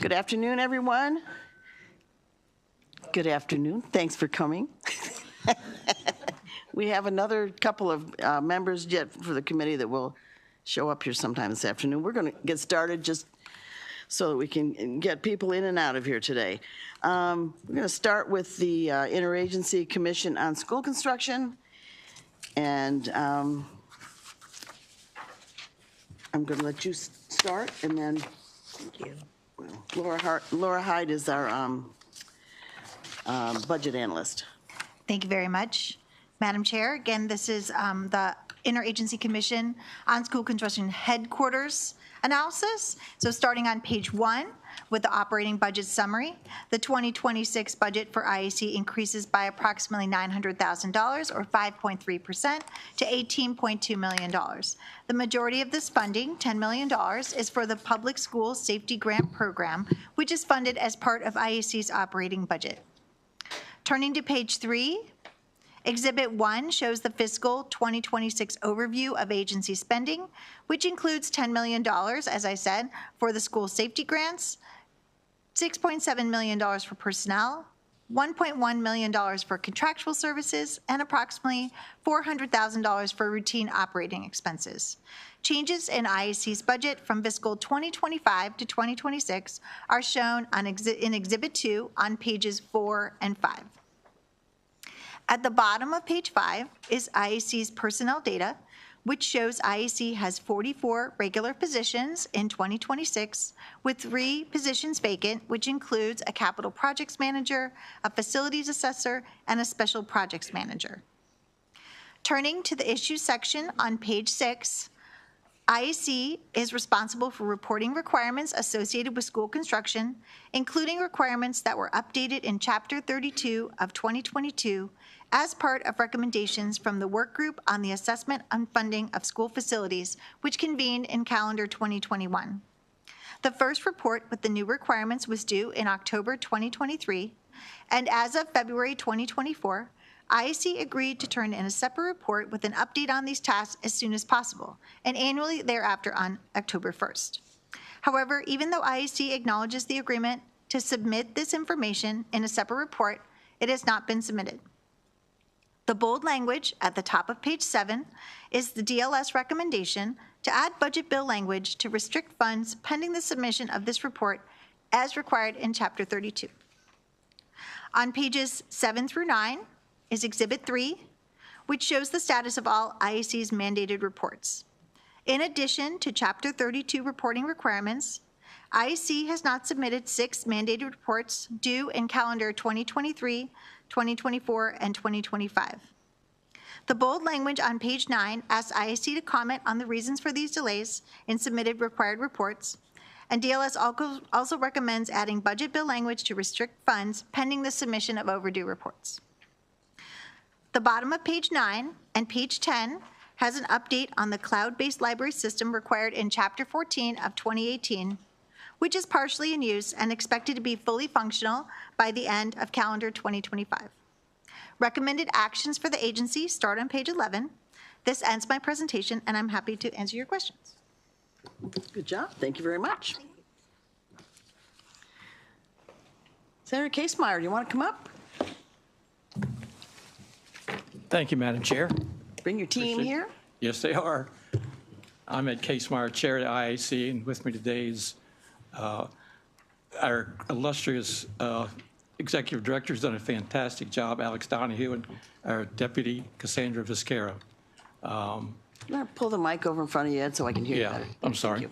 Good afternoon, everyone. Good afternoon. Thanks for coming. We have another couple of members yet for the committee that will show up here sometime this afternoon. We're going to get started just so that we can get people in and out of here today. We're going to start with the Interagency Commission on School Construction. And I'm going to let you start, and then thank you. Laura Hyde is our budget analyst. Thank you very much, Madam Chair. Again, this is the Interagency Commission on School Construction Headquarters analysis. So starting on page 1 with the operating budget summary, the 2026 budget for IAC increases by approximately $900,000 or 5.3% to $18.2 million. The majority of this funding, $10 million, is for the Public School Safety Grant Program, which is funded as part of IAC's operating budget. Turning to page 3, Exhibit 1 shows the fiscal 2026 overview of agency spending, which includes $10 million, as I said, for the school safety grants, $6.7 million for personnel, $1.1 million for contractual services, and approximately $400,000 for routine operating expenses. Changes in IAC's budget from fiscal 2025 to 2026 are shown on in Exhibit 2 on pages 4 and 5. At the bottom of page 5 is IAC's personnel data, which shows IAC has 44 regular positions in 2026, with 3 positions vacant, which includes a capital projects manager, a facilities assessor, and a special projects manager. Turning to the issues section on page 6, IAC is responsible for reporting requirements associated with school construction, including requirements that were updated in Chapter 32 of 2022 as part of recommendations from the work group on the assessment and funding of school facilities, which convened in calendar 2021. The first report with the new requirements was due in October 2023, and as of February 2024, IAC agreed to turn in a separate report with an update on these tasks as soon as possible, and annually thereafter on October 1st. However, even though IAC acknowledges the agreement to submit this information in a separate report, it has not been submitted. The bold language at the top of page 7 is the DLS recommendation to add budget bill language to restrict funds pending the submission of this report as required in Chapter 32. On pages 7 through 9 is Exhibit 3, which shows the status of all IAC's mandated reports. In addition to Chapter 32 reporting requirements, IAC has not submitted 6 mandated reports due in calendar 2023, 2024, and 2025. The bold language on page 9 asks IAC to comment on the reasons for these delays in submitted required reports, and DLS also recommends adding budget bill language to restrict funds pending the submission of overdue reports. The bottom of page 9 and page 10 has an update on the cloud-based library system required in Chapter 14 of 2018, which is partially in use and expected to be fully functional by the end of calendar 2025. Recommended actions for the agency start on page 11. This ends my presentation, and I'm happy to answer your questions. Good job. Thank you very much. Senator Casemeyer, do you want to come up? Thank you, Madam Chair. Bring your team here. Yes, they are. I'm Ed Casemeyer, Chair of the IAC, and with me today is our illustrious Executive Director has done a fantastic job, Alex Donahue, and our Deputy, Cassandra Viscara. I'm going to pull the mic over in front of you, Ed, so I can hear you better. I'm sorry.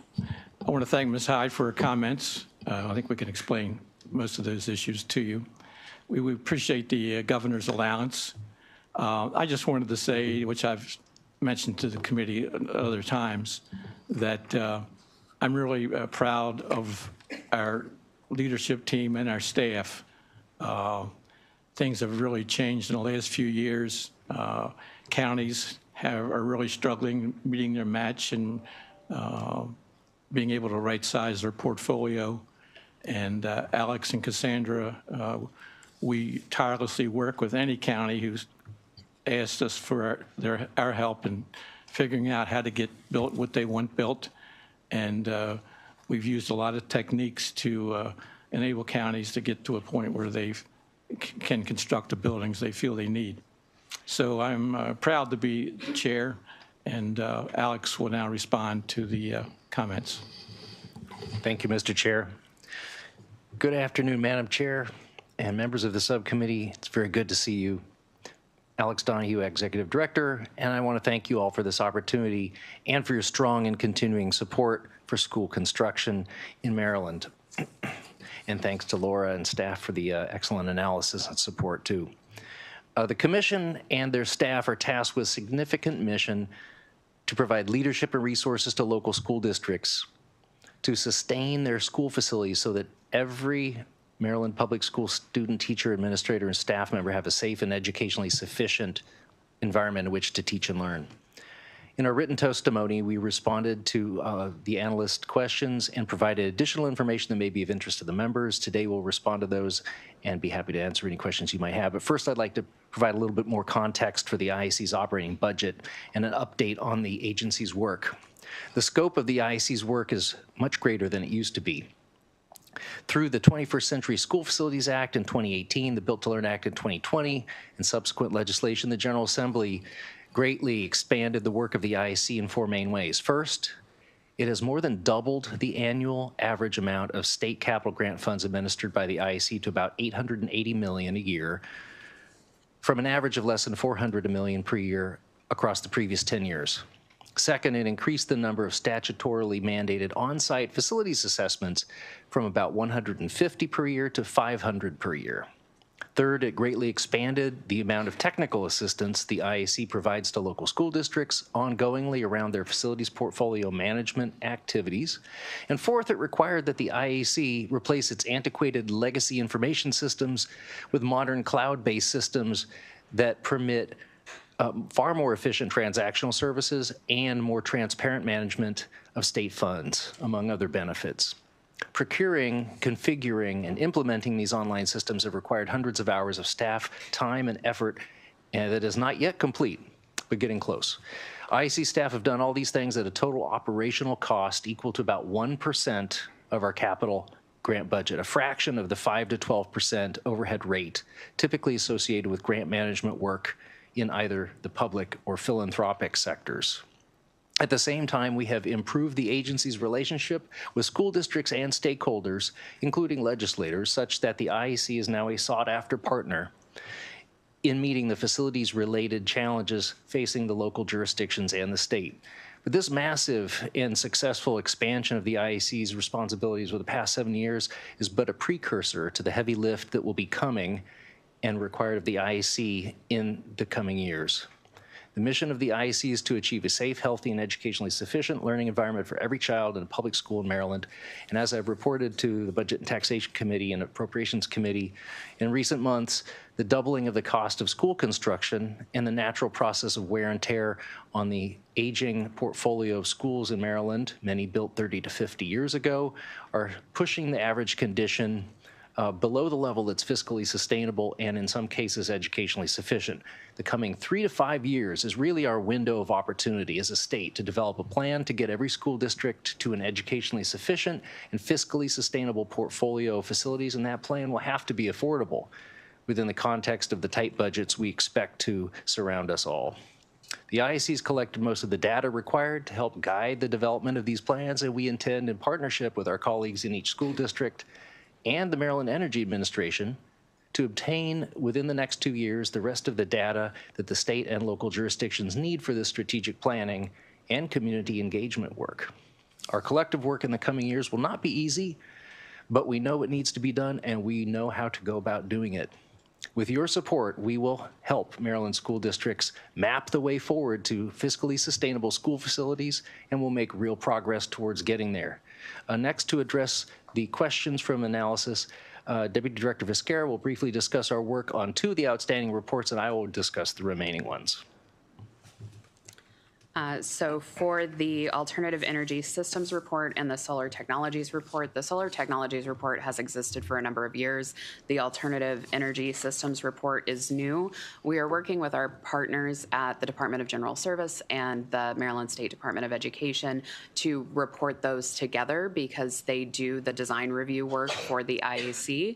I want to thank Ms. Hyde for her comments. I think we can explain most of those issues to you. We appreciate the governor's allowance. I just wanted to say, which I've mentioned to the committee other times, that I'm really proud of our leadership team and our staff. Things have really changed in the last few years. Counties are really struggling meeting their match and being able to right-size their portfolio. And Alex and Cassandra, we tirelessly work with any county who's asked us for our help in figuring out how to get built what they want built. And we've used a lot of techniques to enable counties to get to a point where they can construct the buildings they feel they need. So I'm proud to be the chair, and Alex will now respond to the comments. Thank you, Mr. Chair. Good afternoon, Madam Chair and members of the subcommittee. It's very good to see you. Alex Donahue, Executive Director, and I want to thank you all for this opportunity and for your strong and continuing support for school construction in Maryland. And thanks to Laura and staff for the excellent analysis and support, too. The Commission and their staff are tasked with a significant mission to provide leadership and resources to local school districts to sustain their school facilities so that every Maryland public school student, teacher, administrator, and staff member have a safe and educationally sufficient environment in which to teach and learn. In our written testimony, we responded to the analyst questions and provided additional information that may be of interest to the members. Today, we'll respond to those and be happy to answer any questions you might have. But first, I'd like to provide a little bit more context for the IAC's operating budget and an update on the agency's work. The scope of the IAC's work is much greater than it used to be. Through the 21st Century School Facilities Act in 2018, the Built to Learn Act in 2020, and subsequent legislation, the General Assembly greatly expanded the work of the IAC in four main ways. First, it has more than doubled the annual average amount of state capital grant funds administered by the IAC to about $880 million a year, from an average of less than $400 million per year across the previous 10 years. Second, it increased the number of statutorily mandated on-site facilities assessments from about 150 per year to 500 per year. Third, it greatly expanded the amount of technical assistance the IAC provides to local school districts ongoingly around their facilities portfolio management activities. And fourth, it required that the IAC replace its antiquated legacy information systems with modern cloud-based systems that permit far more efficient transactional services and more transparent management of state funds, among other benefits. Procuring, configuring, and implementing these online systems have required hundreds of hours of staff, time, and effort, and that is not yet complete, but getting close. IAC staff have done all these things at a total operational cost equal to about 1% of our capital grant budget, a fraction of the 5 to 12% overhead rate typically associated with grant management work in either the public or philanthropic sectors. At the same time, we have improved the agency's relationship with school districts and stakeholders, including legislators, such that the IAC is now a sought-after partner in meeting the facilities-related challenges facing the local jurisdictions and the state. But this massive and successful expansion of the IAC's responsibilities over the past 7 years is but a precursor to the heavy lift that will be coming and required of the IAC in the coming years. The mission of the IAC is to achieve a safe, healthy, and educationally sufficient learning environment for every child in a public school in Maryland. And as I've reported to the Budget and Taxation Committee and Appropriations Committee in recent months, the doubling of the cost of school construction and the natural process of wear and tear on the aging portfolio of schools in Maryland, many built 30 to 50 years ago, are pushing the average condition below the level that's fiscally sustainable and in some cases educationally sufficient. The coming 3 to 5 years is really our window of opportunity as a state to develop a plan to get every school district to an educationally sufficient and fiscally sustainable portfolio of facilities, and that plan will have to be affordable within the context of the tight budgets we expect to surround us all. The IAC has collected most of the data required to help guide the development of these plans, and we intend, in partnership with our colleagues in each school district and the Maryland Energy Administration, to obtain within the next 2 years the rest of the data that the state and local jurisdictions need for this strategic planning and community engagement work. Our collective work in the coming years will not be easy, but we know it needs to be done and we know how to go about doing it. With your support, we will help Maryland school districts map the way forward to fiscally sustainable school facilities, and we'll make real progress towards getting there. Next, to address the questions from analysis, Deputy Director Viscara will briefly discuss our work on 2 of the outstanding reports, and I will discuss the remaining ones. So for the Alternative Energy Systems Report and the Solar Technologies Report, the Solar Technologies Report has existed for a number of years. The Alternative Energy Systems Report is new. We are working with our partners at the Department of General Service and the Maryland State Department of Education to report those together because they do the design review work for the IAC.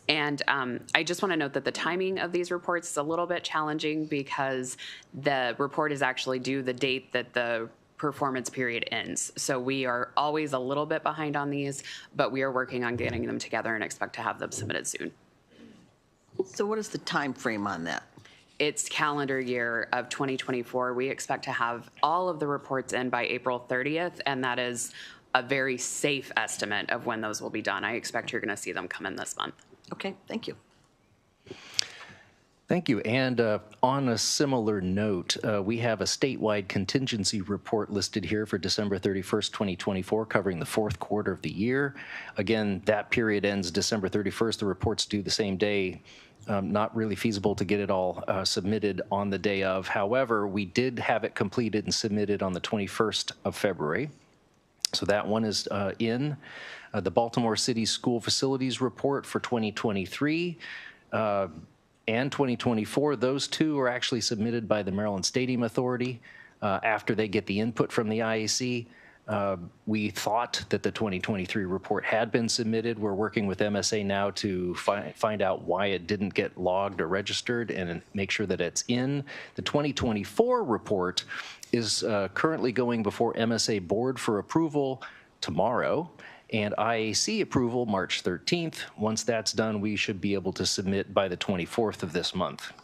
And I just want to note that the timing of these reports is a little bit challenging because the report is actually due the date that the performance period ends. So we are always a little bit behind on these, but we are working on getting them together and expect to have them submitted soon. So what is the time frame on that? It's calendar year of 2024. We expect to have all of the reports in by April 30th, and that is a very safe estimate of when those will be done. I expect you're going to see them come in this month. Okay, thank you. Thank you. And on a similar note, we have a statewide contingency report listed here for December 31st, 2024, covering the fourth quarter of the year. Again, that period ends December 31st. The report's due the same day. Not really feasible to get it all submitted on the day of. However, we did have it completed and submitted on the 21st of February. So that one is in. The Baltimore City School Facilities Report for 2023 and 2024, those two are actually submitted by the Maryland Stadium Authority after they get the input from the IAC. We thought that the 2023 report had been submitted. We're working with MSA now to find out why it didn't get logged or registered and make sure that it's in. The 2024 report is currently going before MSA board for approval tomorrow, and IAC approval March 13th. Once that's done, we should be able to submit by the 24th of this month.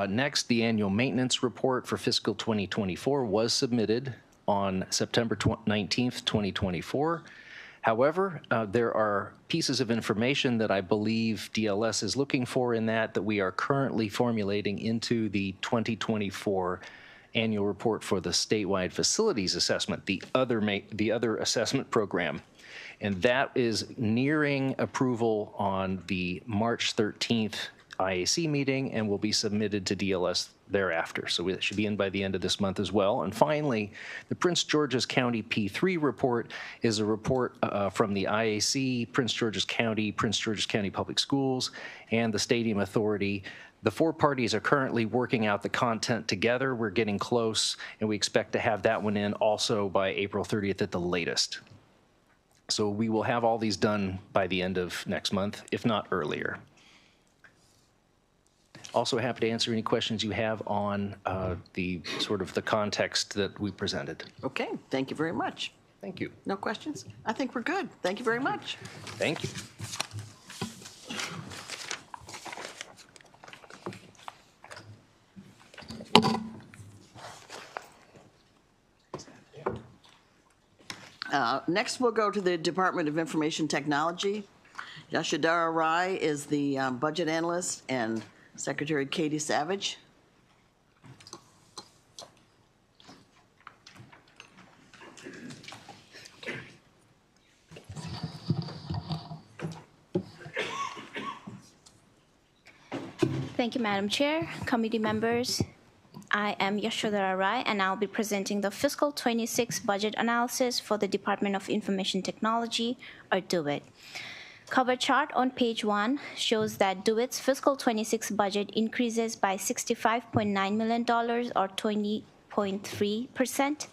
Next, the annual maintenance report for fiscal 2024 was submitted on September 19th, 2024. However, there are pieces of information that I believe DLS is looking for in that we are currently formulating into the 2024 annual report for the statewide facilities assessment, the other assessment program. And that is nearing approval on the March 13th IAC meeting and will be submitted to DLS thereafter. So it should be in by the end of this month as well. And finally, the Prince George's County P3 report is a report from the IAC, Prince George's County Public Schools, and the Stadium Authority. The four parties are currently working out the content together. We're getting close, and we expect to have that one in also by April 30th at the latest. So we will have all these done by the end of next month, if not earlier. Also happy to answer any questions you have on the sort of the context that we presented. Okay, thank you very much. Thank you. No questions? I think we're good. Thank you very much. Thank you. Next, we'll go to the Department of Information Technology. Yashadara Rai is the budget analyst, and Secretary Katie Savage. Thank you, Madam Chair, committee members. I am Yashodhara Rai, and I'll be presenting the fiscal 26 budget analysis for the Department of Information Technology, or DOIT. Cover chart on page 1 shows that DOIT's fiscal 26 budget increases by $65.9 million, or 20.3%.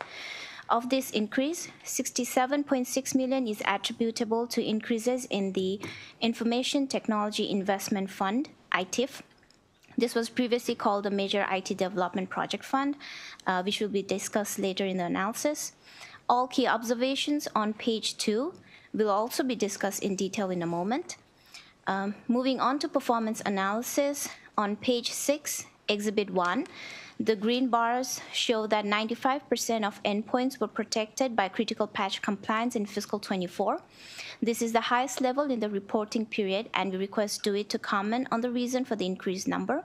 Of this increase, $67.6 million is attributable to increases in the Information Technology Investment Fund, ITIF. This was previously called the Major IT Development Project Fund, which will be discussed later in the analysis. All key observations on page 2 will also be discussed in detail in a moment. Moving on to performance analysis, on page 6, Exhibit 1, the green bars show that 95% of endpoints were protected by critical patch compliance in fiscal 24. This is the highest level in the reporting period, and we request DOIT to comment on the reason for the increased number.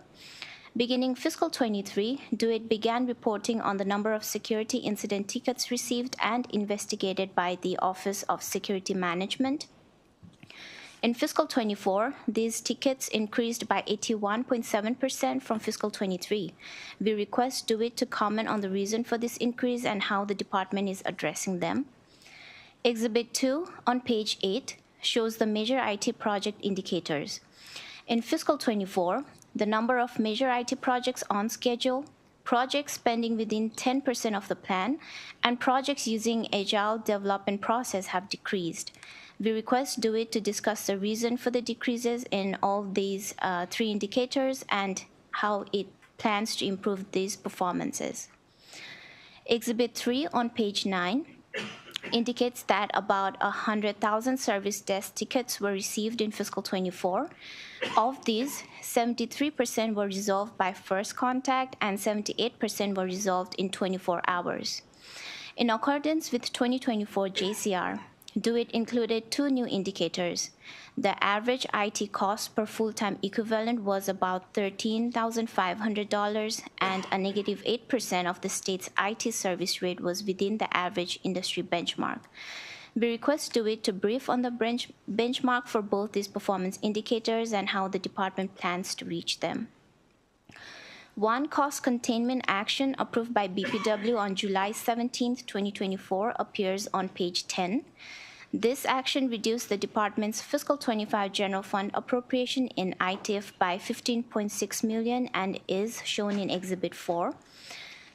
Beginning fiscal 23, DOIT began reporting on the number of security incident tickets received and investigated by the Office of Security Management. In fiscal '24, these tickets increased by 81.7% from fiscal '23. We request DeWitt to comment on the reason for this increase and how the department is addressing them. Exhibit 2 on page 8 shows the major IT project indicators. In fiscal '24, the number of major IT projects on schedule, projects spending within 10% of the plan, and projects using agile development process have decreased. We request DeWitt to discuss the reason for the decreases in all these 3 indicators and how it plans to improve these performances. Exhibit 3 on page 9 indicates that about 100,000 service desk tickets were received in fiscal '24. Of these, 73% were resolved by first contact and 78% were resolved in 24 hours. In accordance with 2024 JCR, DeWitt included 2 new indicators. The average IT cost per full-time equivalent was about $13,500, and a negative 8% of the state's IT service rate was within the average industry benchmark. We request DeWitt to brief on the benchmark for both these performance indicators and how the department plans to reach them. One cost containment action approved by BPW on July 17, 2024 appears on page 10. This action reduced the department's fiscal '25 general fund appropriation in ITIF by $15.6 million and is shown in Exhibit 4.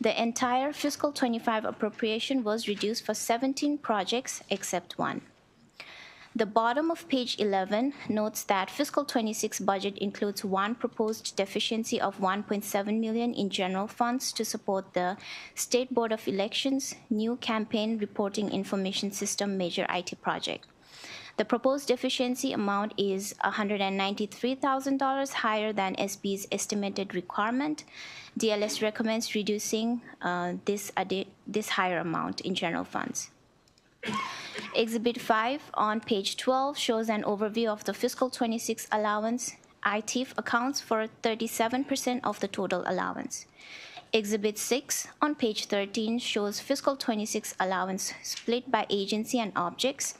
The entire fiscal '25 appropriation was reduced for 17 projects except one. The bottom of page 11 notes that fiscal '26 budget includes one proposed deficiency of $1.7 million in general funds to support the State Board of Elections' new campaign reporting information system major IT project. The proposed deficiency amount is $193,000 higher than SB's estimated requirement. DLS recommends reducing this higher amount in general funds. Exhibit 5 on page 12 shows an overview of the fiscal '26 allowance. ITIF accounts for 37% of the total allowance. Exhibit 6 on page 13 shows fiscal '26 allowance split by agency and objects.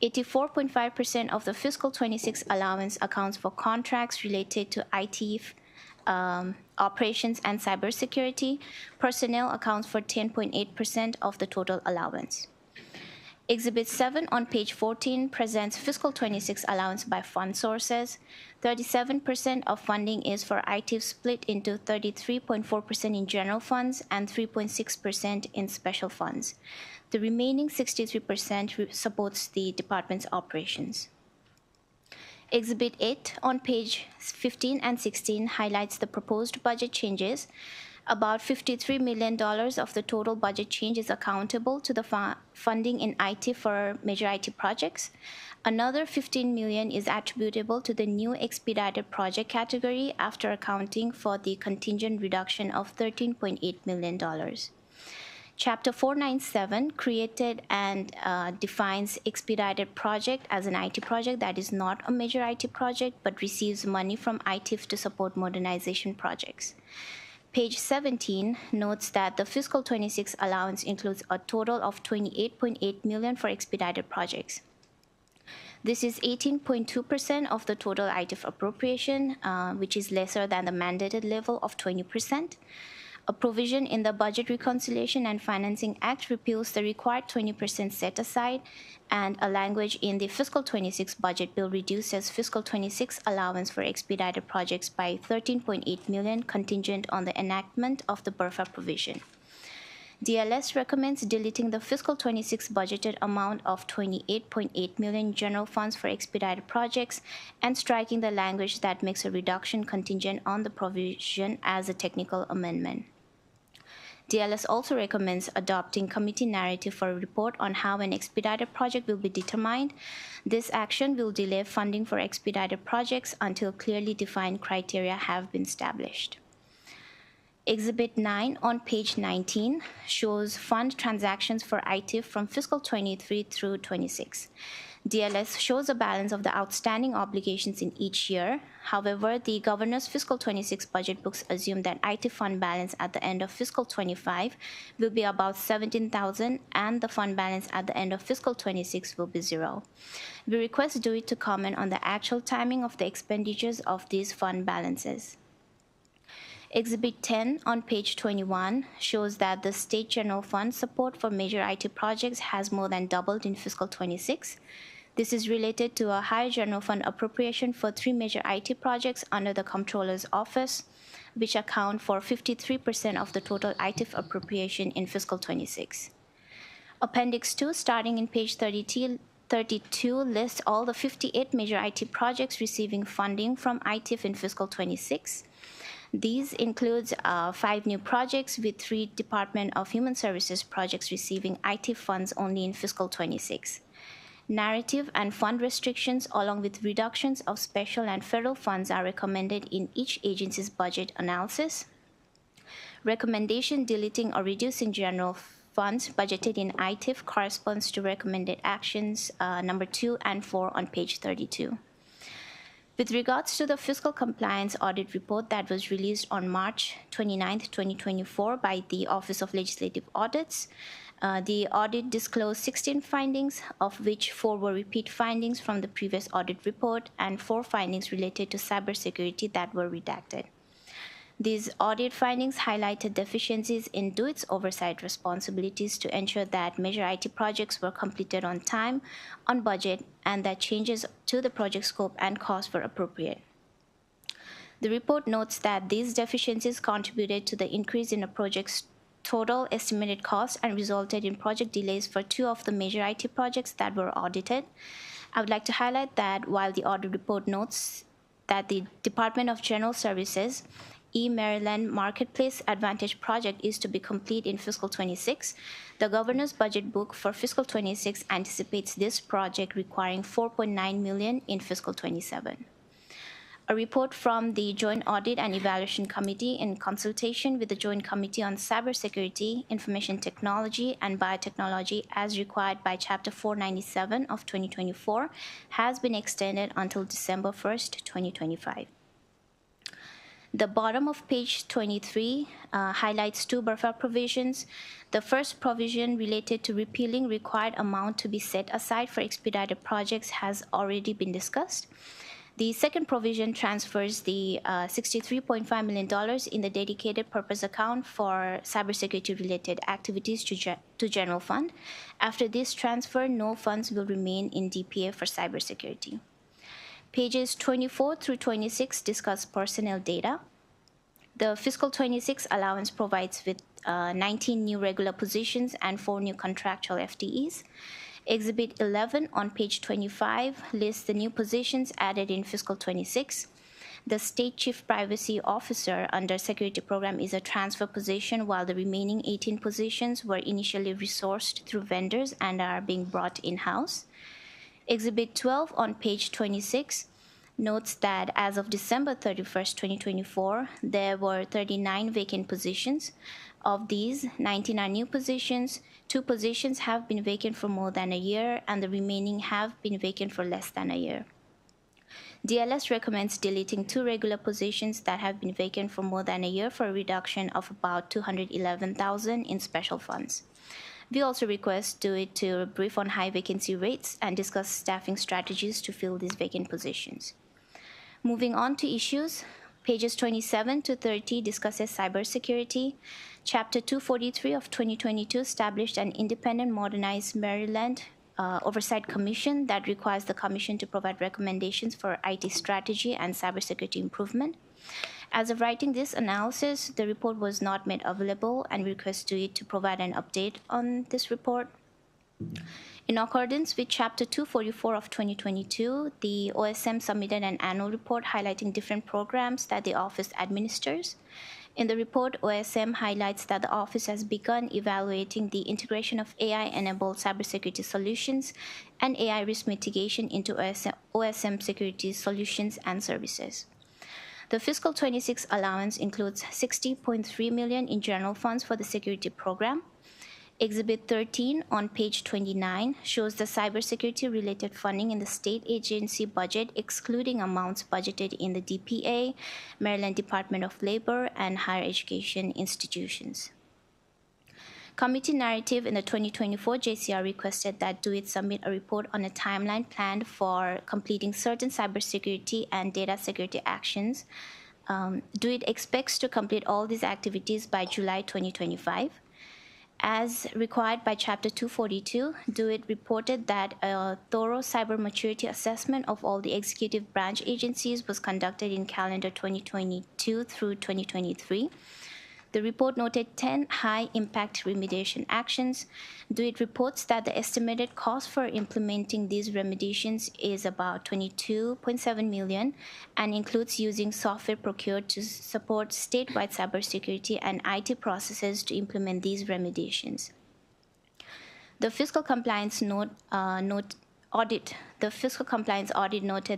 84.5% of the fiscal '26 allowance accounts for contracts related to ITIF operations and cybersecurity. Personnel accounts for 10.8% of the total allowance. Exhibit 7 on page 14 presents fiscal '26 allowance by fund sources. 37% of funding is for ITIF, split into 33.4% in general funds and 3.6% in special funds. The remaining 63% supports the department's operations. Exhibit 8 on page 15 and 16 highlights the proposed budget changes. About $53 million of the total budget change is accountable to the funding in IT for major IT projects. Another $15 million is attributable to the new expedited project category after accounting for the contingent reduction of $13.8 million. Chapter 497 created and defines expedited project as an IT project that is not a major IT project but receives money from ITIF to support modernization projects. Page 17 notes that the fiscal '26 allowance includes a total of $28.8 million for expedited projects. This is 18.2% of the total ITIF appropriation, which is lesser than the mandated level of 20%. A provision in the Budget Reconciliation and Financing Act repeals the required 20% set aside, and a language in the fiscal '26 budget bill reduces fiscal '26 allowance for expedited projects by $13.8 million contingent on the enactment of the BRFA provision. DLS recommends deleting the fiscal '26 budgeted amount of $28.8 million general funds for expedited projects and striking the language that makes a reduction contingent on the provision as a technical amendment. DLS also recommends adopting committee narrative for a report on how an expedited project will be determined. This action will delay funding for expedited projects until clearly defined criteria have been established. Exhibit 9 on page 19 shows fund transactions for ITIF from fiscal '23 through '26. DLS shows a balance of the outstanding obligations in each year. However, the governor's fiscal 26 budget books assume that IT fund balance at the end of fiscal 25 will be about 17,000 and the fund balance at the end of fiscal 26 will be zero. We request DOE to comment on the actual timing of the expenditures of these fund balances. Exhibit 10 on page 21 shows that the state general fund support for major IT projects has more than doubled in fiscal 26. This is related to a higher general fund appropriation for 3 major IT projects under the Comptroller's Office, which account for 53% of the total IT appropriation in fiscal 26. Appendix 2, starting in page 32, lists all the 58 major IT projects receiving funding from ITIF in fiscal 26. These include 5 new projects with 3 Department of Human Services projects receiving ITIF funds only in fiscal 26. Narrative and fund restrictions, along with reductions of special and federal funds, are recommended in each agency's budget analysis. Recommendation deleting or reducing general funds budgeted in ITIF corresponds to recommended actions number 2 and 4 on page 32. With regards to the fiscal compliance audit report that was released on March 29, 2024 by the Office of Legislative Audits, the audit disclosed 16 findings, of which 4 were repeat findings from the previous audit report and 4 findings related to cybersecurity that were redacted. These audit findings highlighted deficiencies in DOIT's oversight responsibilities to ensure that major IT projects were completed on time, on budget, and that changes to the project scope and cost were appropriate. The report notes that these deficiencies contributed to the increase in a project's total estimated cost and resulted in project delays for 2 of the major IT projects that were audited. I would like to highlight that while the audit report notes that the Department of General Services Maryland Marketplace Advantage project is to be complete in fiscal 26, the governor's budget book for fiscal 26 anticipates this project requiring $4.9 million in fiscal 27. A report from the Joint Audit and Evaluation Committee in consultation with the Joint Committee on Cybersecurity, Information Technology, and Biotechnology as required by Chapter 497 of 2024 has been extended until December 1st, 2025. The bottom of page 23 highlights 2 BRFA provisions. The first provision related to repealing required amount to be set aside for expedited projects has already been discussed. The second provision transfers the $63.5 million in the dedicated purpose account for cybersecurity-related activities to general fund. After this transfer, no funds will remain in DPA for cybersecurity. Pages 24 through 26 discuss personnel data. The fiscal 26 allowance provides with 19 new regular positions and 4 new contractual FTEs. Exhibit 11 on page 25 lists the new positions added in fiscal 26. The State Chief Privacy Officer under Security Program is a transfer position, while the remaining 18 positions were initially resourced through vendors and are being brought in-house. Exhibit 12 on page 26 notes that as of December 31st, 2024, there were 39 vacant positions. Of these, 19 are new positions, 2 positions have been vacant for more than a year, and the remaining have been vacant for less than a year. DLS recommends deleting 2 regular positions that have been vacant for more than a year for a reduction of about $211,000 in special funds. We also request DOE to brief on high vacancy rates and discuss staffing strategies to fill these vacant positions. Moving on to issues, pages 27 to 30 discusses cybersecurity. Chapter 243 of 2022 established an independent modernized Maryland Oversight Commission that requires the Commission to provide recommendations for IT strategy and cybersecurity improvement. As of writing this analysis, the report was not made available and request DOE to provide an update on this report. In accordance with Chapter 244 of 2022, the OSM submitted an annual report highlighting different programs that the office administers. In the report, OSM highlights that the office has begun evaluating the integration of AI-enabled cybersecurity solutions and AI risk mitigation into OSM security solutions and services. The fiscal 26 allowance includes $60.3 million in general funds for the security program. Exhibit 13 on page 29 shows the cybersecurity-related funding in the state agency budget, excluding amounts budgeted in the DPA, Maryland Department of Labor, and higher education institutions. Committee narrative in the 2024 JCR requested that DOIT submit a report on a timeline planned for completing certain cybersecurity and data security actions. DOIT expects to complete all these activities by July 2025. As required by Chapter 242, DOIT reported that a thorough cyber maturity assessment of all the executive branch agencies was conducted in calendar 2022 through 2023. The report noted 10 high-impact remediation actions. DOIT reports that the estimated cost for implementing these remediations is about $22.7 million and includes using software procured to support statewide cybersecurity and IT processes to implement these remediations. The fiscal compliance audit noted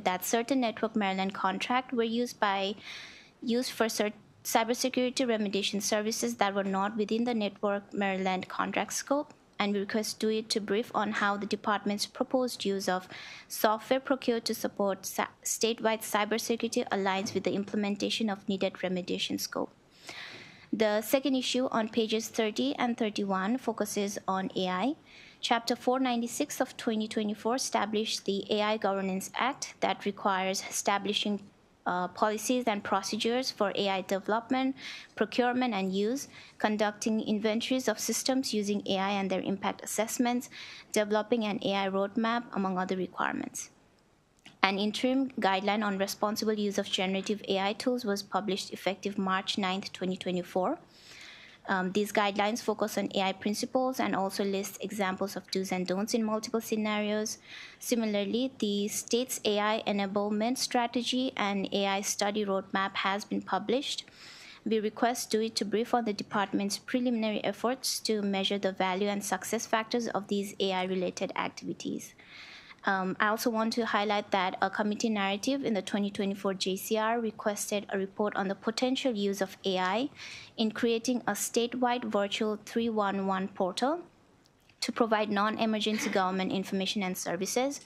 that certain Network Maryland contracts were used for certain cybersecurity remediation services that were not within the Network Maryland contract scope, and we request DOIT to brief on how the department's proposed use of software procured to support statewide cybersecurity aligns with the implementation of needed remediation scope. The second issue on pages 30 and 31 focuses on AI. Chapter 496 of 2024 established the AI Governance Act that requires establishing policies and procedures for AI development, procurement, and use, conducting inventories of systems using AI and their impact assessments, developing an AI roadmap, among other requirements. An interim guideline on responsible use of generative AI tools was published effective March 9, 2024. These guidelines focus on AI principles and also list examples of do's and don'ts in multiple scenarios. Similarly, the state's AI enablement strategy and AI study roadmap has been published. We request DOIT to brief on the department's preliminary efforts to measure the value and success factors of these AI-related activities. I also want to highlight that a committee narrative in the 2024 JCR requested a report on the potential use of AI in creating a statewide virtual 311 portal to provide non-emergency government information and services.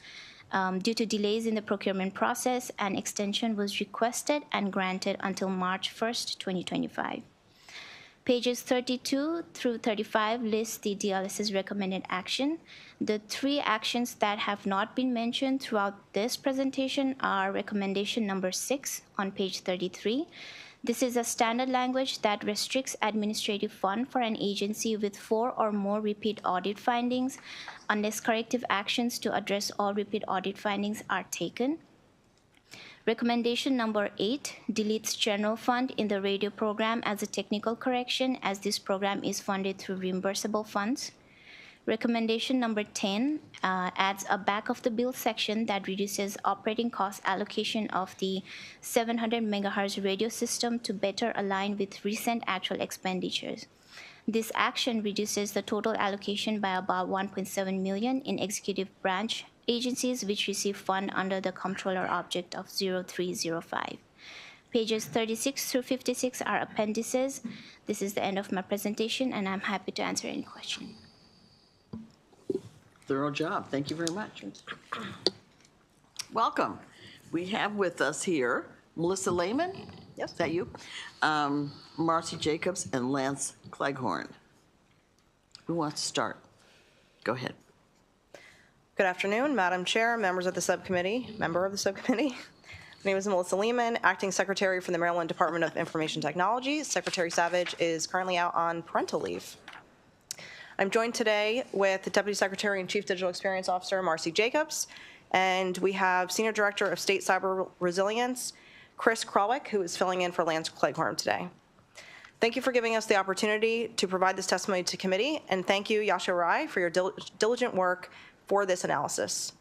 Due to delays in the procurement process, an extension was requested and granted until March 1st, 2025. Pages 32 through 35 list the DLS's recommended action. The three actions that have not been mentioned throughout this presentation are recommendation number 6 on page 33. This is a standard language that restricts administrative fund for an agency with 4 or more repeat audit findings unless corrective actions to address all repeat audit findings are taken. Recommendation number 8 deletes general fund in the radio program as a technical correction, as this program is funded through reimbursable funds. Recommendation number 10 adds a back of the bill section that reduces operating cost allocation of the 700 megahertz radio system to better align with recent actual expenditures. This action reduces the total allocation by about $1.7 million in executive branch agencies which receive fund under the comptroller object of 0305. Pages 36 through 56 are appendices. This is the end of my presentation, and I'm happy to answer any question. Thorough job. Thank you very much. Welcome. We have with us here Melissa Lehman. Yes. Is that you? Marcy Jacobs and Lance Cleghorn. Who wants to start? Go ahead. Good afternoon, Madam Chair, members of the subcommittee, member of the subcommittee. My name is Melissa Lehman, Acting Secretary for the Maryland Department of Information Technology. Secretary Savage is currently out on parental leave. I'm joined today with the Deputy Secretary and Chief Digital Experience Officer, Marcy Jacobs, and we have Senior Director of State Cyber Resilience, Chris Krawick, who is filling in for Lance Cleghorn today. Thank you for giving us the opportunity to provide this testimony to committee, and thank you, Yasha Rai, for your diligent work for this analysis.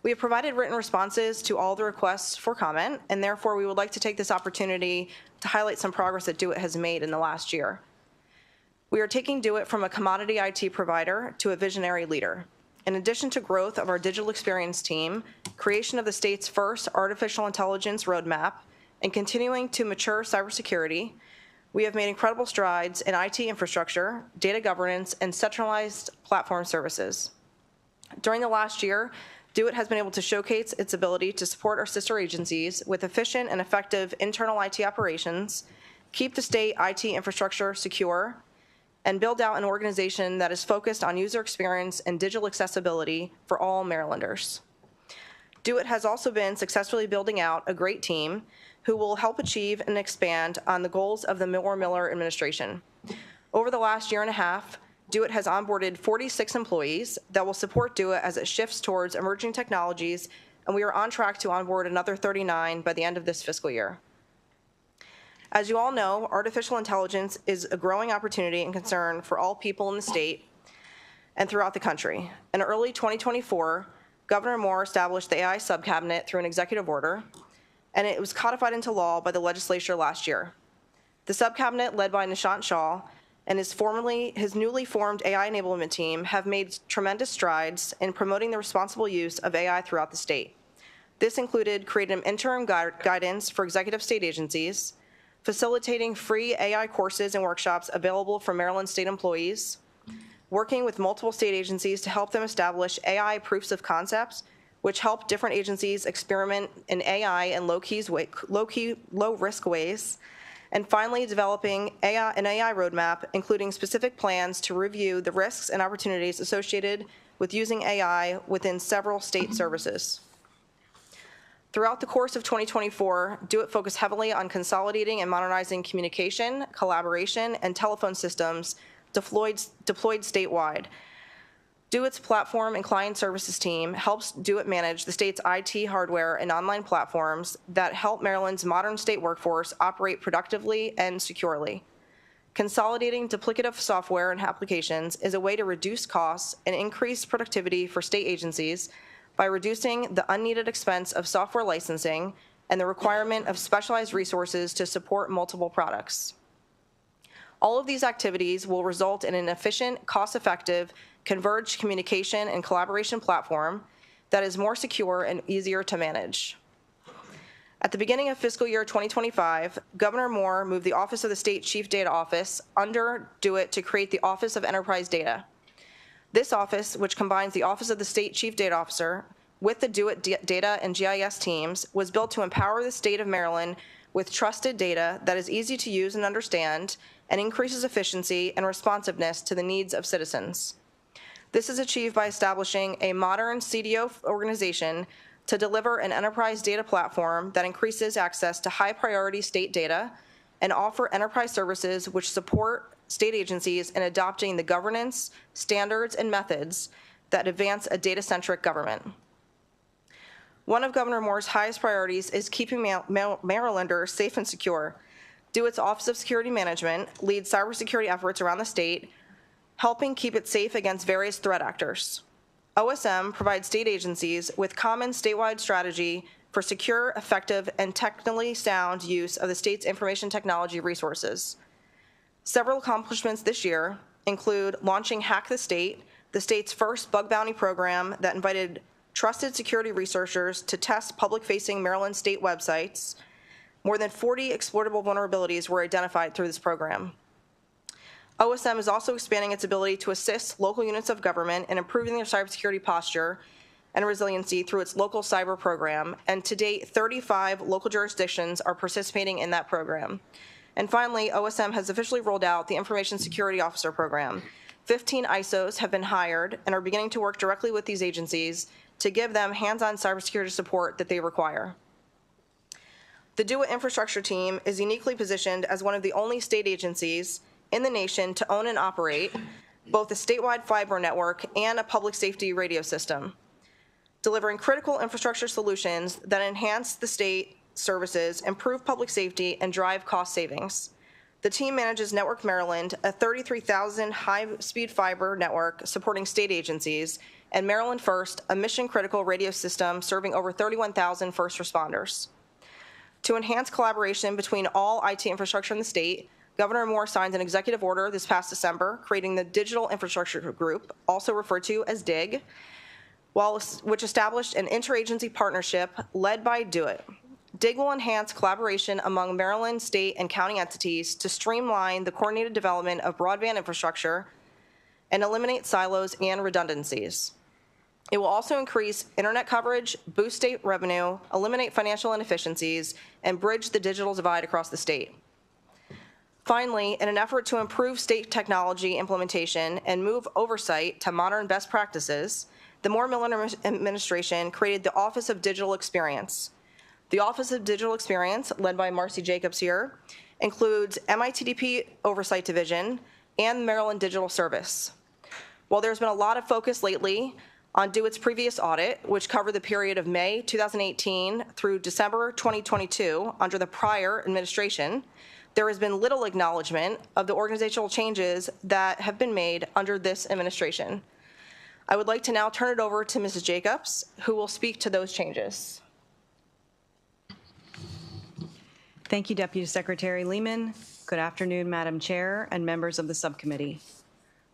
We have provided written responses to all the requests for comment, and therefore we would like to take this opportunity to highlight some progress that DOIT has made in the last year. We are taking DOIT from a commodity IT provider to a visionary leader. In addition to growth of our digital experience team, creation of the state's first artificial intelligence roadmap, and continuing to mature cybersecurity, We have made incredible strides in IT infrastructure, data governance, and centralized platform services. During the last year, DO-IT has been able to showcase its ability to support our sister agencies with efficient and effective internal IT operations, keep the state IT infrastructure secure, and build out an organization that is focused on user experience and digital accessibility for all Marylanders. DO-IT has also been successfully building out a great team who will help achieve and expand on the goals of the Miller administration. Over the last year and a half, DO-IT has onboarded 46 employees that will support DO-IT as it shifts towards emerging technologies, and we are on track to onboard another 39 by the end of this fiscal year. As you all know, artificial intelligence is a growing opportunity and concern for all people in the state and throughout the country. In early 2024, Governor Moore established the AI Subcabinet through an executive order, and it was codified into law by the legislature last year. The Subcabinet, led by Nishant Shah, and his newly formed AI enablement team have made tremendous strides in promoting the responsible use of AI throughout the state. This included creating interim guidance for executive state agencies, facilitating free AI courses and workshops available for Maryland state employees, working with multiple state agencies to help them establish AI proofs of concepts, which help different agencies experiment in AI in low-risk ways, and finally developing an AI roadmap, including specific plans to review the risks and opportunities associated with using AI within several state services. Throughout the course of 2024, DO-IT focused heavily on consolidating and modernizing communication, collaboration, and telephone systems deployed statewide. DO-IT's platform and client services team helps DO-IT manage the state's IT hardware and online platforms that help Maryland's modern state workforce operate productively and securely. Consolidating duplicative software and applications is a way to reduce costs and increase productivity for state agencies by reducing the unneeded expense of software licensing and the requirement of specialized resources to support multiple products. All of these activities will result in an efficient, cost-effective, converged communication and collaboration platform that is more secure and easier to manage. At the beginning of fiscal year 2025, Governor Moore moved the Office of the State Chief Data Office under DO-IT to create the Office of Enterprise Data. This office, which combines the Office of the State Chief Data Officer with the DO-IT data and GIS teams, was built to empower the state of Maryland with trusted data that is easy to use and understand and increases efficiency and responsiveness to the needs of citizens. This is achieved by establishing a modern CDO organization to deliver an enterprise data platform that increases access to high-priority state data and offer enterprise services which support state agencies in adopting the governance, standards, and methods that advance a data-centric government. One of Governor Moore's highest priorities is keeping Marylanders safe and secure. DO-IT's Office of Security Management leads cybersecurity efforts around the state, helping keep it safe against various threat actors. OSM provides state agencies with common statewide strategy for secure, effective, and technically sound use of the state's information technology resources. Several accomplishments this year include launching Hack the State, the state's first bug bounty program that invited trusted security researchers to test public-facing Maryland state websites. More than 40 exploitable vulnerabilities were identified through this program. OSM is also expanding its ability to assist local units of government in improving their cybersecurity posture and resiliency through its local cyber program, and to date, 35 local jurisdictions are participating in that program. And finally, OSM has officially rolled out the Information Security Officer Program. 15 ISOs have been hired and are beginning to work directly with these agencies to give them hands-on cybersecurity support that they require. The DO-IT infrastructure team is uniquely positioned as one of the only state agencies in the nation to own and operate both a statewide fiber network and a public safety radio system, delivering critical infrastructure solutions that enhance the state services, improve public safety, and drive cost savings. The team manages Network Maryland, a 33,000 high-speed fiber network supporting state agencies, and Maryland First, a mission-critical radio system serving over 31,000 first responders. To enhance collaboration between all IT infrastructure in the state, Governor Moore signed an executive order this past December creating the Digital Infrastructure Group, also referred to as DIG, which established an interagency partnership led by DO-IT. DIG will enhance collaboration among Maryland, state, and county entities to streamline the coordinated development of broadband infrastructure and eliminate silos and redundancies. It will also increase internet coverage, boost state revenue, eliminate financial inefficiencies, and bridge the digital divide across the state. Finally, in an effort to improve state technology implementation and move oversight to modern best practices, the Moore-Miller administration created the Office of Digital Experience. The Office of Digital Experience, led by Marcy Jacobs here, includes MITDP Oversight Division and the Maryland Digital Service. While there's been a lot of focus lately on DO-IT's previous audit, which covered the period of May 2018 through December 2022 under the prior administration, there has been little acknowledgement of the organizational changes that have been made under this administration. I would like to now turn it over to Mrs. Jacobs, who will speak to those changes. Thank you, Deputy Secretary Lehman. Good afternoon, Madam Chair and members of the subcommittee.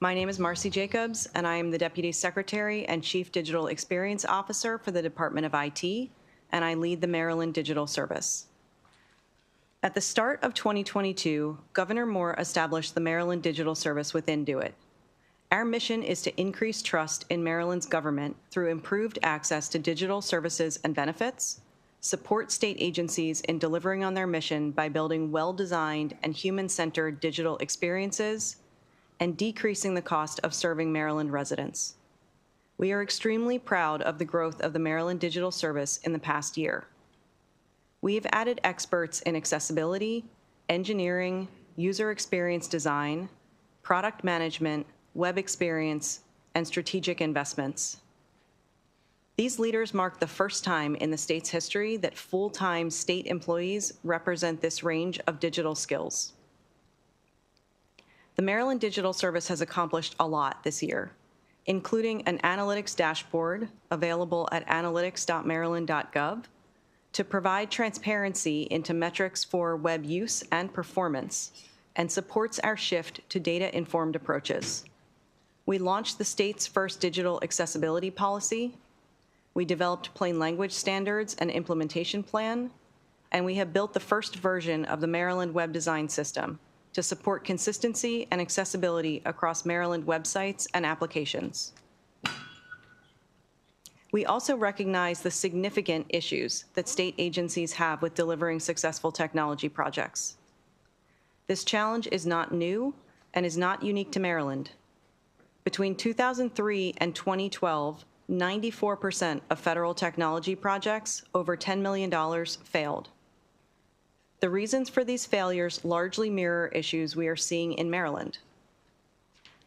My name is Marcy Jacobs, and I am the Deputy Secretary and Chief Digital Experience Officer for the Department of IT, and I lead the Maryland Digital Service. At the start of 2022, Governor Moore established the Maryland Digital Service within DO-IT. Our mission is to increase trust in Maryland's government through improved access to digital services and benefits, support state agencies in delivering on their mission by building well-designed and human-centered digital experiences, and decreasing the cost of serving Maryland residents. We are extremely proud of the growth of the Maryland Digital Service in the past year. We have added experts in accessibility, engineering, user experience design, product management, web experience, and strategic investments. These leaders mark the first time in the state's history that full-time state employees represent this range of digital skills. The Maryland Digital Service has accomplished a lot this year, including an analytics dashboard available at analytics.maryland.gov to provide transparency into metrics for web use and performance, and supports our shift to data-informed approaches. We launched the state's first digital accessibility policy. We developed plain language standards and implementation plan, and we have built the first version of the Maryland Web Design System to support consistency and accessibility across Maryland websites and applications. We also recognize the significant issues that state agencies have with delivering successful technology projects. This challenge is not new and is not unique to Maryland. Between 2003 and 2012, 94% of federal technology projects over $10 million failed. The reasons for these failures largely mirror issues we are seeing in Maryland.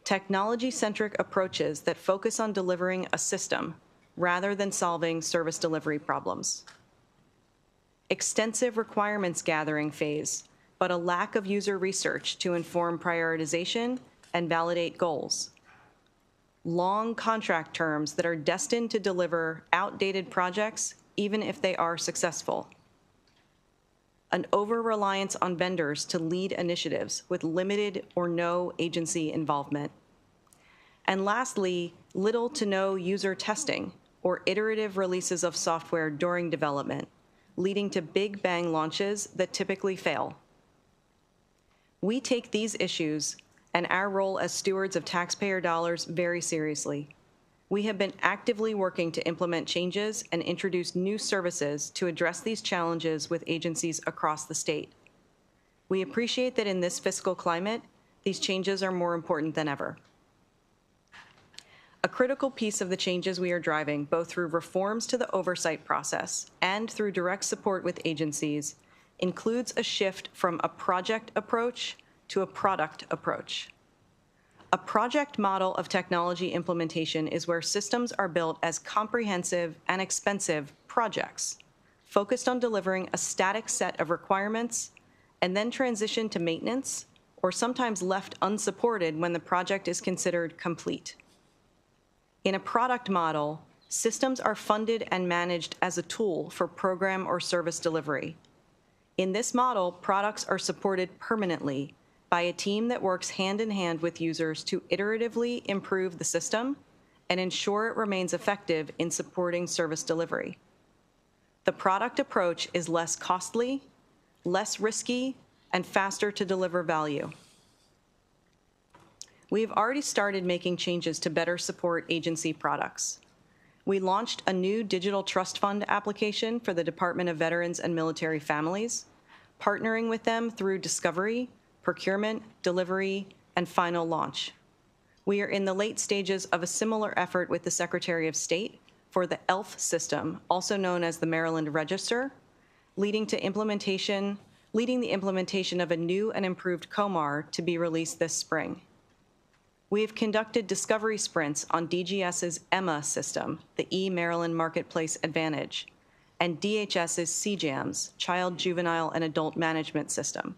Technology-centric approaches that focus on delivering a system rather than solving service delivery problems. Extensive requirements gathering phase, but a lack of user research to inform prioritization and validate goals. Long contract terms that are destined to deliver outdated projects even if they are successful. An over-reliance on vendors to lead initiatives with limited or no agency involvement. And lastly, little to no user testing or iterative releases of software during development, leading to big bang launches that typically fail. We take these issues and our role as stewards of taxpayer dollars very seriously. We have been actively working to implement changes and introduce new services to address these challenges with agencies across the state. We appreciate that in this fiscal climate, these changes are more important than ever. A critical piece of the changes we are driving, both through reforms to the oversight process and through direct support with agencies, includes a shift from a project approach to a product approach. A project model of technology implementation is where systems are built as comprehensive and expensive projects, focused on delivering a static set of requirements, and then transition to maintenance, or sometimes left unsupported when the project is considered complete. In a product model, systems are funded and managed as a tool for program or service delivery. In this model, products are supported permanently by a team that works hand in hand with users to iteratively improve the system and ensure it remains effective in supporting service delivery. The product approach is less costly, less risky, and faster to deliver value. We have already started making changes to better support agency products. We launched a new digital trust fund application for the Department of Veterans and Military Families, partnering with them through discovery, procurement, delivery, and final launch. We are in the late stages of a similar effort with the Secretary of State for the ELF system, also known as the Maryland Register, leading the implementation of a new and improved COMAR to be released this spring. We have conducted discovery sprints on DGS's EMA system, the E-Maryland Marketplace Advantage, and DHS's CJAMS, Child, Juvenile, and Adult Management System.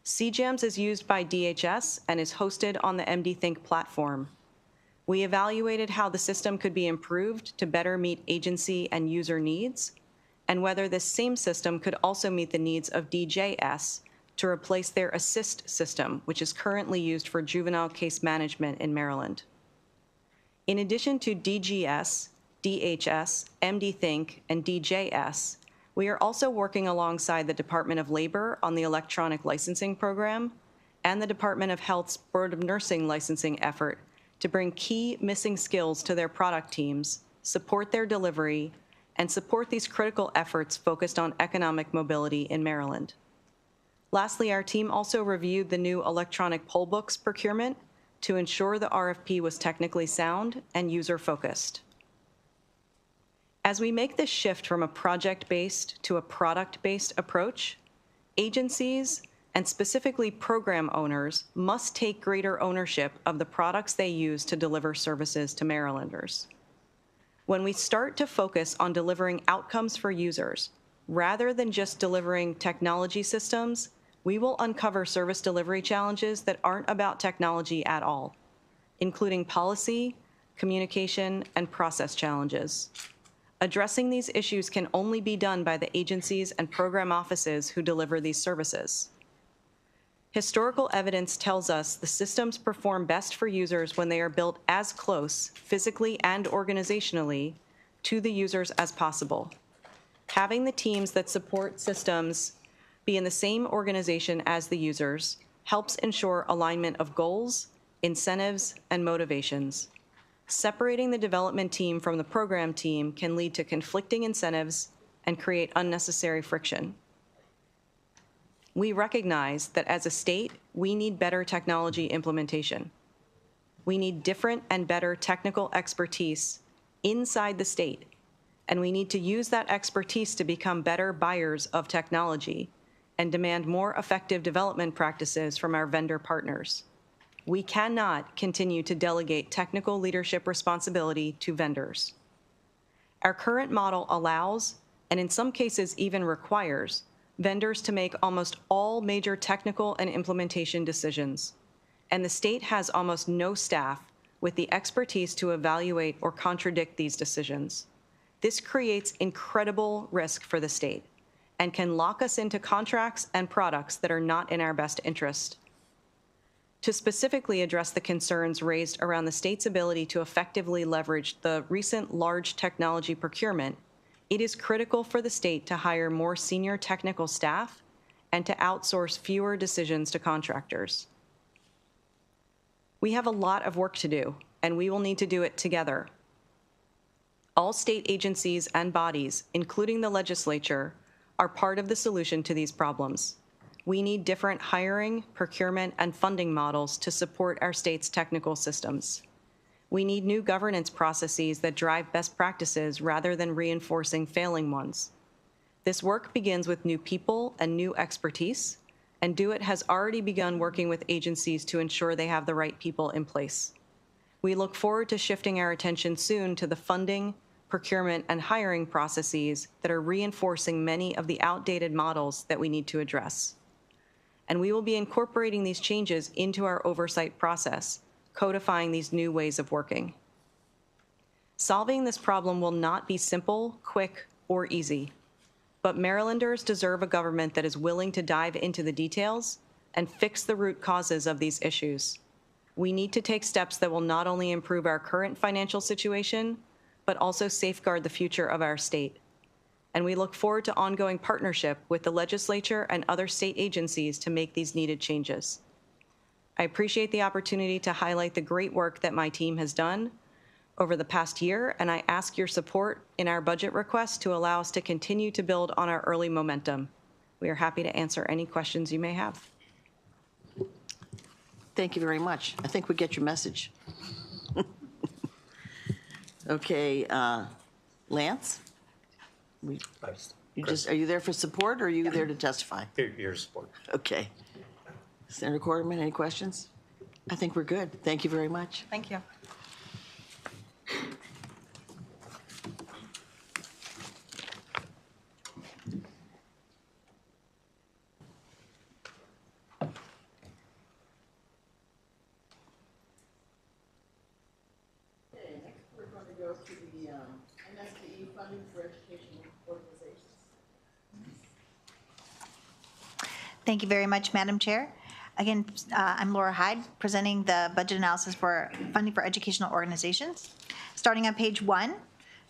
CJAMS is used by DHS and is hosted on the MDThink platform. We evaluated how the system could be improved to better meet agency and user needs, and whether this same system could also meet the needs of DJS to replace their ASSIST system, which is currently used for juvenile case management in Maryland. In addition to DGS, DHS, MDThink, and DJS, we are also working alongside the Department of Labor on the electronic licensing program and the Department of Health's Board of Nursing licensing effort to bring key missing skills to their product teams, support their delivery, and support these critical efforts focused on economic mobility in Maryland. Lastly, our team also reviewed the new electronic poll books procurement to ensure the RFP was technically sound and user-focused. As we make this shift from a project-based to a product-based approach, agencies, and specifically program owners, must take greater ownership of the products they use to deliver services to Marylanders. When we start to focus on delivering outcomes for users, rather than just delivering technology systems, we will uncover service delivery challenges that aren't about technology at all, including policy, communication, and process challenges. Addressing these issues can only be done by the agencies and program offices who deliver these services. Historical evidence tells us the systems perform best for users when they are built as close, physically and organizationally, to the users as possible. Having the teams that support systems be in the same organization as the users helps ensure alignment of goals, incentives, and motivations. Separating the development team from the program team can lead to conflicting incentives and create unnecessary friction. We recognize that as a state, we need better technology implementation. We need different and better technical expertise inside the state, and we need to use that expertise to become better buyers of technology and demand more effective development practices from our vendor partners. We cannot continue to delegate technical leadership responsibility to vendors. Our current model allows, and in some cases even requires, vendors to make almost all major technical and implementation decisions, and the state has almost no staff with the expertise to evaluate or contradict these decisions. This creates incredible risk for the state and can lock us into contracts and products that are not in our best interest. To specifically address the concerns raised around the state's ability to effectively leverage the recent large technology procurement, it is critical for the state to hire more senior technical staff and to outsource fewer decisions to contractors. We have a lot of work to do, and we will need to do it together. All state agencies and bodies, including the legislature, are part of the solution to these problems. We need different hiring, procurement, and funding models to support our state's technical systems. We need new governance processes that drive best practices rather than reinforcing failing ones. This work begins with new people and new expertise, and DoIT has already begun working with agencies to ensure they have the right people in place. We look forward to shifting our attention soon to the funding, procurement, and hiring processes that are reinforcing many of the outdated models that we need to address. And we will be incorporating these changes into our oversight process, codifying these new ways of working. Solving this problem will not be simple, quick, or easy, but Marylanders deserve a government that is willing to dive into the details and fix the root causes of these issues. We need to take steps that will not only improve our current financial situation, but also safeguard the future of our state. and we look forward to ongoing partnership with the legislature and other state agencies to make these needed changes. I appreciate the opportunity to highlight the great work that my team has done over the past year, and I ask your support in our budget request to allow us to continue to build on our early momentum. We are happy to answer any questions you may have. Thank you very much. I think we get your message. Okay, Lance? Are you there for support, or are you there to testify? Your support. Okay. Senator Quarterman, any questions? I think we're good. Thank you very much. Thank you. Next, we're going to go to the MSDE funding for educational organizations. Thank you very much, Madam Chair. Again, I'm Laura Hyde, presenting the budget analysis for funding for educational organizations. Starting on page 1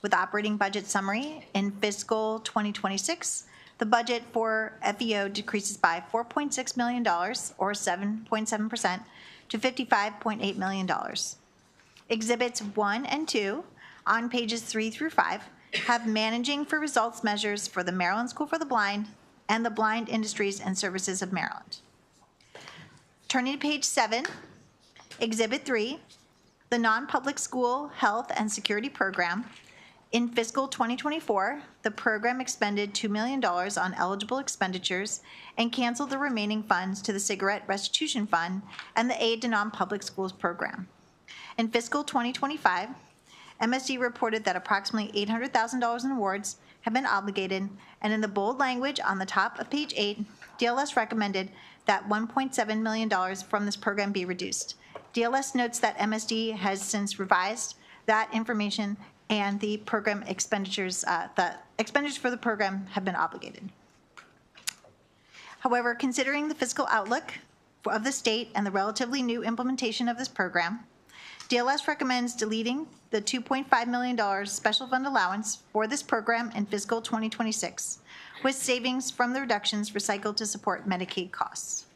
with operating budget summary, in fiscal 2026, the budget for FEO decreases by $4.6 million, or 7.7%, to $55.8 million. Exhibits 1 and 2 on pages 3 through 5 have managing for results measures for the Maryland School for the Blind and the Blind Industries and Services of Maryland. Turning to page 7, Exhibit 3, the non-public school health and security program. In fiscal 2024, the program expended $2 million on eligible expenditures and canceled the remaining funds to the Cigarette Restitution Fund and the Aid to Non-Public Schools program. In fiscal 2025, MSD reported that approximately $800,000 in awards have been obligated, and in the bold language on the top of page 8, DLS recommended that $1.7 million from this program be reduced. DLS notes that MSD has since revised that information, and the program expenditures, for the program have been obligated. However, considering the fiscal outlook of the state and the relatively new implementation of this program, DLS recommends deleting the $2.5 million special fund allowance for this program in fiscal 2026, with savings from the reductions recycled to support Medicaid costs.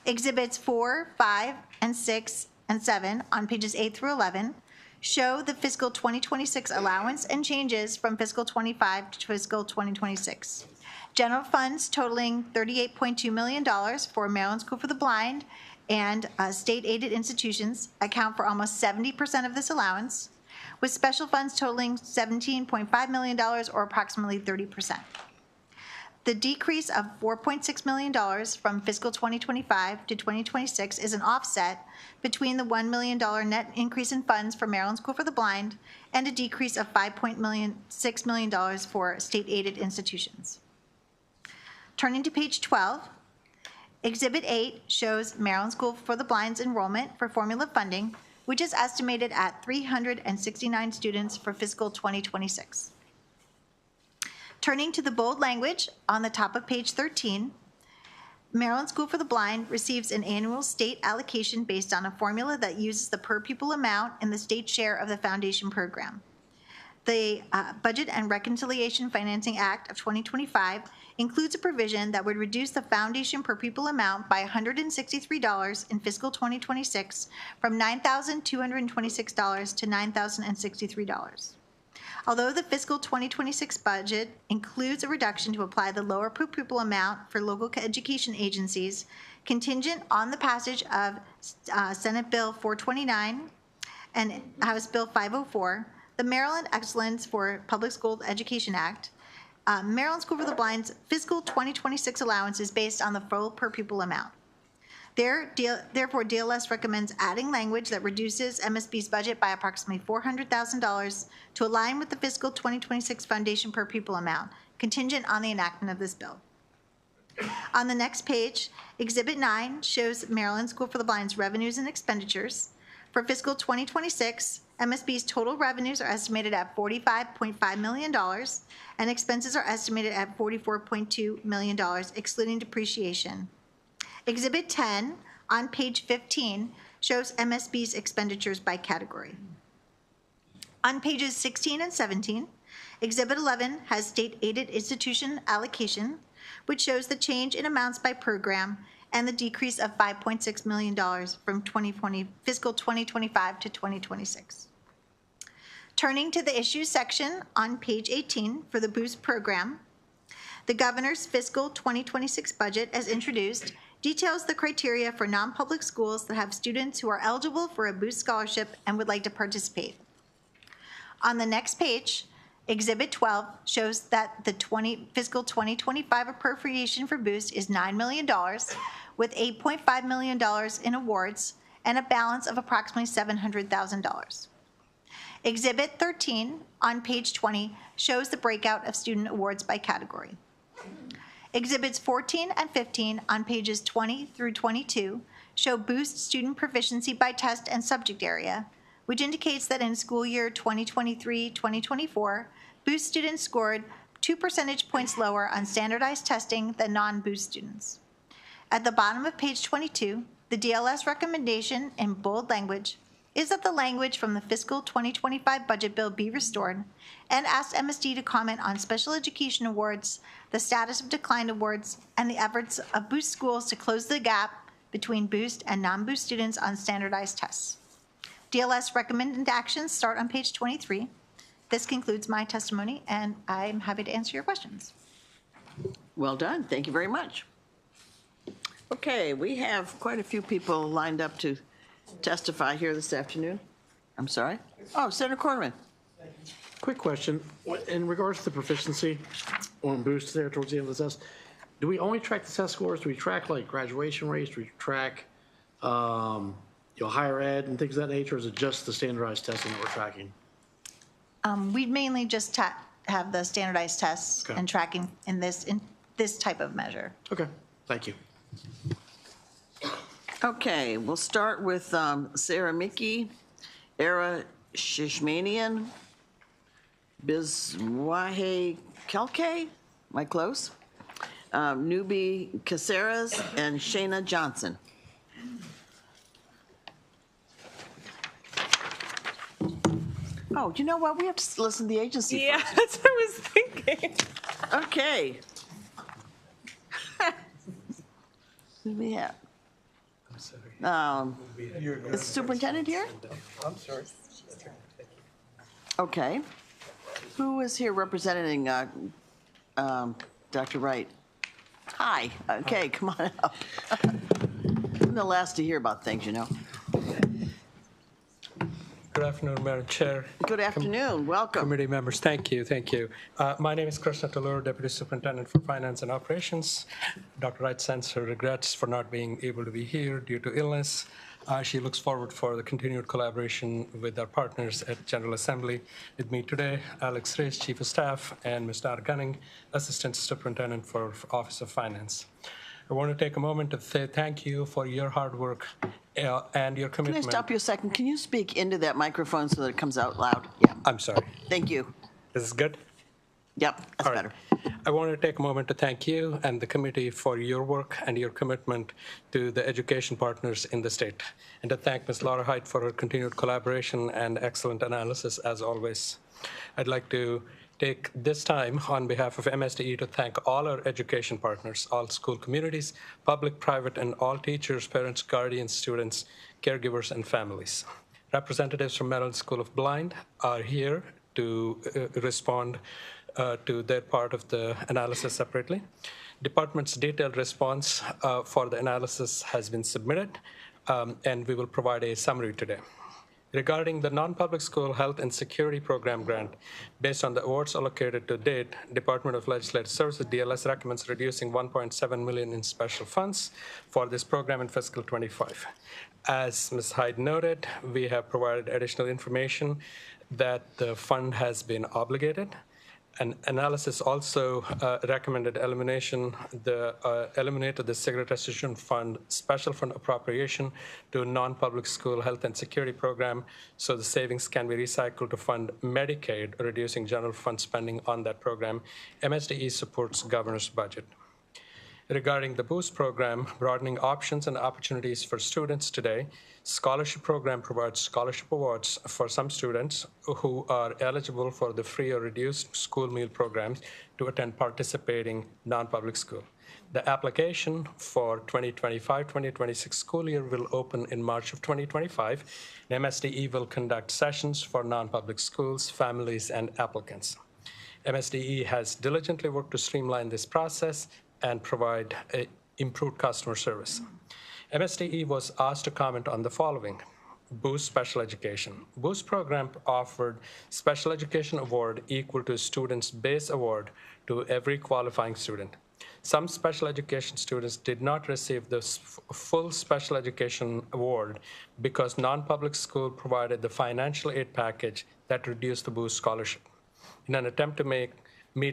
Exhibits 4, 5, and 6, and 7 on pages 8 through 11 show the fiscal 2026 allowance and changes from fiscal 25 to fiscal 2026. General funds totaling $38.2 million for Maryland School for the Blind and state-aided institutions account for almost 70% of this allowance, with special funds totaling $17.5 million, or approximately 30%. The decrease of $4.6 million from fiscal 2025 to 2026 is an offset between the $1 million net increase in funds for Maryland School for the Blind and a decrease of $5.6 million for state-aided institutions. Turning to page 12, Exhibit 8 shows Maryland School for the Blind's enrollment for formula funding, which is estimated at 369 students for fiscal 2026. Turning to the bold language on the top of page 13, Maryland School for the Blind receives an annual state allocation based on a formula that uses the per pupil amount in the state share of the foundation program. The Budget and Reconciliation Financing Act of 2025 includes a provision that would reduce the foundation per pupil amount by $163 in fiscal 2026 from $9,226 to $9,063. Although the fiscal 2026 budget includes a reduction to apply the lower per pupil amount for local education agencies, contingent on the passage of Senate Bill 429 and House Bill 504, the Maryland Excellence for Public School Education Act, Maryland School for the Blind's fiscal 2026 allowance is based on the full per pupil amount. Therefore, DLS recommends adding language that reduces MSB's budget by approximately $400,000 to align with the fiscal 2026 foundation per pupil amount, contingent on the enactment of this bill. On the next page, Exhibit 9 shows Maryland School for the Blind's revenues and expenditures. For fiscal 2026, MSB's total revenues are estimated at $45.5 million, and expenses are estimated at $44.2 million, excluding depreciation. Exhibit 10 on page 15 shows MSB's expenditures by category. On pages 16 and 17, Exhibit 11 has state-aided institution allocation, which shows the change in amounts by program and the decrease of $5.6 million from fiscal 2025 to 2026. Turning to the issues section on page 18 for the Boost program, the governor's fiscal 2026 budget, as introduced, details the criteria for non-public schools that have students who are eligible for a Boost scholarship and would like to participate. On the next page, Exhibit 12 shows that the fiscal 2025 appropriation for Boost is $9 million, with $8.5 million in awards and a balance of approximately $700,000. Exhibit 13 on page 20 shows the breakout of student awards by category. Exhibits 14 and 15 on pages 20 through 22 show Boost student proficiency by test and subject area, which indicates that in school year 2023-2024, Boost students scored 2 percentage points lower on standardized testing than non-Boost students. At the bottom of page 22, the DLS recommendation in bold language is that the language from the fiscal 2025 budget bill be restored, and asked MSD to comment on special education awards, the status of declined awards, and the efforts of Boost schools to close the gap between Boost and non-Boost students on standardized tests. DLS recommended actions start on page 23. This concludes my testimony, and I'm happy to answer your questions. Well done. Thank you very much. Okay, we have quite a few people lined up to testify here this afternoon. I'm sorry? Oh, Senator Cornman. Quick question. In regards to the proficiency on Boost there towards the end of the test, do we only track the test scores? Do we track like graduation rates? Do we track higher ed and things of that nature? Or is it just the standardized testing that we're tracking? We mainly just have the standardized tests Okay. and tracking in this type of measure. Okay, thank you. Okay, we'll start with Sarah Mickey, Era Shishmanian, Bizwahe Kelke, am I close? Nubi Caceres, and Shayna Johnson. Oh, you know what? We have to listen to the agency Yeah, first. that's what I was thinking. Okay. Who do we have? Is the superintendent here? I'm sorry. Okay. Who is here representing Dr. Wright? Hi. Okay, come on up. I'm the last to hear about things, you know. Good afternoon, Madam Chair. Good afternoon. Welcome. Committee members, thank you, thank you. My name is Krishna Tallur, Deputy Superintendent for Finance and Operations. Dr. Wright sends her regrets for not being able to be here due to illness. She looks forward for the continued collaboration with our partners at General Assembly. With me today, Alex Reyes, Chief of Staff, and Ms. Dara Gunning, Assistant Superintendent for Office of Finance. I want to take a moment to say thank you for your hard work and your Can I commitment. stop you a second? Can you speak into that microphone so that it comes out loud? Yeah. I'm sorry. Thank you. Is this good? Yep, that's All right. better. I want to take a moment to thank you and the committee for your work and your commitment to the education partners in the state, and to thank Ms. Laura Height for her continued collaboration and excellent analysis as always. I'd like to take this time on behalf of MSDE to thank all our education partners, all school communities, public, private, and all teachers, parents, guardians, students, caregivers, and families. Representatives from Maryland School of Blind are here to respond to their part of the analysis separately. Department's detailed response for the analysis has been submitted, and we will provide a summary today. Regarding the non-public school health and security program grant, based on the awards allocated to date, Department of Legislative Services, DLS, recommends reducing $1.7 million in special funds for this program in fiscal 25. As Ms. Hyde noted, we have provided additional information that the fund has been obligated. An analysis also recommended eliminated the Segregation Fund Special Fund appropriation to non-public school health and security program, so the savings can be recycled to fund Medicaid, reducing general fund spending on that program. MSDE supports governor's budget. Regarding the Boost program, broadening options and opportunities for students today, scholarship program provides scholarship awards for some students who are eligible for the free or reduced school meal programs to attend participating non-public school. The application for 2025-2026 school year will open in March of 2025. And MSDE will conduct sessions for non-public schools, families, and applicants. MSDE has diligently worked to streamline this process and provide improved customer service. MSDE was asked to comment on the following. Boost Special Education. Boost program offered Special Education Award equal to student's base award to every qualifying student. Some special education students did not receive the full special education award because non-public school provided the financial aid package that reduced the Boost scholarship. In an attempt to meet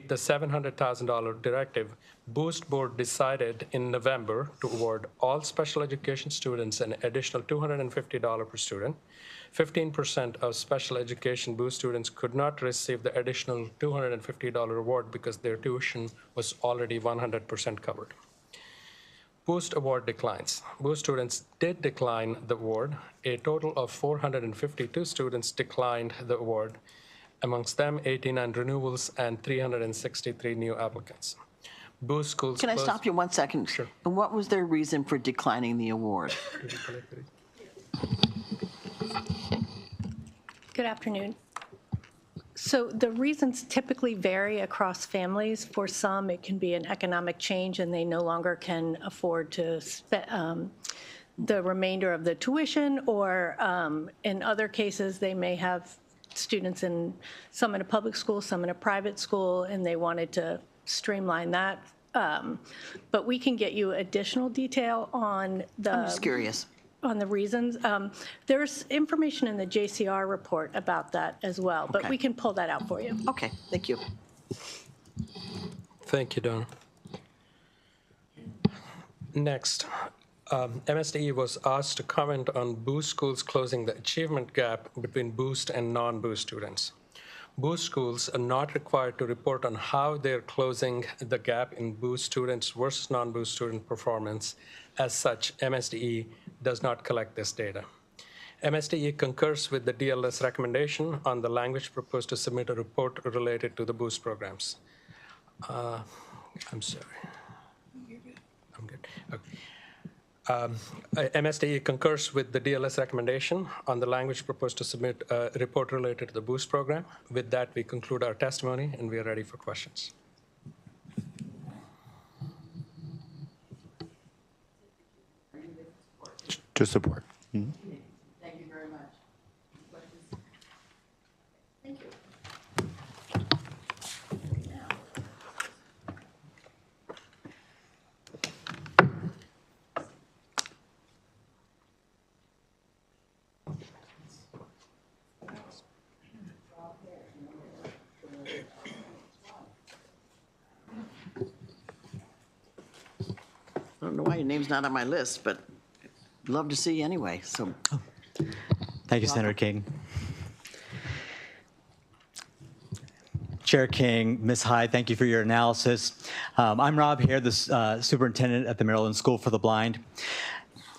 the $700,000 directive, Boost Board decided in November to award all special education students an additional $250 per student. 15% of special education Boost students could not receive the additional $250 award because their tuition was already 100% covered. Boost award declines. Boost students did decline the award. A total of 452 students declined the award. Amongst them, 89 renewals and 363 new applicants. Boost schools. Can I stop you 1 second? Sure. And what was their reason for declining the award? Good afternoon. So the reasons typically vary across families. For some, it can be an economic change and they no longer can afford to spend the remainder of the tuition, or in other cases, they may have students some in a public school, some in a private school, and they wanted to streamline that. But we can get you additional detail on I'm just curious. on the reasons. There's information in the JCR report about that as well, but Okay. we can pull that out for you. Okay, thank you. Thank you, Donna. Next, MSDE was asked to comment on Boost schools closing the achievement gap between Boost and non-Boost students. Boost schools are not required to report on how they're closing the gap in Boost students versus non-Boost student performance. As such, MSDE does not collect this data. MSDE concurs with the DLS recommendation on the language proposed to submit a report related to the Boost programs. I'm sorry. I'm good. Okay. MSDE concurs with the DLS recommendation on the language proposed to submit a report related to the Boost program. With that, we conclude our testimony, and we are ready for questions. To support. Mm-hmm. Thank you very much. Thank you. I don't know why your name's not on my list, but I'd love to see you anyway, so. Thank you, Senator King. Chair King, Ms. Hyde, thank you for your analysis. I'm Rob Hare, the superintendent at the Maryland School for the Blind.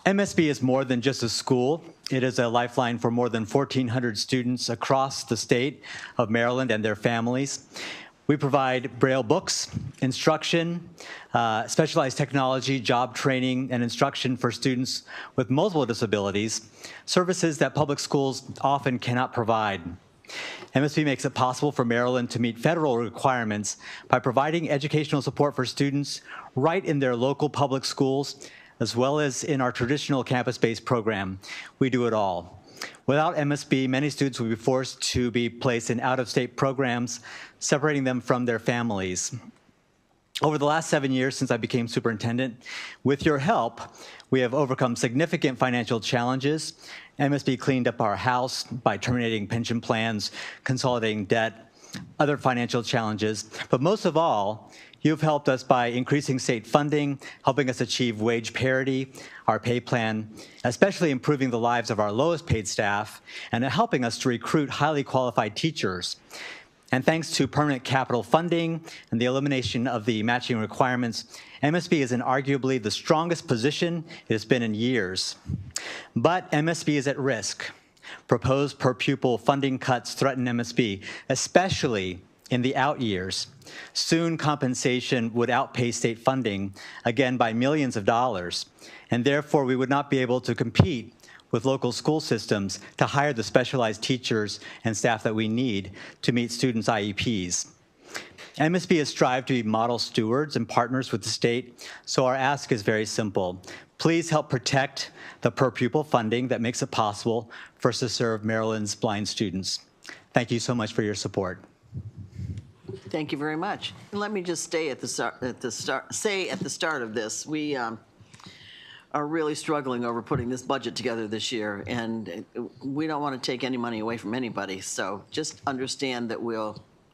MSB is more than just a school. It is a lifeline for more than 1,400 students across the state of Maryland and their families. We provide Braille books, instruction, specialized technology, job training, and instruction for students with multiple disabilities, services that public schools often cannot provide. MSB makes it possible for Maryland to meet federal requirements by providing educational support for students right in their local public schools, as well as in our traditional campus-based program. We do it all. Without MSB, many students would be forced to be placed in out-of-state programs, separating them from their families. Over the last 7 years since I became superintendent, with your help, we have overcome significant financial challenges. MSB cleaned up our house by terminating pension plans, consolidating debt, other financial challenges. But most of all, you've helped us by increasing state funding, helping us achieve wage parity, our pay plan, especially improving the lives of our lowest paid staff, and helping us to recruit highly qualified teachers. And thanks to permanent capital funding and the elimination of the matching requirements, MSB is in arguably the strongest position it has been in years. But MSB is at risk. Proposed per pupil funding cuts threaten MSB, especially in the out years. Soon compensation would outpace state funding, again by millions of dollars, and therefore we would not be able to compete with local school systems to hire the specialized teachers and staff that we need to meet students' IEPs. MSB has strived to be model stewards and partners with the state, so our ask is very simple. Please help protect the per pupil funding that makes it possible for us to serve Maryland's blind students. Thank you so much for your support. Thank you very much. And let me just say at the start of this, we are really struggling over putting this budget together this year, and we don't want to take any money away from anybody. So just understand that we're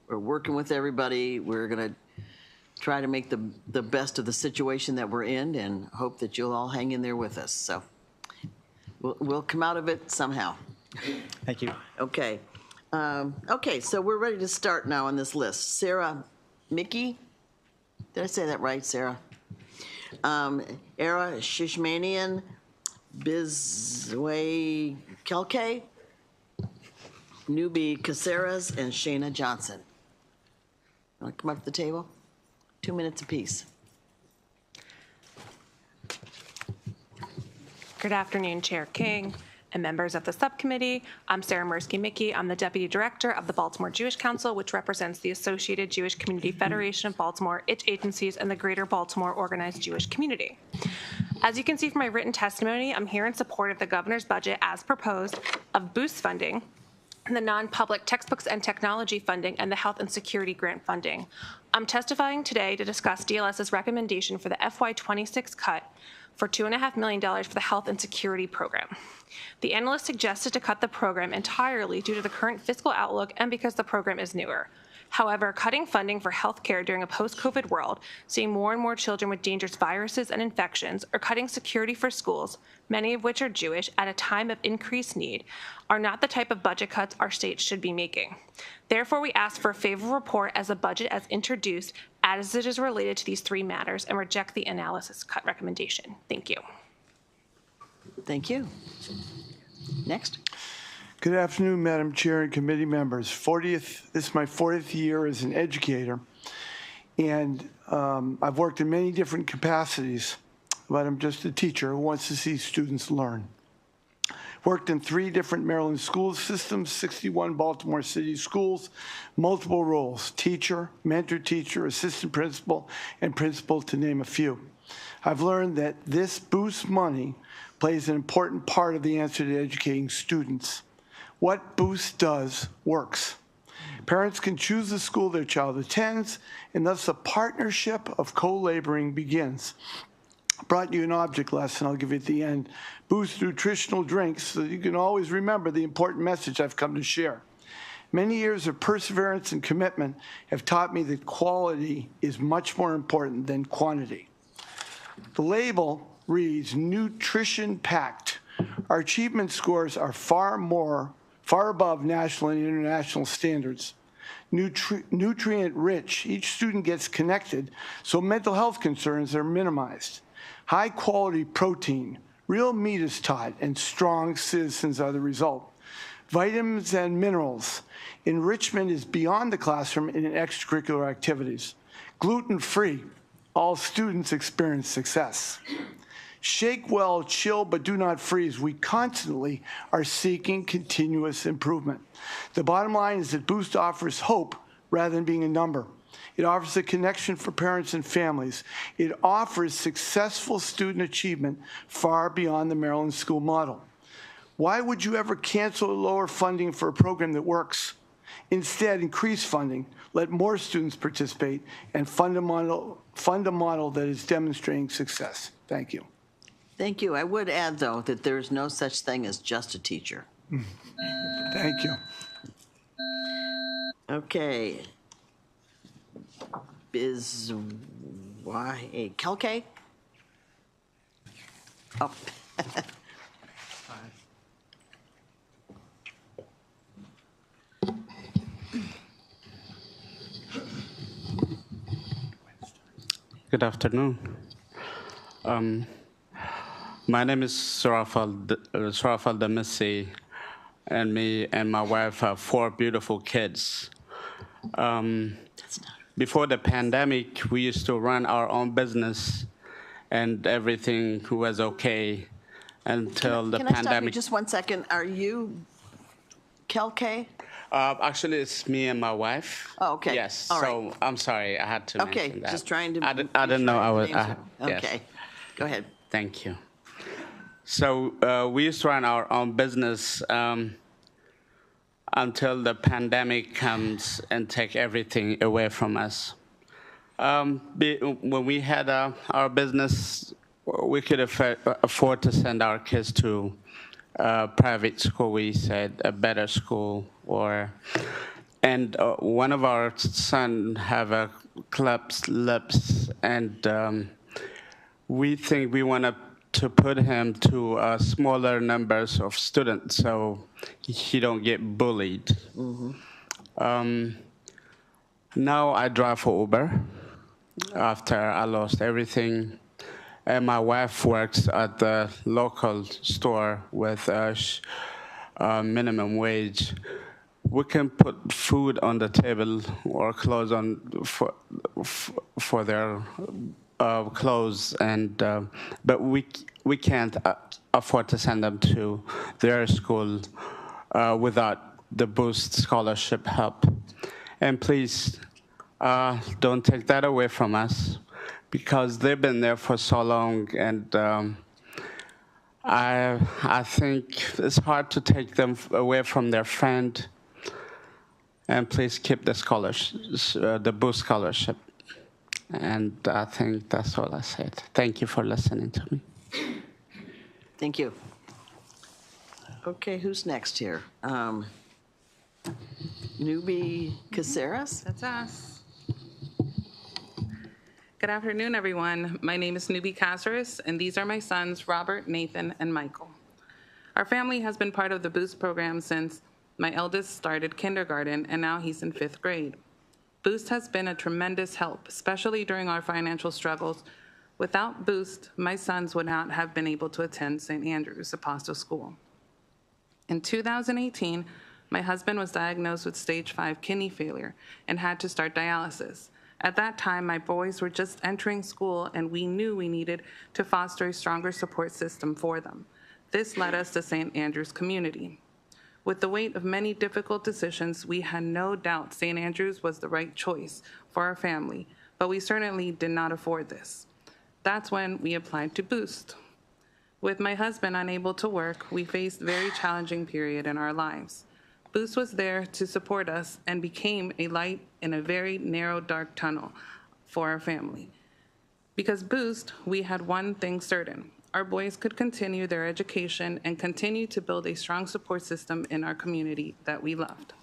working with everybody. We're going to try to make the best of the situation that we're in, and hope that you'll all hang in there with us. So we'll come out of it somehow. Thank you. Okay. Okay, so we're ready to start now on this list. Sarah Mickey, did I say that right, Sarah? Era Shishmanian, Bizway Kelke, Newbie Caceres, and Shayna Johnson. Want to come up to the table? 2 minutes apiece. Good afternoon, Chair King and members of the subcommittee. I'm Sarah Mirsky-Mickey. I'm the Deputy Director of the Baltimore Jewish Council, which represents the Associated Jewish Community Federation of Baltimore, its agencies, and the Greater Baltimore Organized Jewish Community. As you can see from my written testimony, I'm here in support of the governor's budget as proposed of boost funding, the non-public textbooks and technology funding, and the health and security grant funding. I'm testifying today to discuss DLS's recommendation for the FY26 cut for $2.5 million for the health and security program. The analyst suggested to cut the program entirely due to the current fiscal outlook and because the program is newer. However, cutting funding for healthcare during a post-COVID world, seeing more and more children with dangerous viruses and infections, or cutting security for schools, many of which are Jewish, at a time of increased need, are not the type of budget cuts our state should be making. Therefore, we ask for a favorable report as a budget as introduced, as it is related to these three matters, and reject the analysis cut recommendation. Thank you. Thank you. Next. Good afternoon, Madam Chair and committee members. This is my 40th year as an educator, and I've worked in many different capacities, but I'm just a teacher who wants to see students learn. Worked in 3 different Maryland school systems, 61 Baltimore City schools, multiple roles: teacher, mentor teacher, assistant principal, and principal, to name a few. I've learned that this boost money plays an important part of the answer to educating students. What Boost does works. Parents can choose the school their child attends, and thus a partnership of co-laboring begins. I brought you an object lesson I'll give you at the end. Boost nutritional drinks so that you can always remember the important message I've come to share. Many years of perseverance and commitment have taught me that quality is much more important than quantity. The label reads nutrition packed. Our achievement scores are far above national and international standards. Nutrient rich, each student gets connected, so mental health concerns are minimized. High quality protein, real meat is taught, and strong citizens are the result. Vitamins and minerals. Enrichment is beyond the classroom and in extracurricular activities. Gluten-free, all students experience success. Shake well, chill, but do not freeze. We constantly are seeking continuous improvement. The bottom line is that Boost offers hope rather than being a number. It offers a connection for parents and families. It offers successful student achievement far beyond the Maryland school model. Why would you ever cancel or lower funding for a program that works? Instead, increase funding, let more students participate, and fund a model that is demonstrating success. Thank you. Thank you. I would add, though, that there is no such thing as just a teacher. Thank you. Okay. Kelke? Oh. Good afternoon. My name is Surafal Damisi, and me and my wife have 4 beautiful kids. Before the pandemic, we used to run our own business, and everything was okay until the Can I stop you pandemic. just 1 second? Are you Kelkay? Actually, it's me and my wife. Oh, okay. Yes. All right. So I'm sorry, I had to Okay, mention that. just trying to. I didn't know I was. Yes. Okay, go ahead. Thank you. So we used to run our own business until the pandemic comes and take everything away from us. When we had our business, we could afford to send our kids to private school. We said a better school, and one of our son have a clumped lips, and we think we want to put him to smaller numbers of students so he don't get bullied. Now I drive for Uber after I lost everything, and my wife works at the local store with minimum wage. We can put food on the table or clothes on for their clothes, and but we can't afford to send them to their school without the Boost scholarship help. And please don't take that away from us, because they've been there for so long, and I think it's hard to take them away from their friend. And please keep the scholarship, the Boost scholarship. And I think that's all I said. Thank you for listening to me. Thank you. Okay, who's next here? Newbie Caceres? That's us. Good afternoon, everyone. My name is Newbie Caceres, and these are my sons, Robert, Nathan, and Michael. Our family has been part of the Boost program since my eldest started kindergarten, and now he's in 5th grade. Boost has been a tremendous help, especially during our financial struggles. Without Boost, my sons would not have been able to attend St. Andrew's Apostle School. In 2018, my husband was diagnosed with stage 5 kidney failure and had to start dialysis. At that time, my boys were just entering school, and we knew we needed to foster a stronger support system for them. This led us to St. Andrew's Community. With the weight of many difficult decisions, we had no doubt St. Andrews was the right choice for our family, but we certainly did not afford this. That's when we applied to Boost. With my husband unable to work, we faced a very challenging period in our lives. Boost was there to support us and became a light in a very narrow, dark tunnel for our family. Because Boost, we had one thing certain: our boys could continue their education and continue to build a strong support system in our community that we loved.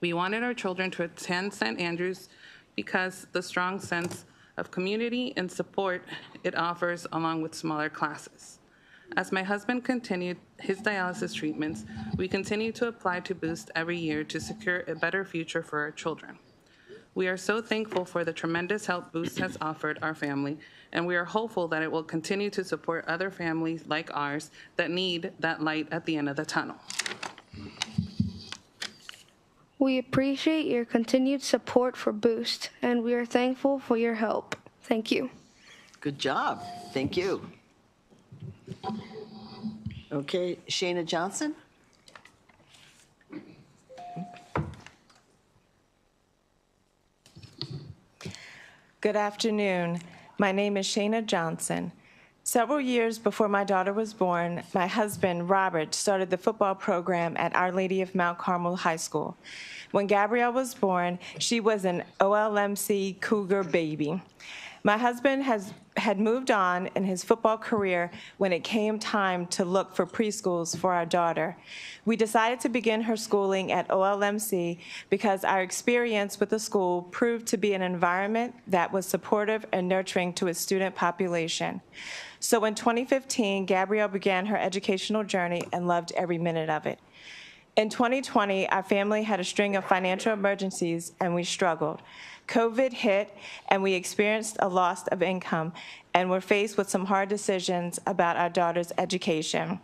We wanted our children to attend St. Andrews because the strong sense of community and support it offers, along with smaller classes. As my husband continued his dialysis treatments, we continue to apply to Boost every year to secure a better future for our children. We are so thankful for the tremendous help Boost has offered our family, and we are hopeful that it will continue to support other families like ours that need that light at the end of the tunnel. We appreciate your continued support for Boost, and we are thankful for your help. Thank you. Good job. Thank you. Okay, Shayna Johnson? Good afternoon. My name is Shayna Johnson. Several years before my daughter was born, my husband, Robert, started the football program at Our Lady of Mount Carmel High School. When Gabrielle was born, she was an OLMC Cougar baby. My husband had moved on in his football career when it came time to look for preschools for our daughter. We decided to begin her schooling at OLMC because our experience with the school proved to be an environment that was supportive and nurturing to its student population. So in 2015, Gabrielle began her educational journey and loved every minute of it. In 2020, our family had a string of financial emergencies and we struggled. COVID hit and we experienced a loss of income and were faced with some hard decisions about our daughter's education.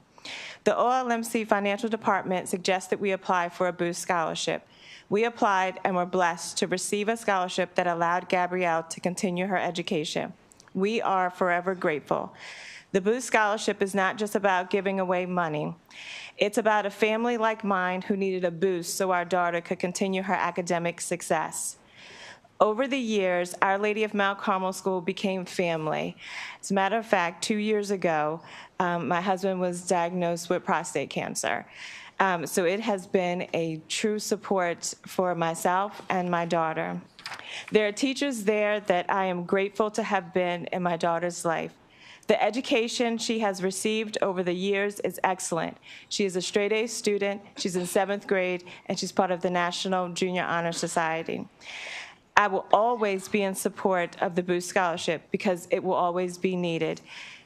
The OLMC Financial Department suggested we apply for a Boost Scholarship. We applied and were blessed to receive a scholarship that allowed Gabrielle to continue her education. We are forever grateful. The Boost Scholarship is not just about giving away money. It's about a family like mine who needed a boost so our daughter could continue her academic success. Over the years, Our Lady of Mount Carmel School became family. As a matter of fact, 2 years ago, my husband was diagnosed with prostate cancer. So it has been a true support for myself and my daughter. There are teachers there that I am grateful to have been in my daughter's life. The education she has received over the years is excellent. She is a straight-A student, she's in 7th grade, and she's part of the National Junior Honor Society. I will always be in support of the Boost Scholarship because it will always be needed.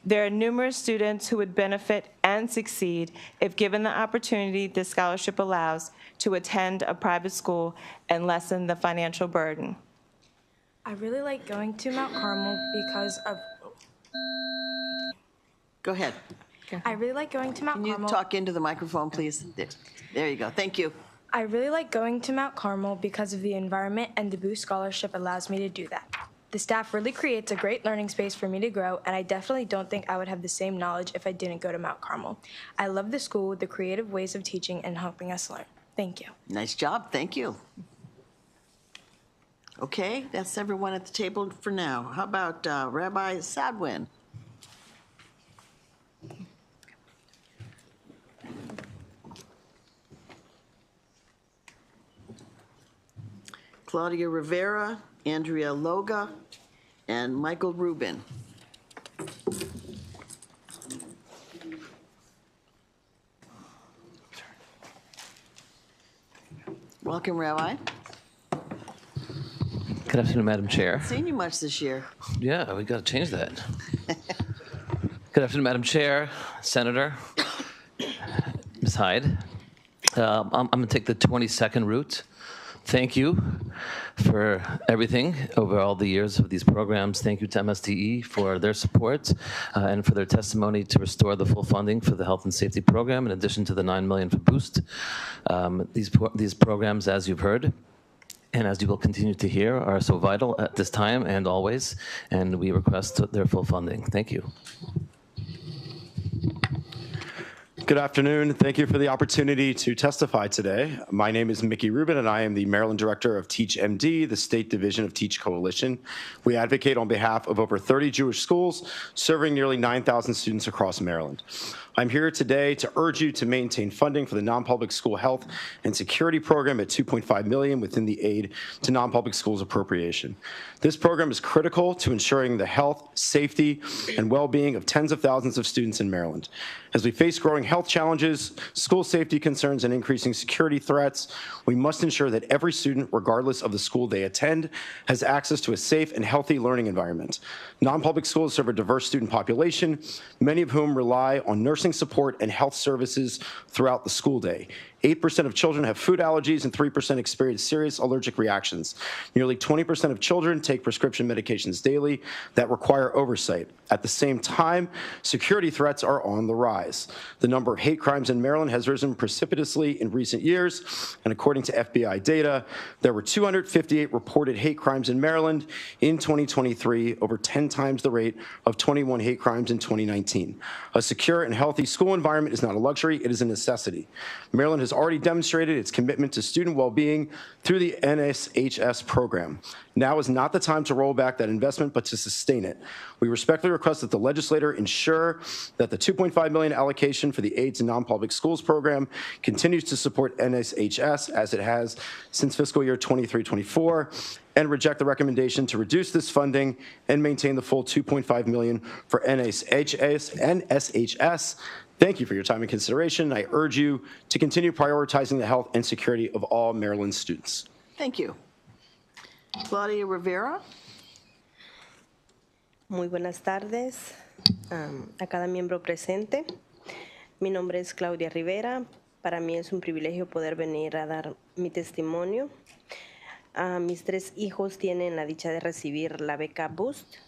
There are numerous students who would benefit and succeed if given the opportunity this scholarship allows to attend a private school and lessen the financial burden. I really like going to Mount Carmel because of... Go ahead. I really like going to Mount Can you Carmel. talk into the microphone, please? There you go. Thank you. I really like going to Mount Carmel because of the environment, and the Boost Scholarship allows me to do that. The staff really creates a great learning space for me to grow, and I definitely don't think I would have the same knowledge if I didn't go to Mount Carmel. I love the school, the creative ways of teaching and helping us learn. Thank you. Nice job. Thank you. Okay, that's everyone at the table for now. How about Rabbi Sadwin? Claudia Rivera, Andrea Loga, and Michael Rubin. Welcome, Rabbi. Good afternoon, Madam Chair. Haven't seen you much this year. Yeah, we got to change that. Good afternoon, Madam Chair, Senator, Ms. Hyde. I'm going to take the 20-second route. Thank you for everything over all the years of these programs. Thank you to MSTE for their support and for their testimony to restore the full funding for the health and safety program, in addition to the $9 million for Boost. These programs, as you've heard, and as you will continue to hear, are so vital at this time and always, and we request their full funding. Thank you. Good afternoon. Thank you for the opportunity to testify today. My name is Mickey Rubin, and I am the Maryland Director of Teach MD, the State Division of Teach Coalition. We advocate on behalf of over 30 Jewish schools, serving nearly 9,000 students across Maryland. I'm here today to urge you to maintain funding for the non-public school health and security program at $2.5 million within the aid to non-public schools appropriation. This program is critical to ensuring the health, safety, and well-being of tens of thousands of students in Maryland. As we face growing health challenges, school safety concerns, and increasing security threats, we must ensure that every student, regardless of the school they attend, has access to a safe and healthy learning environment. Non-public schools serve a diverse student population, many of whom rely on nursing support and health services throughout the school day. 8% of children have food allergies and 3% experience serious allergic reactions. Nearly 20% of children take prescription medications daily that require oversight. At the same time, security threats are on the rise. The number of hate crimes in Maryland has risen precipitously in recent years, and according to FBI data, there were 258 reported hate crimes in Maryland in 2023, over 10 times the rate of 21 hate crimes in 2019. A secure and healthy school environment is not a luxury, it is a necessity. Maryland has already demonstrated its commitment to student well-being through the NSHS program. Now is not the time to roll back that investment, but to sustain it. We respectfully request that the legislator ensure that the $2.5 million allocation for the Aid to Non-Public Schools program continues to support NSHS as it has since fiscal year 23-24, and reject the recommendation to reduce this funding and maintain the full $2.5 million for NSHS. Thank you for your time and consideration. I urge you to continue prioritizing the health and security of all Maryland students. Thank you. Claudia Rivera. Muy buenas tardes a cada miembro presente. Mi nombre es Claudia Rivera. Para mí es un privilegio poder venir a dar mi testimonio. Mis 3 hijos tienen la dicha de recibir la beca Boost.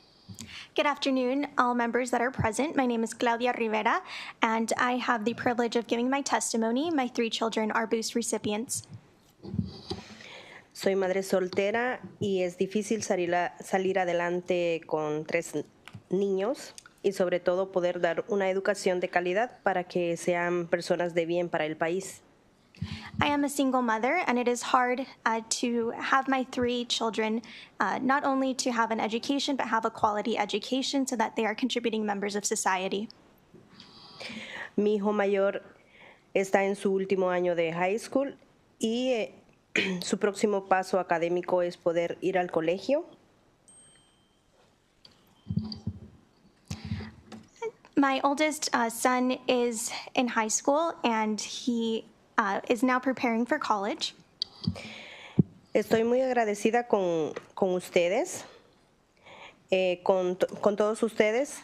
Good afternoon, all members that are present. My name is Claudia Rivera, and I have the privilege of giving my testimony. My 3 children are Boost recipients. Soy madre soltera y es difícil salir adelante con 3 niños y sobre todo poder dar una educación de calidad para que sean personas de bien para el país. I am a single mother, and it is hard to have my 3 children not only to have an education, but have a quality education so that they are contributing members of society. Mi hijo mayor está en su último año de high school y su próximo paso académico es poder ir al colegio. My oldest son is in high school, and he is now preparing for college. Estoy muy agradecida con ustedes, con todos ustedes,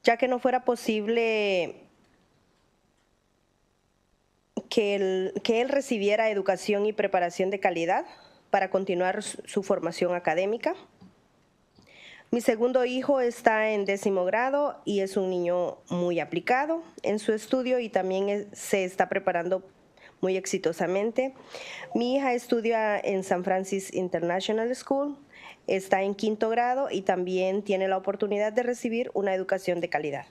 ya que no fuera posible que él recibiera educación y preparación de calidad para continuar su formación académica. Mi segundo hijo está en 10º grado y es un niño muy aplicado en su estudio y también se está preparando muy exitosamente. Mi hija estudia en San Francisco International School, está en 5º grado y también tiene la oportunidad de recibir una educación de calidad.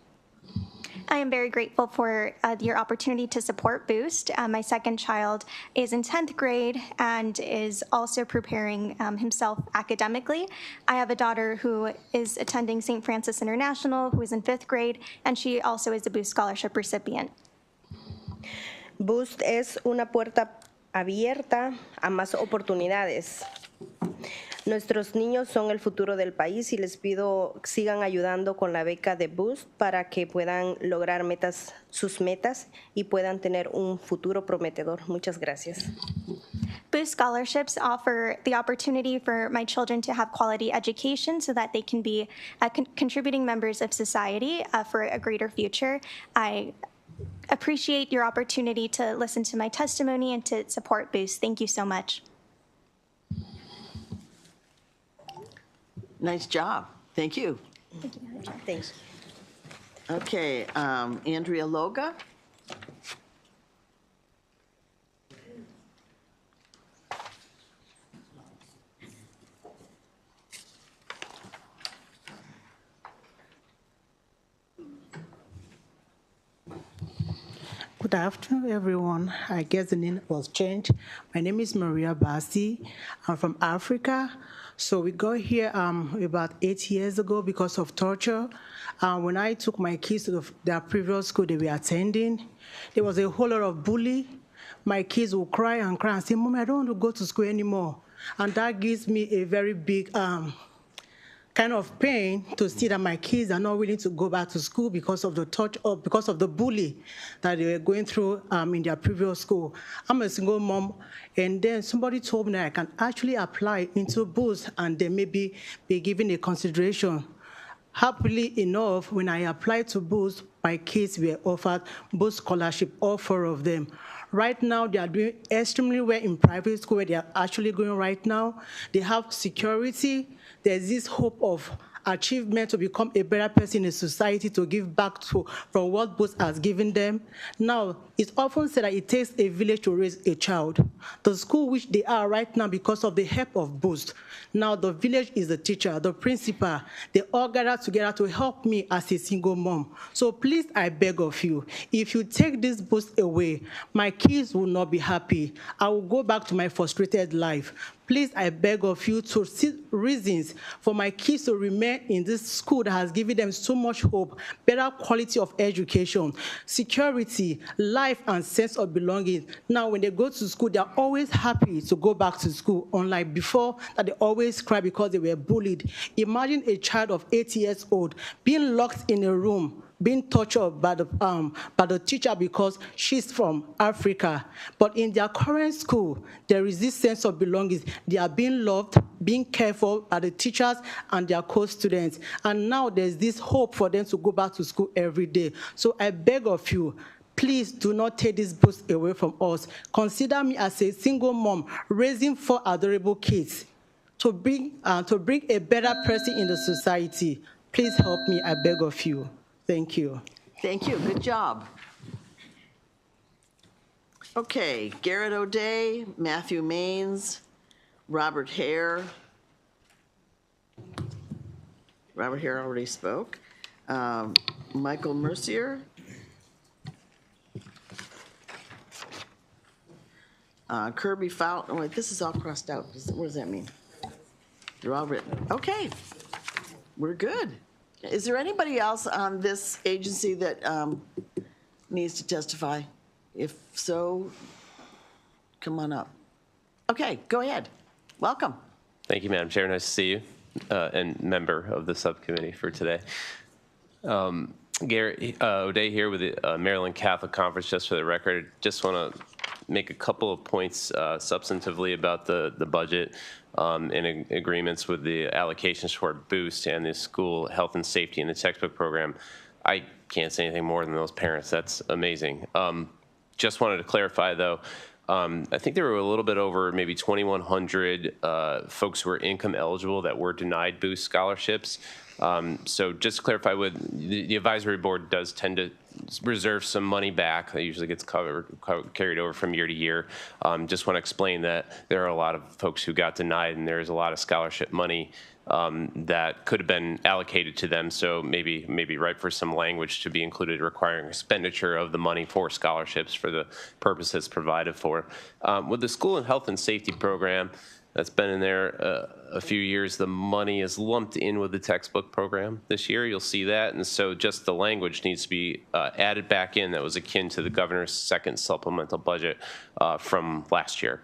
I am very grateful for your opportunity to support Boost. My second child is in 10th grade and is also preparing himself academically. I have a daughter who is attending St. Francis International, who is in 5th grade, and she also is a Boost Scholarship recipient. Boost es una puerta abierta a más oportunidades. Nuestros niños son el futuro del país y les pido que sigan ayudando con la beca de Boost para que puedan lograr sus metas y puedan tener un futuro prometedor. Muchas gracias. Boost scholarships offer the opportunity for my children to have quality education so that they can be contributing members of society for a greater future. I appreciate your opportunity to listen to my testimony and to support Boost. Thank you so much. Nice job. Thank you. Thanks. Okay, Andrea Loga. Good afternoon, everyone. I guess the name was changed. My name is Maria Basi. I'm from Africa. So we got here about 8 years ago because of torture. When I took my kids to their previous school they were attending, there was a whole lot of bullying. My kids would cry and say, "Mommy, I don't want to go to school anymore." And that gives me a very big kind of pain to see that my kids are not willing to go back to school because of the torture or because of the bully that they were going through in their previous school. I'm a single mom, and then somebody told me that I can actually apply into Boost and then maybe be given a consideration. Happily enough, when I applied to Boost, my kids were offered Boost scholarship, all 4 of them. Right now, they are doing extremely well in private school where they are actually going right now. They have security. There's this hope of achievement to become a better person in society, to give back from what Boost has given them. Now, it's often said that it takes a village to raise a child. The school which they are right now, because of the help of Boost, now the village is the teacher, the principal, they all gather together to help me as a single mom. So please, I beg of you, if you take this Boost away, my kids will not be happy. I will go back to my frustrated life. Please, I beg of you to see reasons for my kids to remain in this school that has given them so much hope, better quality of education, security, life, and sense of belonging. Now, when they go to school, they're always happy to go back to school, unlike before that they always cry because they were bullied. Imagine a child of 8 years old being locked in a room, being tortured by the teacher because she's from Africa. But in their current school, there is this sense of belonging. They are being loved, being cared for by the teachers and their co-students. And now there's this hope for them to go back to school every day. So I beg of you, Please do not take this boost away from us. Consider me as a single mom raising 4 adorable kids to bring a better person in the society. Please help me, I beg of you. Thank you. Thank you. Good job. Okay, Garrett O'Day, Matthew Maines, Robert Hare. Robert Hare already spoke. Michael Mercier. Kirby Fountain. Oh, wait, this is all crossed out. What does that mean? They're all written. Okay, we're good. Is there anybody else on this agency that needs to testify? If so, come on up. Okay, go ahead. Welcome. Thank you, Madam Chair. Nice to see you, and member of the subcommittee for today. Garrett O'Day here with the Maryland Catholic Conference. Just for the record, just want to make a couple of points substantively about the budget and agreements with the allocations for Boost and the school health and safety and the textbook program. I can't say anything more than those parents. That's amazing. Just wanted to clarify, though, I think there were a little bit over maybe 2,100 folks who were income eligible that were denied Boost scholarships. So just to clarify, the advisory board does tend to reserve some money back. That usually gets carried over from year to year. Just want to explain that there are a lot of folks who got denied, and there's a lot of scholarship money that could have been allocated to them. So maybe right for some language to be included requiring expenditure of the money for scholarships for the purposes provided for. With the school and health and safety program, that's been in there a few years. The money is lumped in with the textbook program this year. You'll see that. And so just the language needs to be added back in that was akin to the governor's second supplemental budget from last year.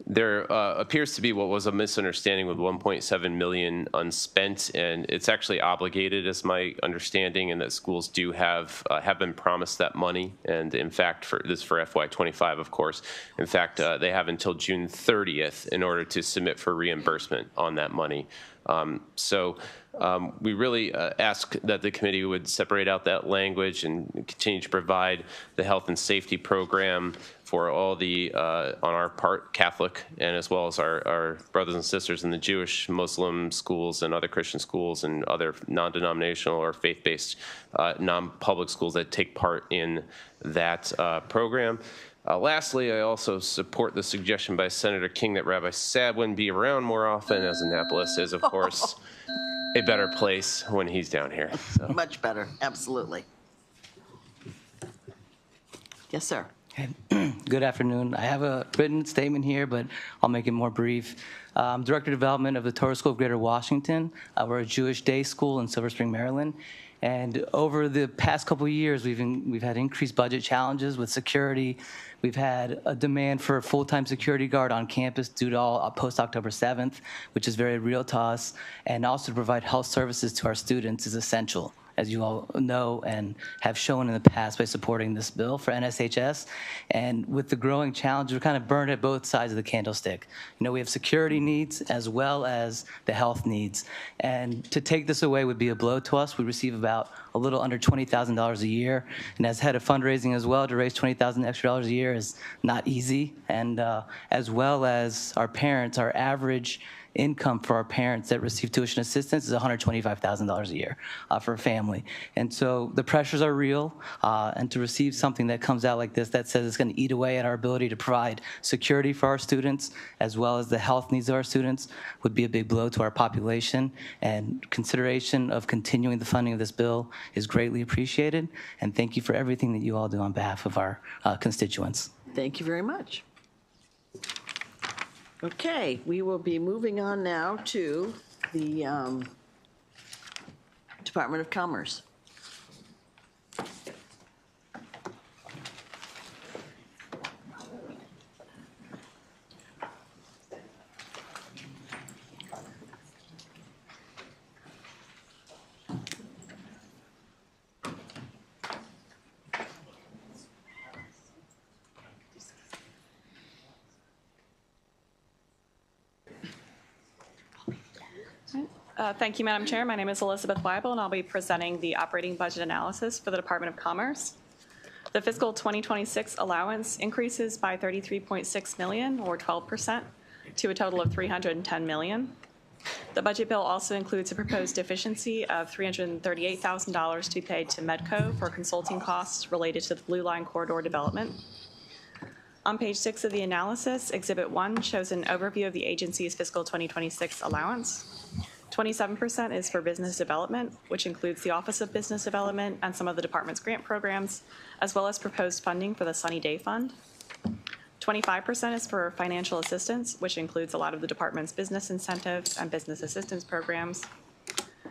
There appears to be what was a misunderstanding with 1.7 million unspent, and it's actually obligated, is my understanding, and that schools do have been promised that money. And in fact, for FY25, of course, in fact, they have until June 30th in order to submit for reimbursement on that money. We really ask that the committee would separate out that language and continue to provide the health and safety program for all the, on our part, Catholic, and as well as our brothers and sisters in the Jewish, Muslim schools and other Christian schools and other non-denominational or faith-based non-public schools that take part in that program. Lastly, I also support the suggestion by Senator King that Rabbi Sadwin be around more often, as Annapolis is, of course, a better place when he's down here. So. Much better, absolutely. Yes, sir. Good afternoon. I have a written statement here, but I'll make it more brief. Director of Development of the Torah School of Greater Washington. We're a Jewish day school in Silver Spring, Maryland. And over the past couple of years, we've had increased budget challenges with security. We've had a demand for a full-time security guard on campus due to all post-October 7th, which is very real to us. And also to provide health services to our students is essential, as you all know and have shown in the past by supporting this bill for NSHS. And with the growing challenge, we're kind of burned at both sides of the candlestick. You know, we have security needs as well as the health needs. And to take this away would be a blow to us. We receive about a little under $20,000 a year. And as head of fundraising as well, to raise $20,000 extra a year is not easy. And as well as our parents, our average income for our parents that receive tuition assistance is $125,000 a year for a family. And so the pressures are real, and to receive something that comes out like this that says it's going to eat away at our ability to provide security for our students as well as the health needs of our students would be a big blow to our population. And consideration of continuing the funding of this bill is greatly appreciated. And thank you for everything that you all do on behalf of our constituents. Thank you very much. Okay, we will be moving on now to the Department of Commerce. Thank you, Madam Chair. My name is Elizabeth Weibel, and I'll be presenting the operating budget analysis for the Department of Commerce. The fiscal 2026 allowance increases by $33.6 million, or 12%, to a total of $310 million. The budget bill also includes a proposed deficiency of $338,000 to be paid to Medco for consulting costs related to the Blue Line Corridor development. On page 6 of the analysis, Exhibit 1 shows an overview of the agency's fiscal 2026 allowance. 27% is for business development, which includes the Office of Business Development and some of the department's grant programs, as well as proposed funding for the Sunny Day Fund. 25% is for financial assistance, which includes a lot of the department's business incentives and business assistance programs.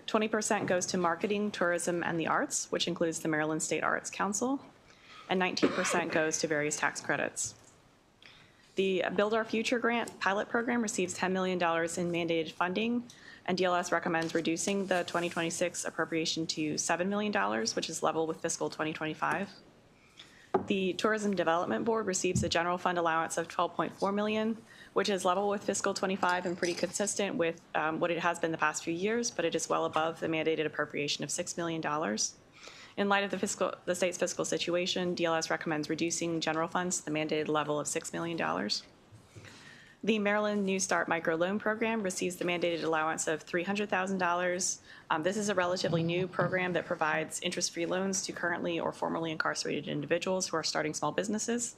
20% goes to marketing, tourism, and the arts, which includes the Maryland State Arts Council. And 19% goes to various tax credits. The Build Our Future Grant pilot program receives $10 million in mandated funding, and DLS recommends reducing the 2026 appropriation to $7 million, which is level with fiscal 2025. The Tourism Development Board receives a general fund allowance of $12.4 million, which is level with fiscal 25 and pretty consistent with what it has been the past few years, but it is well above the mandated appropriation of $6 million. In light of the state's fiscal situation, DLS recommends reducing general funds to the mandated level of $6 million. The Maryland New Start Microloan Program receives the mandated allowance of $300,000. This is a relatively new program that provides interest-free loans to currently or formerly incarcerated individuals who are starting small businesses.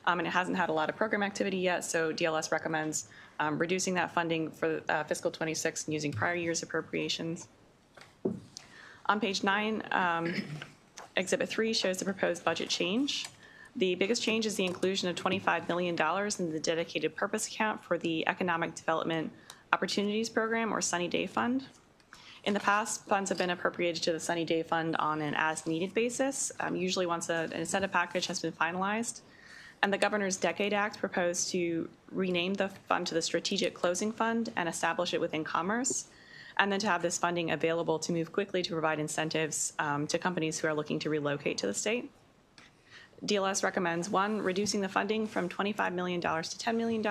And it hasn't had a lot of program activity yet, so DLS recommends reducing that funding for fiscal 26 and using prior year's appropriations. On page 9, Exhibit 3 shows the proposed budget change. The biggest change is the inclusion of $25 million in the dedicated purpose account for the Economic Development Opportunities Program, or Sunny Day Fund. In the past, funds have been appropriated to the Sunny Day Fund on an as-needed basis, usually once an incentive package has been finalized. And the Governor's Decade Act proposed to rename the fund to the Strategic Closing Fund and establish it within Commerce, and then to have this funding available to move quickly to provide incentives to companies who are looking to relocate to the state. DLS recommends, 1, reducing the funding from $25 million to $10 million,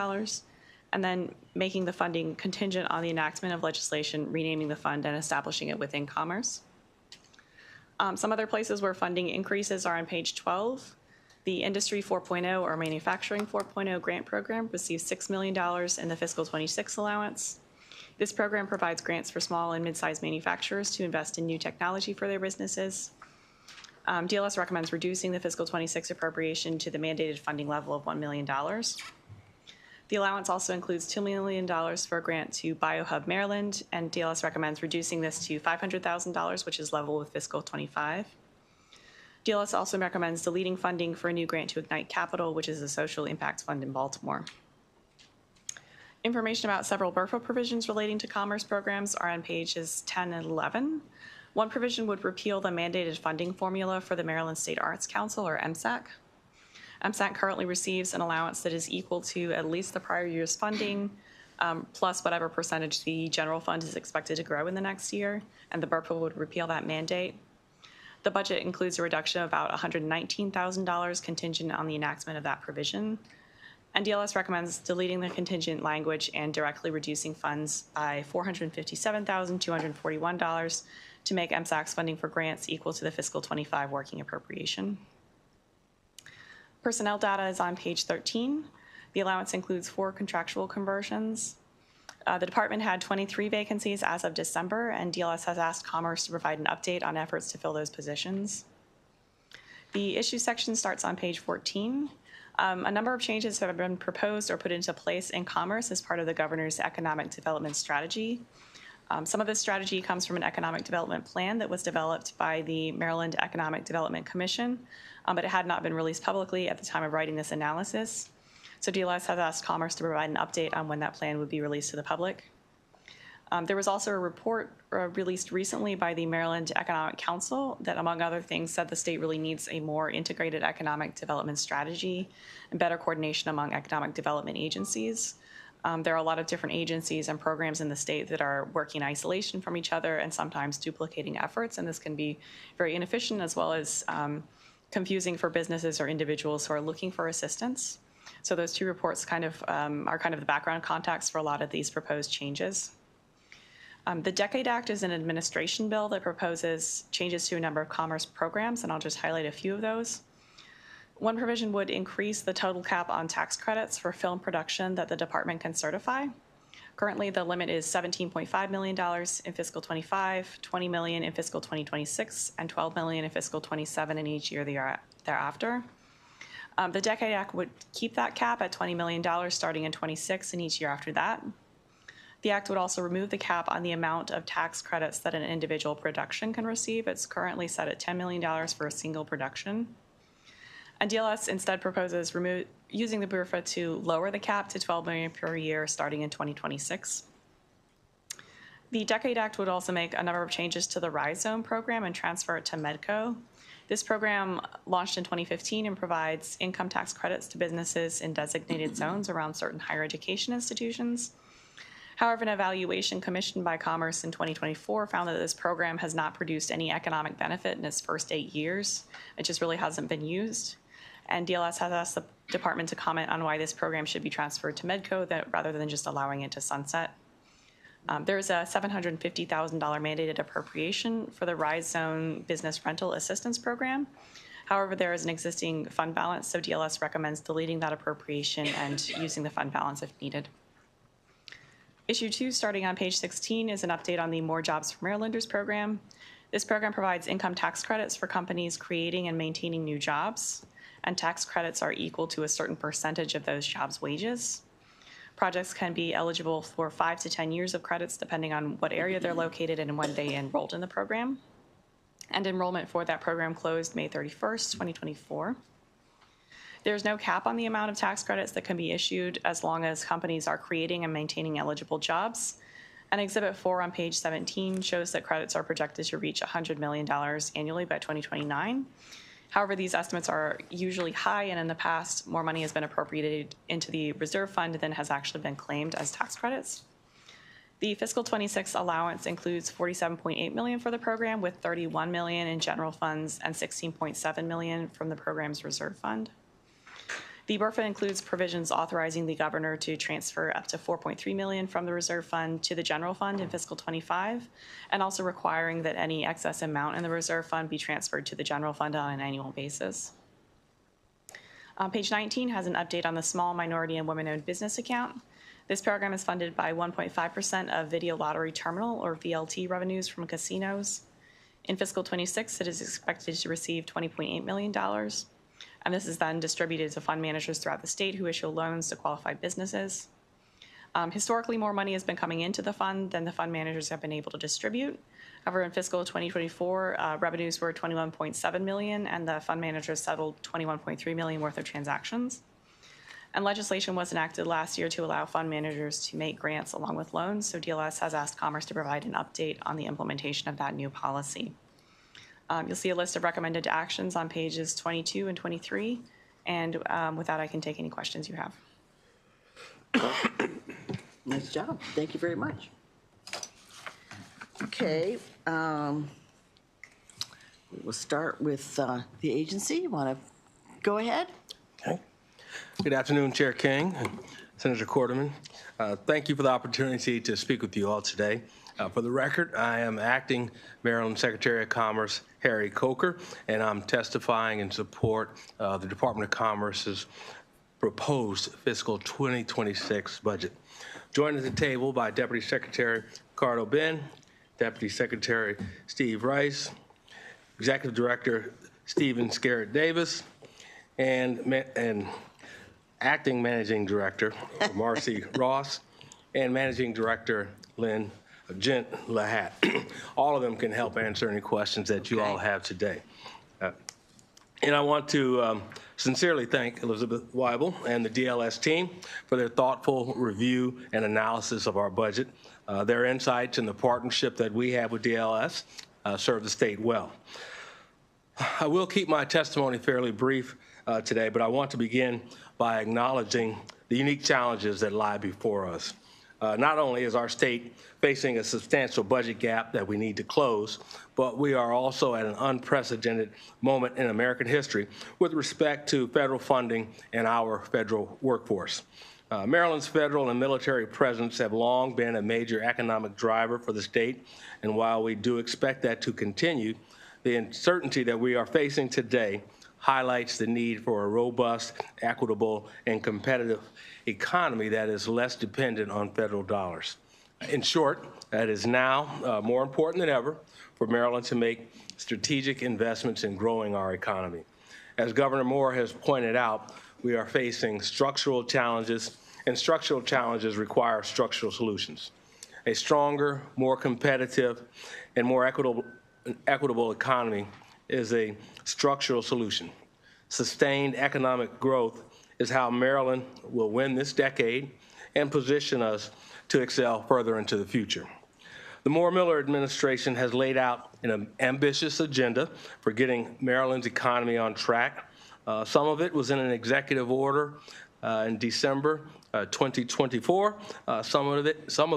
and then making the funding contingent on the enactment of legislation, renaming the fund and establishing it within Commerce. Some other places where funding increases are on page 12. The Industry 4.0 or Manufacturing 4.0 grant program receives $6 million in the fiscal 26 allowance. This program provides grants for small and mid-sized manufacturers to invest in new technology for their businesses. DLS recommends reducing the fiscal 26 appropriation to the mandated funding level of $1 million. The allowance also includes $2 million for a grant to BioHub Maryland, and DLS recommends reducing this to $500,000, which is level with fiscal 25. DLS also recommends deleting funding for a new grant to Ignite Capital, which is a social impact fund in Baltimore. Information about several BRFA provisions relating to commerce programs are on pages 10 and 11. One provision would repeal the mandated funding formula for the Maryland State Arts Council, or MSAC. MSAC currently receives an allowance that is equal to at least the prior year's funding, plus whatever percentage the general fund is expected to grow in the next year, and the BRFA would repeal that mandate. The budget includes a reduction of about $119,000 contingent on the enactment of that provision. And DLS recommends deleting the contingent language and directly reducing funds by $457,241 to make MSAC's funding for grants equal to the fiscal 25 working appropriation. Personnel data is on page 13. The allowance includes 4 contractual conversions. The department had 23 vacancies as of December, and DLS has asked Commerce to provide an update on efforts to fill those positions. The issue section starts on page 14. A number of changes have been proposed or put into place in Commerce as part of the Governor's Economic Development Strategy. Some of this strategy comes from an economic development plan that was developed by the Maryland Economic Development Commission, but it had not been released publicly at the time of writing this analysis. So DLS has asked Commerce to provide an update on when that plan would be released to the public. There was also a report released recently by the Maryland Economic Council that, among other things, said the state really needs a more integrated economic development strategy and better coordination among economic development agencies. There are a lot of different agencies and programs in the state that are working in isolation from each other and sometimes duplicating efforts, and this can be very inefficient as well as confusing for businesses or individuals who are looking for assistance. So those 2 reports are kind of the background context for a lot of these proposed changes. The Decade Act is an administration bill that proposes changes to a number of commerce programs, and I'll just highlight a few of those. One provision would increase the total cap on tax credits for film production that the department can certify. Currently, the limit is $17.5 million in fiscal 25, $20 million in fiscal 2026, and $12 million in fiscal 27 in each year thereafter. The Decade Act would keep that cap at $20 million starting in 26 and each year after that. The act would also remove the cap on the amount of tax credits that an individual production can receive. It's currently set at $10 million for a single production. And DLS instead proposes using the BRFA to lower the cap to $12 million per year starting in 2026. The Decade Act would also make a number of changes to the RISE Zone program and transfer it to MEDCO. This program launched in 2015 and provides income tax credits to businesses in designated zones around certain higher education institutions. However, an evaluation commissioned by Commerce in 2024 found that this program has not produced any economic benefit in its first 8 years. It just really hasn't been used. And DLS has asked the department to comment on why this program should be transferred to MEDCO rather than just allowing it to sunset. There is a $750,000 mandated appropriation for the RISE Zone Business Rental Assistance Program. However, there is an existing fund balance, so DLS recommends deleting that appropriation and using the fund balance if needed. Issue 2, starting on page 16, is an update on the More Jobs for Marylanders program. This program provides income tax credits for companies creating and maintaining new jobs, and tax credits are equal to a certain percentage of those jobs' wages. Projects can be eligible for 5 to 10 years of credits depending on what area they're located in and when they enrolled in the program. And enrollment for that program closed May 31st, 2024. There's no cap on the amount of tax credits that can be issued as long as companies are creating and maintaining eligible jobs. And Exhibit 4 on page 17 shows that credits are projected to reach $100 million annually by 2029. However, these estimates are usually high, and in the past, more money has been appropriated into the reserve fund than has actually been claimed as tax credits. The fiscal 26 allowance includes $47.8 million for the program, with $31 million in general funds and $16.7 million from the program's reserve fund. The BRFA includes provisions authorizing the governor to transfer up to $4.3 million from the reserve fund to the general fund in fiscal 25, and also requiring that any excess amount in the reserve fund be transferred to the general fund on an annual basis. Page 19 has an update on the Small Minority and Women-Owned Business Account. This program is funded by 1.5% of video lottery terminal or VLT revenues from casinos. In fiscal 26, it is expected to receive $20.8 million. And this is then distributed to fund managers throughout the state who issue loans to qualified businesses. Historically, more money has been coming into the fund than the fund managers have been able to distribute. However, in fiscal 2024, revenues were $21.7 million, and the fund managers settled $21.3 million worth of transactions. And legislation was enacted last year to allow fund managers to make grants along with loans, so DLS has asked Commerce to provide an update on the implementation of that new policy. You'll see a list of recommended actions on pages 22 and 23, and with that, I can take any questions you have. Nice job. Thank you very much. Okay. We will start with the agency. You want to go ahead? Okay. Good afternoon, Chair King and Senator Quarterman. Thank you for the opportunity to speak with you all today. For the record, I am Acting Maryland Secretary of Commerce Harry Coker, and I'm testifying in support of the Department of Commerce's proposed fiscal 2026 budget. Joined at the table by Deputy Secretary Ricardo Ben, Deputy Secretary Steve Rice, Executive Director Stephen Scarrett Davis, and Acting Managing Director Marcy Ross, and Managing Director Lynn Gent Lahat. All of them can help answer any questions that you all have today. And I want to sincerely thank Elizabeth Weibel and the DLS team for their thoughtful review and analysis of our budget. Their insights and the partnership that we have with DLS serve the state well. I will keep my testimony fairly brief today, but I want to begin by acknowledging the unique challenges that lie before us. Not only is our state facing a substantial budget gap that we need to close, but we are also at an unprecedented moment in American history with respect to federal funding and our federal workforce. Maryland's federal and military presence have long been a major economic driver for the state, and while we do expect that to continue, the uncertainty that we are facing today highlights the need for a robust, equitable, and competitive economy that is less dependent on federal dollars. In short, that is now more important than ever for Maryland to make strategic investments in growing our economy. As Governor Moore has pointed out, we are facing structural challenges, and structural challenges require structural solutions. A stronger, more competitive, and more equitable economy is a structural solution. Sustained economic growth is how Maryland will win this decade and position us to excel further into the future. The Moore-Miller administration has laid out an ambitious agenda for getting Maryland's economy on track. Some of it was in an executive order in December 2024. Some of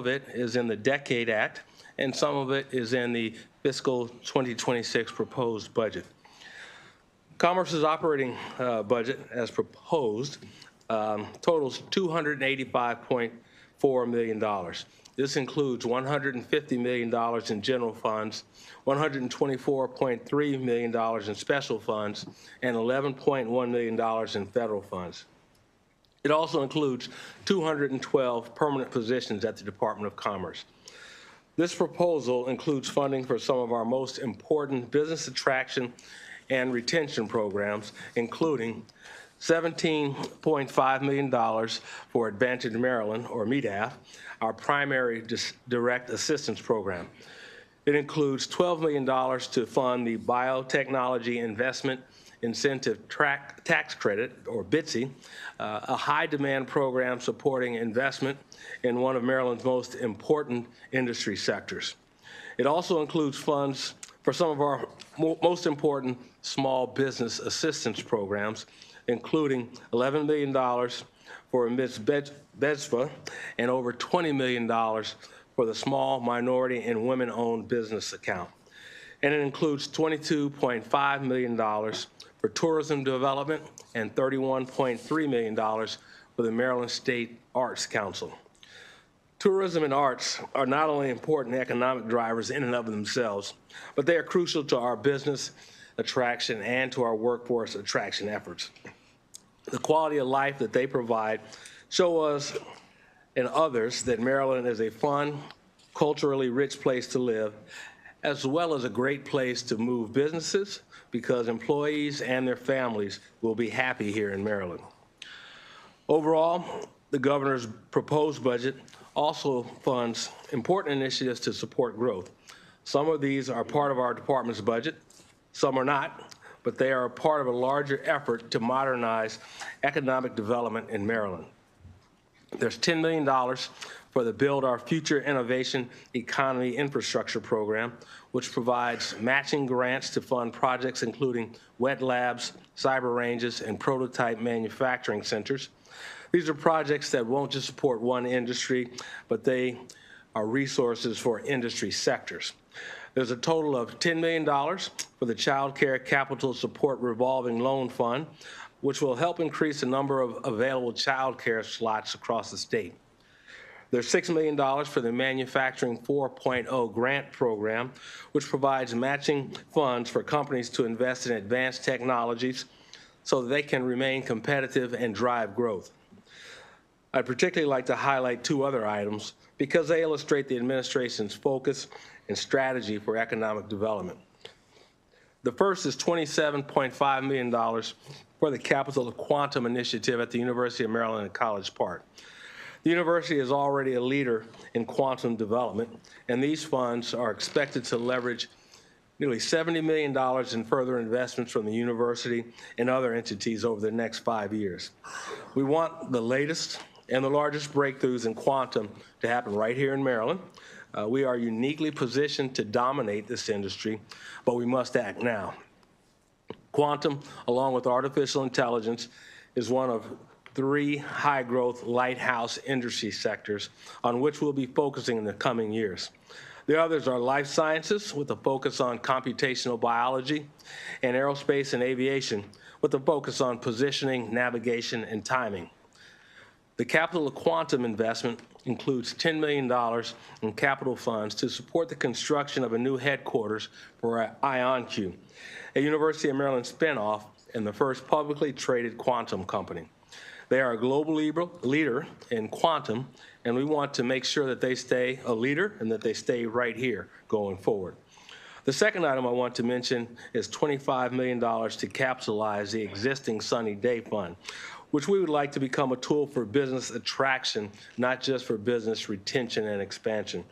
it is in the Decade Act, and some of it is in the fiscal 2026 proposed budget. Commerce's operating budget, as proposed, totals $285.4 million. This includes $150 million in general funds, $124.3 million in special funds, and $11.1 million in federal funds. It also includes 212 permanent positions at the Department of Commerce. This proposal includes funding for some of our most important business attraction and retention programs, including $17.5 million for Advantage Maryland, or MEDAF, our primary direct assistance program. It includes $12 million to fund the Biotechnology Investment Incentive Tax Credit, or BITSI, a high-demand program supporting investment in one of Maryland's most important industry sectors. It also includes funds for some of our most important small business assistance programs, including $11 million for Ms. BESFA and over $20 million for the Small Minority and Women-Owned Business Account. And it includes $22.5 million for tourism development and $31.3 million for the Maryland State Arts Council. Tourism and arts are not only important economic drivers in and of themselves, but they are crucial to our business attraction and to our workforce attraction efforts. The quality of life that they provide show us and others that Maryland is a fun, culturally rich place to live, as well as a great place to move businesses, because employees and their families will be happy here in Maryland. Overall, the governor's proposed budget also funds important initiatives to support growth. Some of these are part of our department's budget, some are not, but they are a part of a larger effort to modernize economic development in Maryland. There's $10 million for the Build Our Future Innovation Economy Infrastructure Program, which provides matching grants to fund projects including wet labs, cyber ranges, and prototype manufacturing centers. These are projects that won't just support one industry, but they are resources for industry sectors. There's a total of $10 million for the Child Care Capital Support Revolving Loan Fund, which will help increase the number of available child care slots across the state. There's $6 million for the Manufacturing 4.0 grant program, which provides matching funds for companies to invest in advanced technologies so that they can remain competitive and drive growth. I'd particularly like to highlight two other items because they illustrate the administration's focus and strategy for economic development. The first is $27.5 million for the Capital of Quantum Initiative at the University of Maryland at College Park. The university is already a leader in quantum development, and these funds are expected to leverage nearly $70 million in further investments from the university and other entities over the next 5 years. We want the latest and the largest breakthroughs in quantum to happen right here in Maryland. We are uniquely positioned to dominate this industry, but we must act now. Quantum, along with artificial intelligence, is one of 3 high-growth lighthouse industry sectors on which we'll be focusing in the coming years. The others are life sciences, with a focus on computational biology, and aerospace and aviation, with a focus on positioning, navigation, and timing. The Capital of Quantum investment includes $10 million in capital funds to support the construction of a new headquarters for IonQ, a University of Maryland spinoff and the first publicly traded quantum company. They are a global leader in quantum, and we want to make sure that they stay a leader and that they stay right here going forward. The second item I want to mention is $25 million to capitalize the existing Sunny Day Fund, which we would like to become a tool for business attraction, not just for business retention and expansion.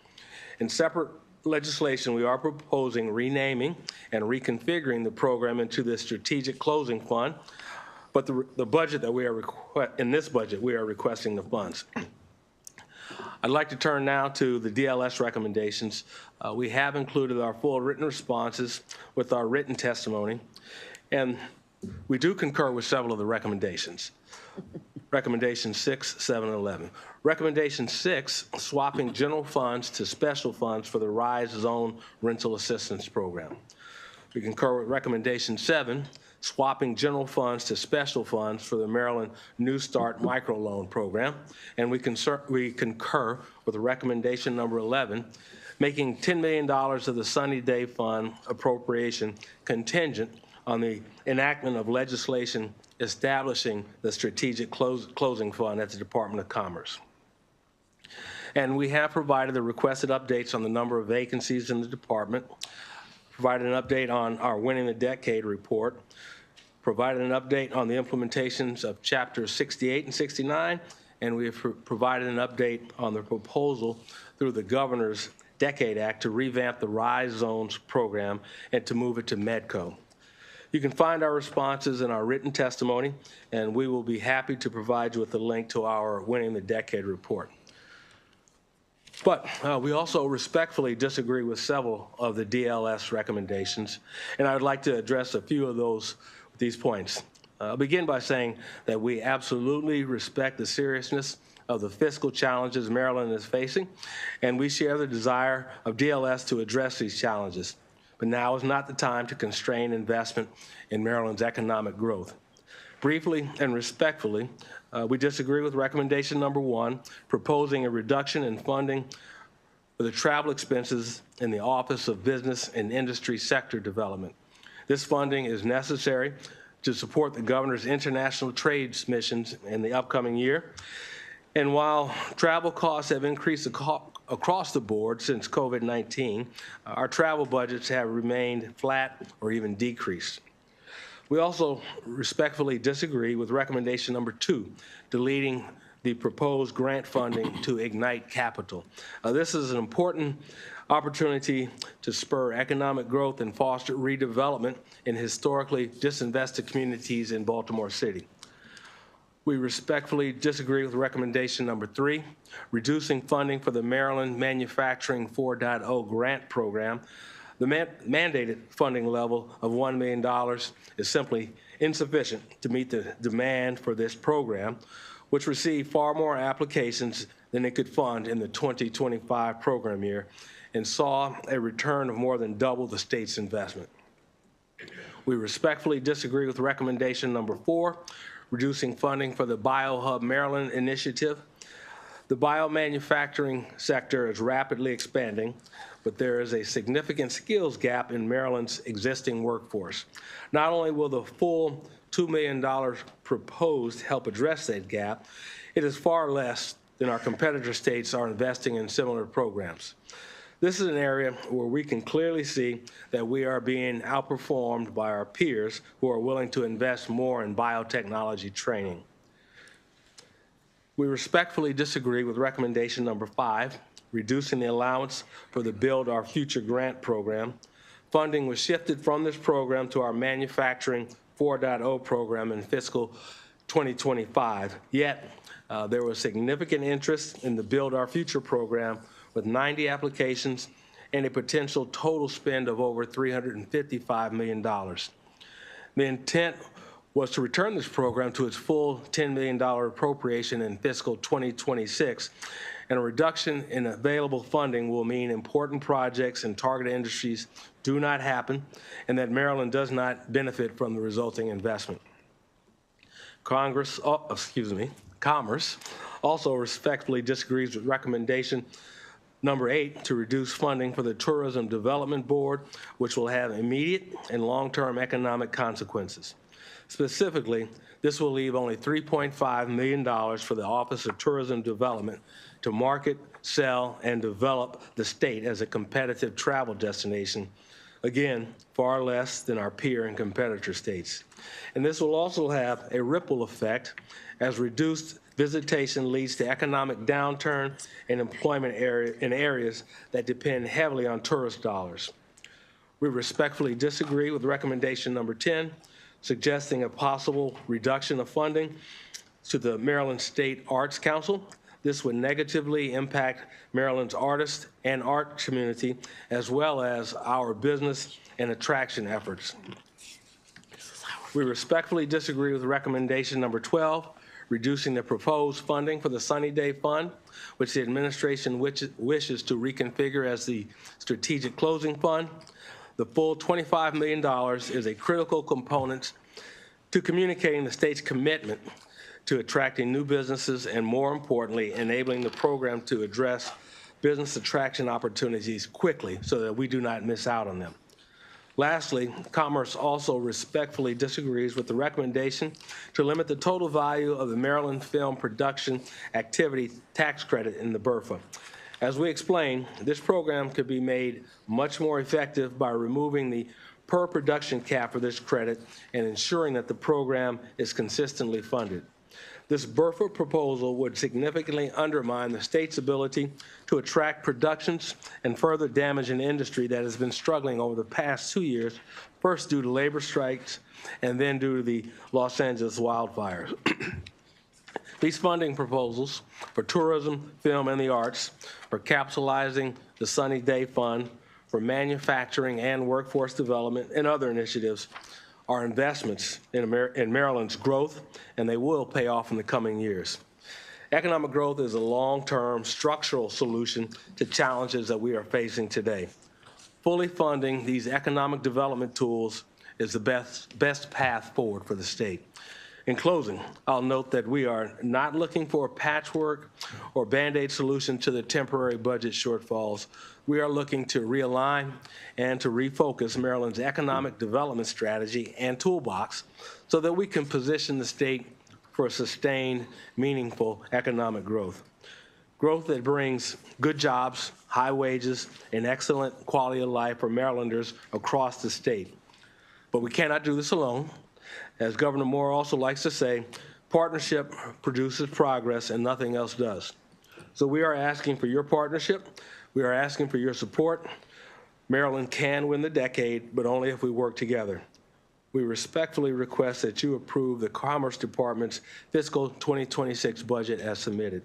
In separate legislation, we are proposing renaming and reconfiguring the program into the Strategic Closing Fund, but the budget that we are in this budget, we are requesting the funds. I'd like to turn now to the DLS recommendations. We have included our full written responses with our written testimony, and we do concur with several of the recommendations. Recommendations 6, 7, and 11. Recommendation 6, swapping general funds to special funds for the RISE Zone Rental Assistance Program. We concur with recommendation 7, swapping general funds to special funds for the Maryland New Start Microloan Program. And we concur with recommendation number 11, making $10 million of the Sunny Day Fund appropriation contingent on the enactment of legislation establishing the Strategic Closing Fund at the Department of Commerce. And we have provided the requested updates on the number of vacancies in the department, provided an update on our Winning the Decade report, provided an update on the implementations of Chapters 68 and 69, and we have provided an update on the proposal through the Governor's Decade Act to revamp the RISE Zones program and to move it to MEDCO. You can find our responses in our written testimony, and we will be happy to provide you with a link to our Winning the Decade report. But we also respectfully disagree with several of the DLS recommendations, and I would like to address a few of these points. I'll begin by saying that we absolutely respect the seriousness of the fiscal challenges Maryland is facing, and we share the desire of DLS to address these challenges. But now is not the time to constrain investment in Maryland's economic growth. Briefly and respectfully, we disagree with recommendation number 1, proposing a reduction in funding for the travel expenses in the Office of Business and Industry Sector Development. This funding is necessary to support the governor's international trade missions in the upcoming year. And while travel costs have increased across the board since COVID-19, our travel budgets have remained flat or even decreased. We also respectfully disagree with recommendation number 2, deleting the proposed grant funding to Ignite Capital. This is an important opportunity to spur economic growth and foster redevelopment in historically disinvested communities in Baltimore City. We respectfully disagree with recommendation number 3, reducing funding for the Maryland Manufacturing 4.0 grant program. The mandated funding level of $1 million is simply insufficient to meet the demand for this program, which received far more applications than it could fund in the 2025 program year and saw a return of more than double the state's investment. We respectfully disagree with recommendation number 4, reducing funding for the BioHub Maryland initiative. The biomanufacturing sector is rapidly expanding, but there is a significant skills gap in Maryland's existing workforce. Not only will the full $2 million proposed help address that gap, it is far less than our competitor states are investing in similar programs. This is an area where we can clearly see that we are being outperformed by our peers who are willing to invest more in biotechnology training. We respectfully disagree with recommendation number 5, reducing the allowance for the Build Our Future grant program. Funding was shifted from this program to our Manufacturing 4.0 program in fiscal 2025. Yet, there was significant interest in the Build Our Future program with 90 applications and a potential total spend of over $355 million. The intent was to return this program to its full $10 million appropriation in fiscal 2026, and a reduction in available funding will mean important projects in targeted industries do not happen and that Maryland does not benefit from the resulting investment. Commerce also respectfully disagrees with recommendation number 8 to reduce funding for the Tourism Development Board, which will have immediate and long-term economic consequences. Specifically, this will leave only $3.5 million for the Office of Tourism Development to market, sell, and develop the state as a competitive travel destination. Again, far less than our peer and competitor states. And this will also have a ripple effect as reduced visitation leads to economic downturn and employment in areas that depend heavily on tourist dollars. We respectfully disagree with recommendation number 10, suggesting a possible reduction of funding to the Maryland State Arts Council. This would negatively impact Maryland's artists and art community, as well as our business and attraction efforts. We respectfully disagree with recommendation number 12, reducing the proposed funding for the Sunny Day Fund, which the administration wishes to reconfigure as the Strategic Closing Fund. The full $25 million is a critical component to communicating the state's commitment to attracting new businesses and, more importantly, enabling the program to address business attraction opportunities quickly so that we do not miss out on them. Lastly, Commerce also respectfully disagrees with the recommendation to limit the total value of the Maryland Film Production Activity Tax Credit in the BRFA. As we explained, this program could be made much more effective by removing the per production cap for this credit and ensuring that the program is consistently funded. This BRFA proposal would significantly undermine the state's ability to attract productions and further damage an industry that has been struggling over the past 2 years, first due to labor strikes and then due to the Los Angeles wildfires. These funding proposals for tourism, film, and the arts, for capitalizing the Sunny Day Fund, for manufacturing and workforce development, and other initiatives are investments in Maryland's growth, and they will pay off in the coming years. Economic growth is a long-term structural solution to challenges that we are facing today. Fully funding these economic development tools is the best path forward for the state. In closing, I'll note that we are not looking for a patchwork or Band-Aid solution to the temporary budget shortfalls. We are looking to realign and to refocus Maryland's economic development strategy and toolbox so that we can position the state for sustained, meaningful economic growth. Growth that brings good jobs, high wages, and excellent quality of life for Marylanders across the state. But we cannot do this alone. As Governor Moore also likes to say, partnership produces progress and nothing else does. So we are asking for your partnership. We are asking for your support. Maryland can win the decade, but only if we work together. We respectfully request that you approve the Commerce Department's fiscal 2026 budget as submitted.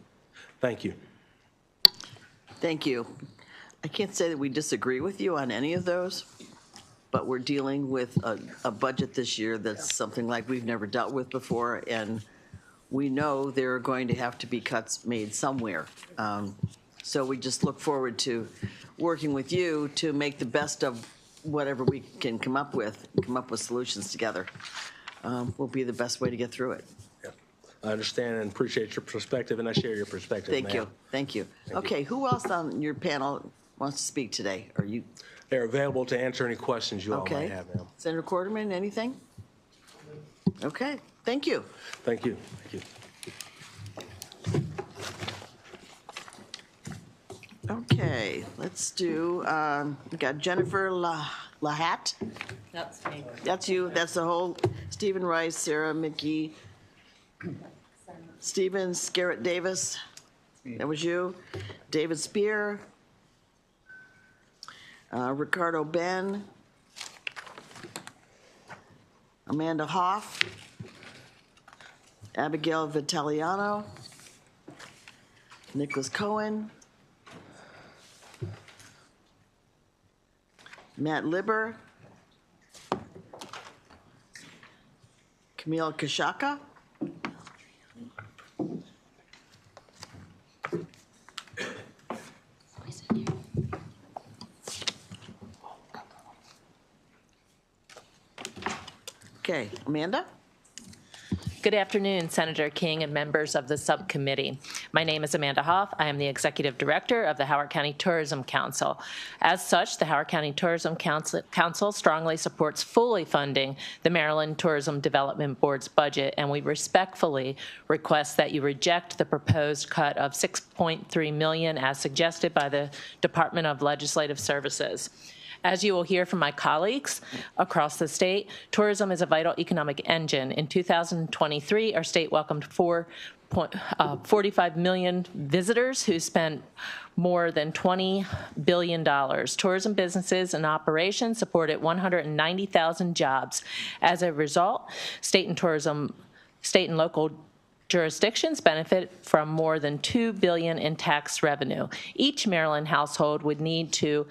Thank you. Thank you. I can't say that we disagree with you on any of those, but we're dealing with a budget this year that's something like we've never dealt with before, and we know there are going to have to be cuts made somewhere. So we just look forward to working with you to make the best of whatever we can come up with solutions together. Will be the best way to get through it. Yeah. I understand and appreciate your perspective, and I share your perspective. Thank you. Thank you. Okay, who else on your panel wants to speak today? Are you? They're available to answer any questions you all might have, ma'am. Senator Quarterman, anything? Okay, thank you. Thank you. Thank you. Okay, let's do, we got Jennifer Lahat. That's me. That's you, that's the whole, Stephen Rice, Sarah Mickey, Stephen Scarrett Davis, that was you, David Spear, Ricardo Ben, Amanda Hoff, Abigail Vitaliano, Nicholas Cohen, Matt Libber, Camille Kashaka, okay, Amanda? Good afternoon, Senator King and members of the subcommittee. My name is Amanda Hoff. I am the Executive Director of the Howard County Tourism Council. As such, the Howard County Tourism Council strongly supports fully funding the Maryland Tourism Development Board's budget, and we respectfully request that you reject the proposed cut of $6.3 million as suggested by the Department of Legislative Services. As you will hear from my colleagues across the state, tourism is a vital economic engine. In 2023, our state welcomed 45 million visitors who spent more than $20 billion. Tourism businesses and operations supported 190,000 jobs. As a result, state and local jurisdictions benefit from more than $2 billion in tax revenue. Each Maryland household would need to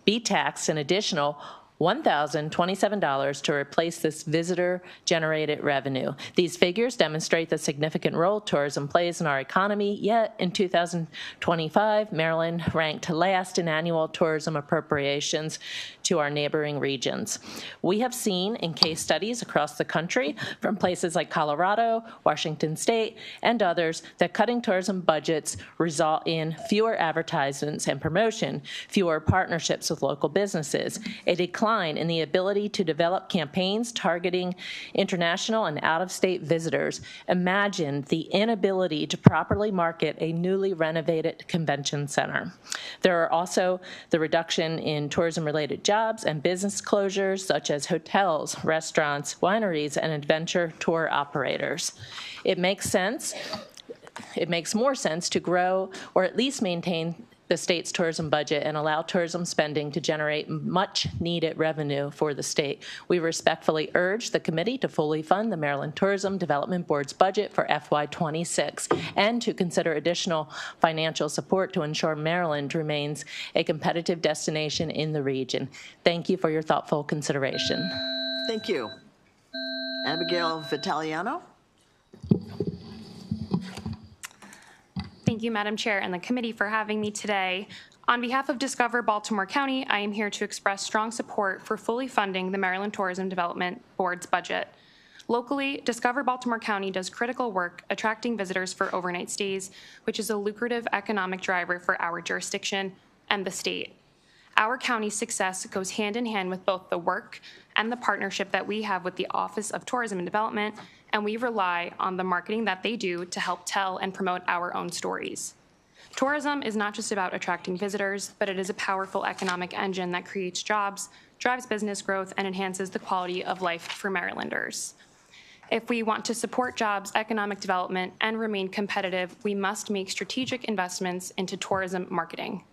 be taxed an additional $1,027 to replace this visitor-generated revenue. These figures demonstrate the significant role tourism plays in our economy, yet in 2025, Maryland ranked last in annual tourism appropriations to our neighboring regions. We have seen in case studies across the country from places like Colorado, Washington State, and others that cutting tourism budgets result in fewer advertisements and promotion, fewer partnerships with local businesses, a decline in the ability to develop campaigns targeting international and out-of-state visitors. Imagine the inability to properly market a newly renovated convention center. There are also the reduction in tourism-related jobs and business closures such as hotels, restaurants, wineries, and adventure tour operators. It makes sense. It makes more sense to grow or at least maintain the state's tourism budget and allow tourism spending to generate much needed revenue for the state. We respectfully urge the committee to fully fund the Maryland Tourism Development Board's budget for FY26 and to consider additional financial support to ensure Maryland remains a competitive destination in the region. Thank you for your thoughtful consideration. Thank you. Abigail Vitaliano. Thank you, Madam Chair, and the committee for having me today. On behalf of Discover Baltimore County, I am here to express strong support for fully funding the Maryland Tourism Development Board's budget. Locally, Discover Baltimore County does critical work attracting visitors for overnight stays, which is a lucrative economic driver for our jurisdiction and the state. Our county's success goes hand in hand with both the work and the partnership that we have with the Office of Tourism and Development, and we rely on the marketing that they do to help tell and promote our own stories. Tourism is not just about attracting visitors, but it is a powerful economic engine that creates jobs, drives business growth, and enhances the quality of life for Marylanders. If we want to support jobs, economic development, and remain competitive, we must make strategic investments into tourism marketing.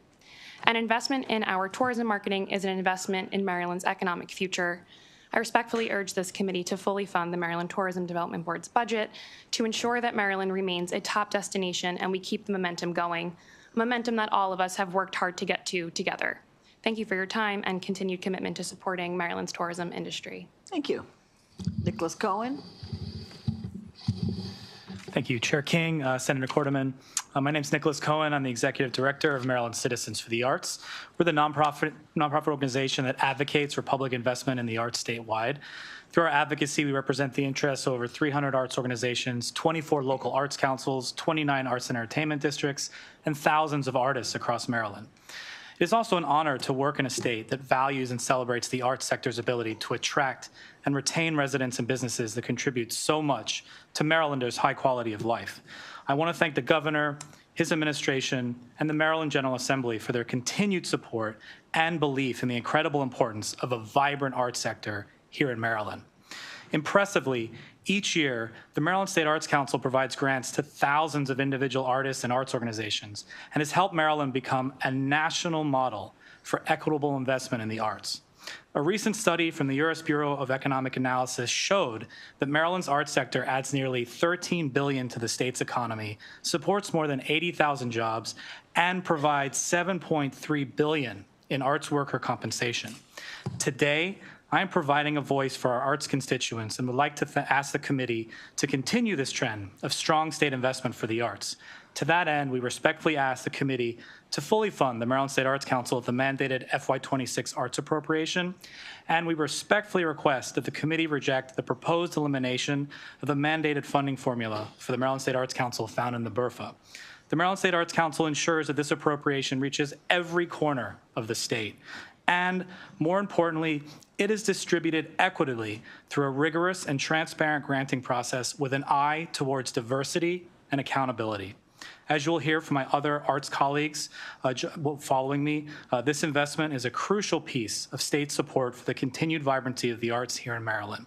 An investment in our tourism marketing is an investment in Maryland's economic future. I respectfully urge this committee to fully fund the Maryland Tourism Development Board's budget to ensure that Maryland remains a top destination and we keep the momentum going, momentum that all of us have worked hard to get to together. Thank you for your time and continued commitment to supporting Maryland's tourism industry. Thank you. Nicholas Cohen. Thank you, Chair King, Senator Quarterman. My name is Nicholas Cohen. I'm the Executive Director of Maryland Citizens for the Arts. We're the nonprofit organization that advocates for public investment in the arts statewide. Through our advocacy, we represent the interests of over 300 arts organizations, 24 local arts councils, 29 arts and entertainment districts, and thousands of artists across Maryland. It is also an honor to work in a state that values and celebrates the arts sector's ability to attract and retain residents and businesses that contribute so much to Marylanders' high quality of life. I want to thank the governor, his administration, and the Maryland General Assembly for their continued support and belief in the incredible importance of a vibrant arts sector here in Maryland. Impressively, each year, the Maryland State Arts Council provides grants to thousands of individual artists and arts organizations and has helped Maryland become a national model for equitable investment in the arts. A recent study from the U.S. Bureau of Economic Analysis showed that Maryland's arts sector adds nearly $13 billion to the state's economy, supports more than 80,000 jobs, and provides $7.3 billion in arts worker compensation. Today, I am providing a voice for our arts constituents and would like to ask the committee to continue this trend of strong state investment for the arts. To that end, we respectfully ask the committee to fully fund the Maryland State Arts Council at the mandated FY26 arts appropriation, and we respectfully request that the committee reject the proposed elimination of the mandated funding formula for the Maryland State Arts Council found in the BRFA. The Maryland State Arts Council ensures that this appropriation reaches every corner of the state. And more importantly, it is distributed equitably through a rigorous and transparent granting process with an eye towards diversity and accountability. As you'll hear from my other arts colleagues following me, this investment is a crucial piece of state support for the continued vibrancy of the arts here in Maryland.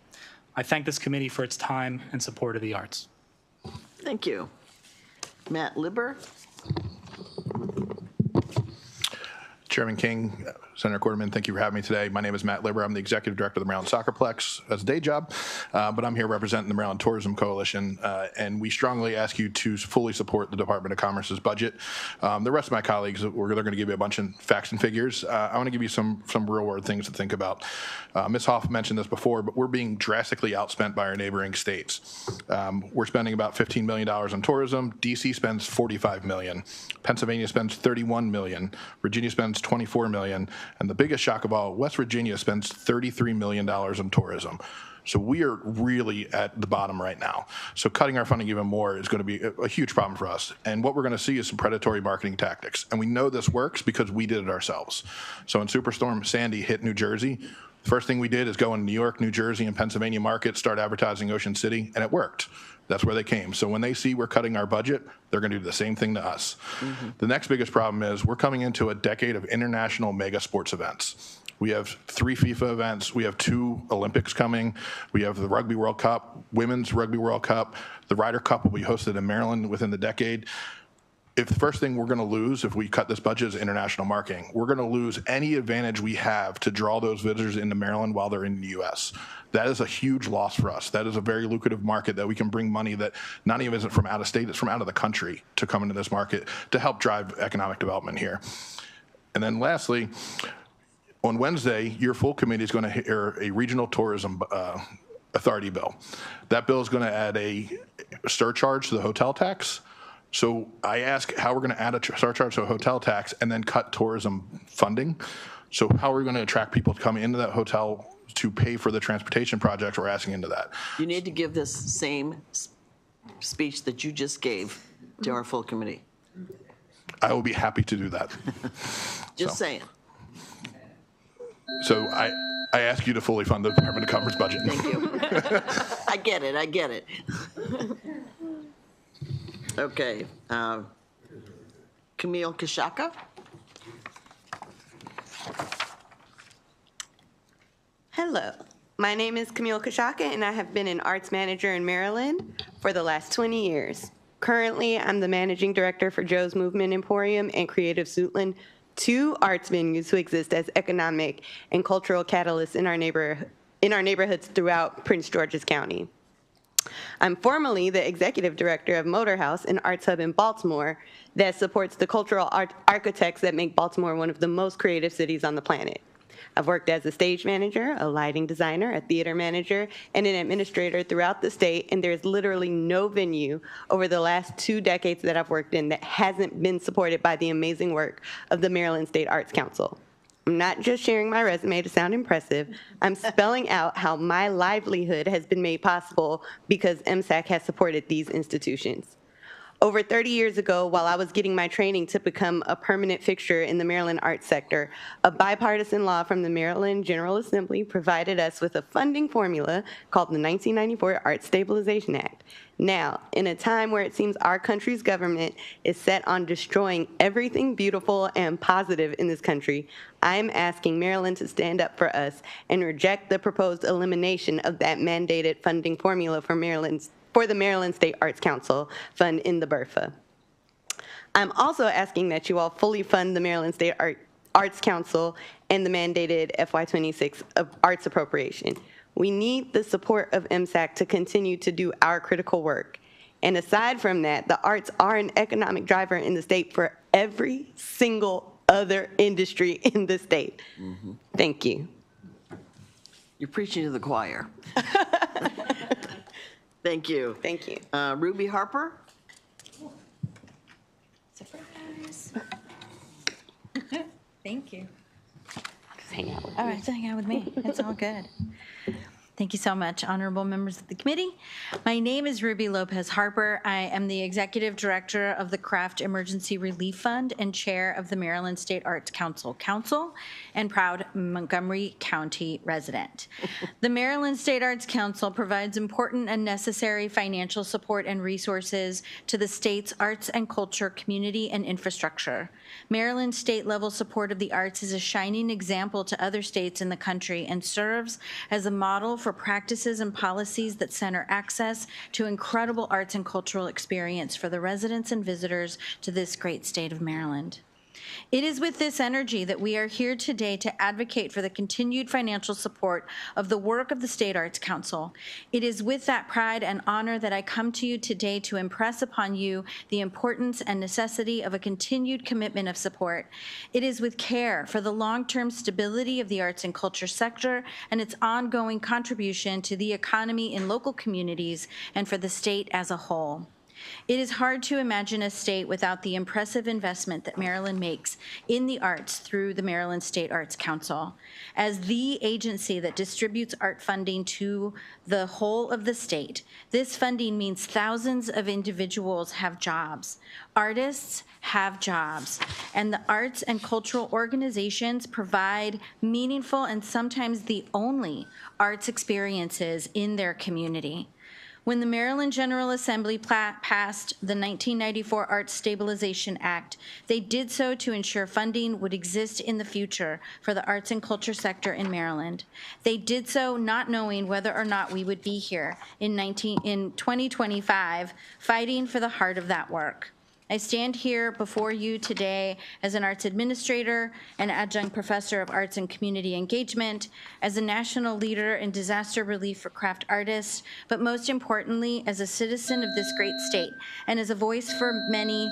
I thank this committee for its time and support of the arts. Thank you. Matt Libber. Chairman King, Senator Quarterman, thank you for having me today. My name is Matt Libber. I'm the Executive Director of the Maryland Soccerplex as a day job, but I'm here representing the Maryland Tourism Coalition, and we strongly ask you to fully support the Department of Commerce's budget. The rest of my colleagues, they're going to give you a bunch of facts and figures. I want to give you some real-world things to think about. Ms. Hoff mentioned this before, but we're being drastically outspent by our neighboring states. We're spending about $15 million on tourism. D.C. spends $45 million. Pennsylvania spends $31 million. Virginia spends $24 million. And the biggest shock of all, West Virginia spends $33 million on tourism. So we are really at the bottom right now. So cutting our funding even more is going to be a huge problem for us. And what we're going to see is some predatory marketing tactics. And we know this works because we did it ourselves. So when Superstorm Sandy hit New Jersey, the first thing we did is go in New York, New Jersey, and Pennsylvania markets, start advertising Ocean City, and it worked. That's where they came. So when they see we're cutting our budget, they're going to do the same thing to us. Mm-hmm. The next biggest problem is we're coming into a decade of international mega sports events. We have 3 FIFA events. We have 2 Olympics coming. We have the Rugby World Cup, Women's Rugby World Cup. The Ryder Cup will be hosted in Maryland within the decade. If the first thing we're going to lose if we cut this budget is international marketing, we're going to lose any advantage we have to draw those visitors into Maryland while they're in the U.S. That is a huge loss for us. That is a very lucrative market that we can bring money that not even isn't from out of state, it's from out of the country to come into this market to help drive economic development here. And then lastly, on Wednesday, your full committee is going to hear a regional tourism authority bill. That bill is going to add a surcharge to the hotel tax. So I ask how we're going to add a surcharge to a hotel tax and then cut tourism funding. So how are we going to attract people to come into that hotel to pay for the transportation projects we're asking into that? You need to give this same speech that you just gave to our full committee. I will be happy to do that. Just saying. So I ask you to fully fund the Department of Commerce budget. Thank you. I get it. I get it. Okay. Camille Kashaka. Hello. My name is Camille Kashaka, and I have been an arts manager in Maryland for the last 20 years. Currently, I'm the managing director for Joe's Movement Emporium and Creative Suitland, 2 arts venues who exist as economic and cultural catalysts in our neighborhoods throughout Prince George's County. I'm formerly the executive director of Motor House, an arts hub in Baltimore that supports the cultural architects that make Baltimore one of the most creative cities on the planet. I've worked as a stage manager, a lighting designer, a theater manager, and an administrator throughout the state, and there's literally no venue over the last 2 decades that I've worked in that hasn't been supported by the amazing work of the Maryland State Arts Council. I'm not just sharing my resume to sound impressive. I'm spelling out how my livelihood has been made possible because MSAC has supported these institutions. Over 30 years ago, while I was getting my training to become a permanent fixture in the Maryland arts sector, a bipartisan law from the Maryland General Assembly provided us with a funding formula called the 1994 Arts Stabilization Act. Now, in a time where it seems our country's government is set on destroying everything beautiful and positive in this country, I'm asking Maryland to stand up for us and reject the proposed elimination of that mandated funding formula for the Maryland State Arts Council fund in the BRFA. I'm also asking that you all fully fund the Maryland State Arts Council and the mandated FY26 arts appropriation. We need the support of MSAC to continue to do our critical work. And aside from that, the arts are an economic driver in the state for every single other industry in the state. Mm-hmm. Thank you. You're preaching to the choir. Thank you. Thank you. Ruby Harper. Surprise. Thank you. Just hang out with me. All right, so hang out with me. It's all good. Thank you so much, honorable members of the committee. My name is Ruby Lopez Harper. I am the Executive Director of the Craft Emergency Relief Fund and Chair of the Maryland State Arts Council, and proud Montgomery County resident. The Maryland State Arts Council provides important and necessary financial support and resources to the state's arts and culture community and infrastructure. Maryland's state-level support of the arts is a shining example to other states in the country and serves as a model for practices and policies that center access to incredible arts and cultural experience for the residents and visitors to this great state of Maryland. It is with this energy that we are here today to advocate for the continued financial support of the work of the State Arts Council. It is with that pride and honor that I come to you today to impress upon you the importance and necessity of a continued commitment of support. It is with care for the long-term stability of the arts and culture sector and its ongoing contribution to the economy in local communities and for the state as a whole. It is hard to imagine a state without the impressive investment that Maryland makes in the arts through the Maryland State Arts Council. As the agency that distributes art funding to the whole of the state, this funding means thousands of individuals have jobs. Artists have jobs, and the arts and cultural organizations provide meaningful and sometimes the only arts experiences in their community. When the Maryland General Assembly passed the 1994 Arts Stabilization Act, they did so to ensure funding would exist in the future for the arts and culture sector in Maryland. They did so not knowing whether or not we would be here in 2025 fighting for the heart of that work. I stand here before you today as an arts administrator, an adjunct professor of arts and community engagement, as a national leader in disaster relief for craft artists, but most importantly, as a citizen of this great state, and as a voice for many,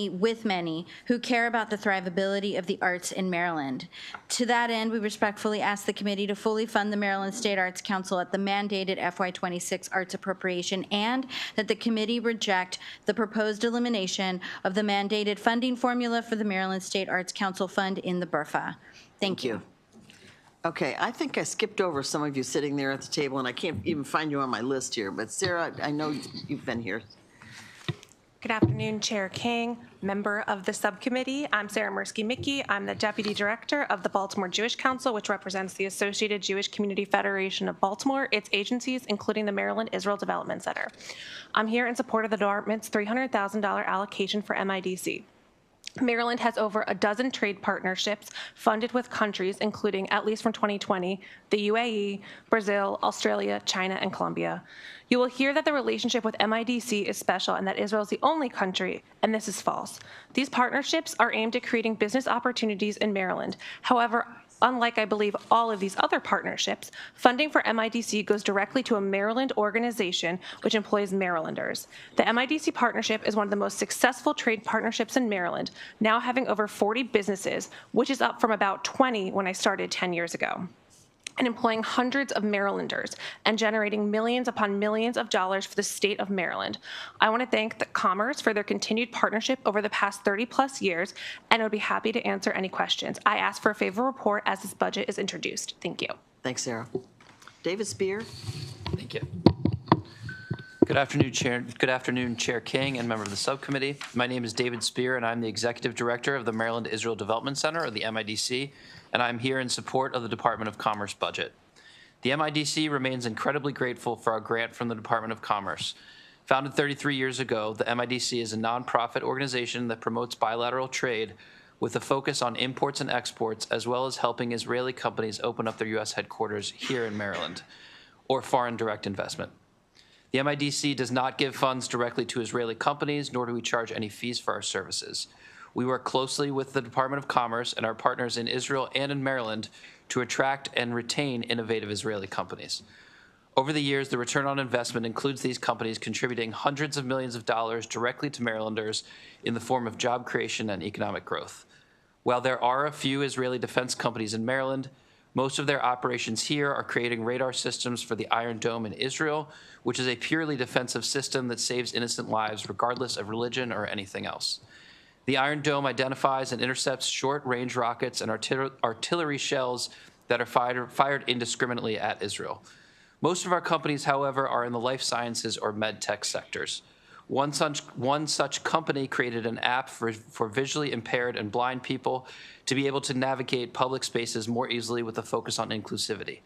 with many, who care about the thrivability of the arts in Maryland. To that end, we respectfully ask the committee to fully fund the Maryland State Arts Council at the mandated FY26 arts appropriation, and that the committee reject the proposed elimination of the mandated funding formula for the Maryland State Arts Council Fund in the BRFA. Thank you. Okay, I think I skipped over some of you sitting there at the table, and I can't even find you on my list here. But Sarah, I know you've been here. Good afternoon, Chair King, member of the subcommittee. I'm Sarah Mirsky-Mickey. I'm the Deputy Director of the Baltimore Jewish Council, which represents the Associated Jewish Community Federation of Baltimore, its agencies, including the Maryland Israel Development Center. I'm here in support of the department's $300,000 allocation for MIDC. Maryland has over a dozen trade partnerships funded with countries, including, at least from 2020, the UAE, Brazil, Australia, China, and Colombia. You will hear that the relationship with MIDC is special and that Israel is the only country, and this is false. These partnerships are aimed at creating business opportunities in Maryland. However, unlike, I believe, all of these other partnerships, funding for MIDC goes directly to a Maryland organization which employs Marylanders. The MIDC partnership is one of the most successful trade partnerships in Maryland, now having over 40 businesses, which is up from about 20 when I started 10 years ago, and employing hundreds of Marylanders and generating millions upon millions of dollars for the state of Maryland. I want to thank the Commerce for their continued partnership over the past 30+ years, and I would be happy to answer any questions. I ask for a favorable report as this budget is introduced. Thank you. Thanks, Sarah. David Spear. Thank you. Good afternoon, Chair. Good afternoon, Chair King and member of the subcommittee. My name is David Spear, and I'm the Executive Director of the Maryland Israel Development Center, or the MIDC, and I'm here in support of the Department of Commerce budget. The MIDC remains incredibly grateful for our grant from the Department of Commerce. Founded 33 years ago, the MIDC is a nonprofit organization that promotes bilateral trade with a focus on imports and exports, as well as helping Israeli companies open up their U.S. headquarters here in Maryland, or foreign direct investment. The MIDC does not give funds directly to Israeli companies, nor do we charge any fees for our services. We work closely with the Department of Commerce and our partners in Israel and in Maryland to attract and retain innovative Israeli companies. Over the years, the return on investment includes these companies contributing hundreds of millions of dollars directly to Marylanders in the form of job creation and economic growth. While there are a few Israeli defense companies in Maryland, most of their operations here are creating radar systems for the Iron Dome in Israel, which is a purely defensive system that saves innocent lives regardless of religion or anything else. The Iron Dome identifies and intercepts short-range rockets and artillery shells that are fired indiscriminately at Israel. Most of our companies, however, are in the life sciences or med tech sectors. One such company created an app for visually impaired and blind people to be able to navigate public spaces more easily with a focus on inclusivity.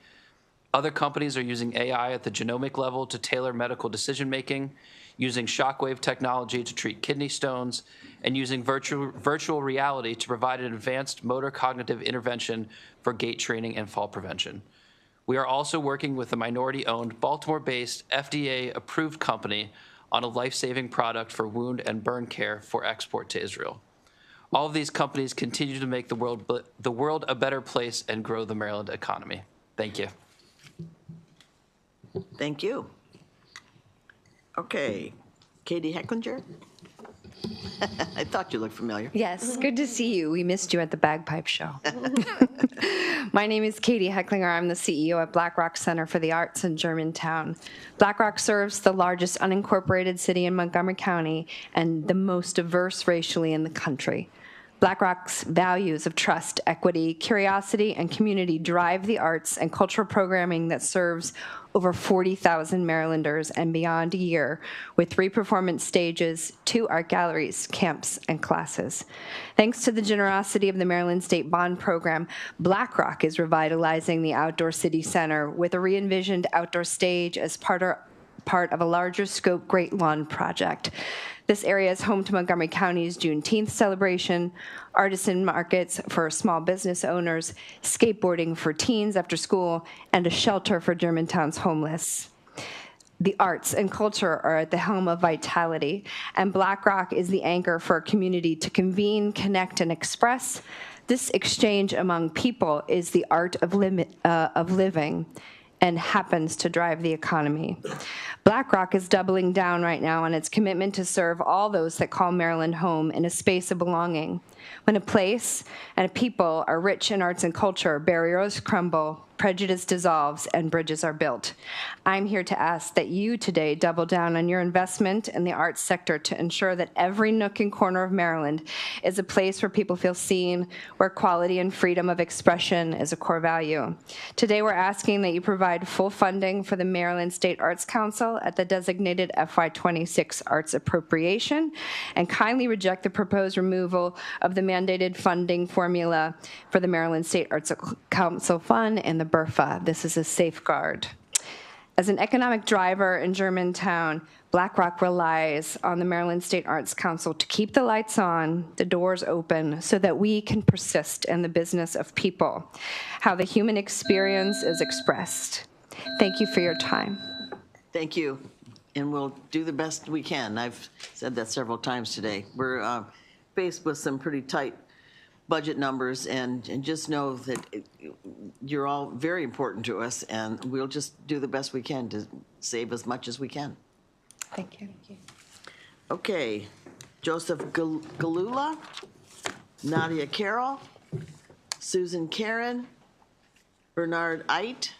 Other companies are using AI at the genomic level to tailor medical decision-making, using shockwave technology to treat kidney stones, and using virtual reality to provide an advanced motor cognitive intervention for gait training and fall prevention. We are also working with a minority-owned, Baltimore-based, FDA-approved company on a life-saving product for wound and burn care for export to Israel. All of these companies continue to make the world a better place and grow the Maryland economy. Thank you. Thank you. Okay, Katie Hecklinger? I thought you looked familiar. Yes, good to see you. We missed you at the bagpipe show. My name is Katie Hecklinger. I'm the CEO at BlackRock Center for the Arts in Germantown. BlackRock serves the largest unincorporated city in Montgomery County and the most diverse racially in the country. BlackRock's values of trust, equity, curiosity, and community drive the arts and cultural programming that serves over 40,000 Marylanders and beyond a year, with 3 performance stages, 2 art galleries, camps, and classes. Thanks to the generosity of the Maryland State Bond Program, BlackRock is revitalizing the Outdoor City Center with a re-envisioned outdoor stage as part of a larger scope Great Lawn project. This area is home to Montgomery County's Juneteenth celebration, artisan markets for small business owners, skateboarding for teens after school, and a shelter for Germantown's homeless. The arts and culture are at the helm of vitality, and BlackRock is the anchor for a community to convene, connect, and express. This exchange among people is the art of living and happens to drive the economy. BlackRock is doubling down right now on its commitment to serve all those that call Maryland home in a space of belonging. When a place and a people are rich in arts and culture, barriers crumble, prejudice dissolves, and bridges are built. I'm here to ask that you today double down on your investment in the arts sector to ensure that every nook and corner of Maryland is a place where people feel seen, where quality and freedom of expression is a core value. Today, we're asking that you provide full funding for the Maryland State Arts Council at the designated FY26 arts appropriation, and kindly reject the proposed removal of the mandated funding formula for the Maryland State Arts Council Fund and the BRFA. This is a safeguard. As an economic driver in Germantown, BlackRock relies on the Maryland State Arts Council to keep the lights on, the doors open, so that we can persist in the business of people, how the human experience is expressed. Thank you for your time. Thank you, and we'll do the best we can. I've said that several times today. We're faced with some pretty tight budget numbers, and just know that you're all very important to us, and we'll just do the best we can to save as much as we can. Thank you. Okay, Joseph Galula, Nadia Carroll, Susan Karen, Bernard Eit,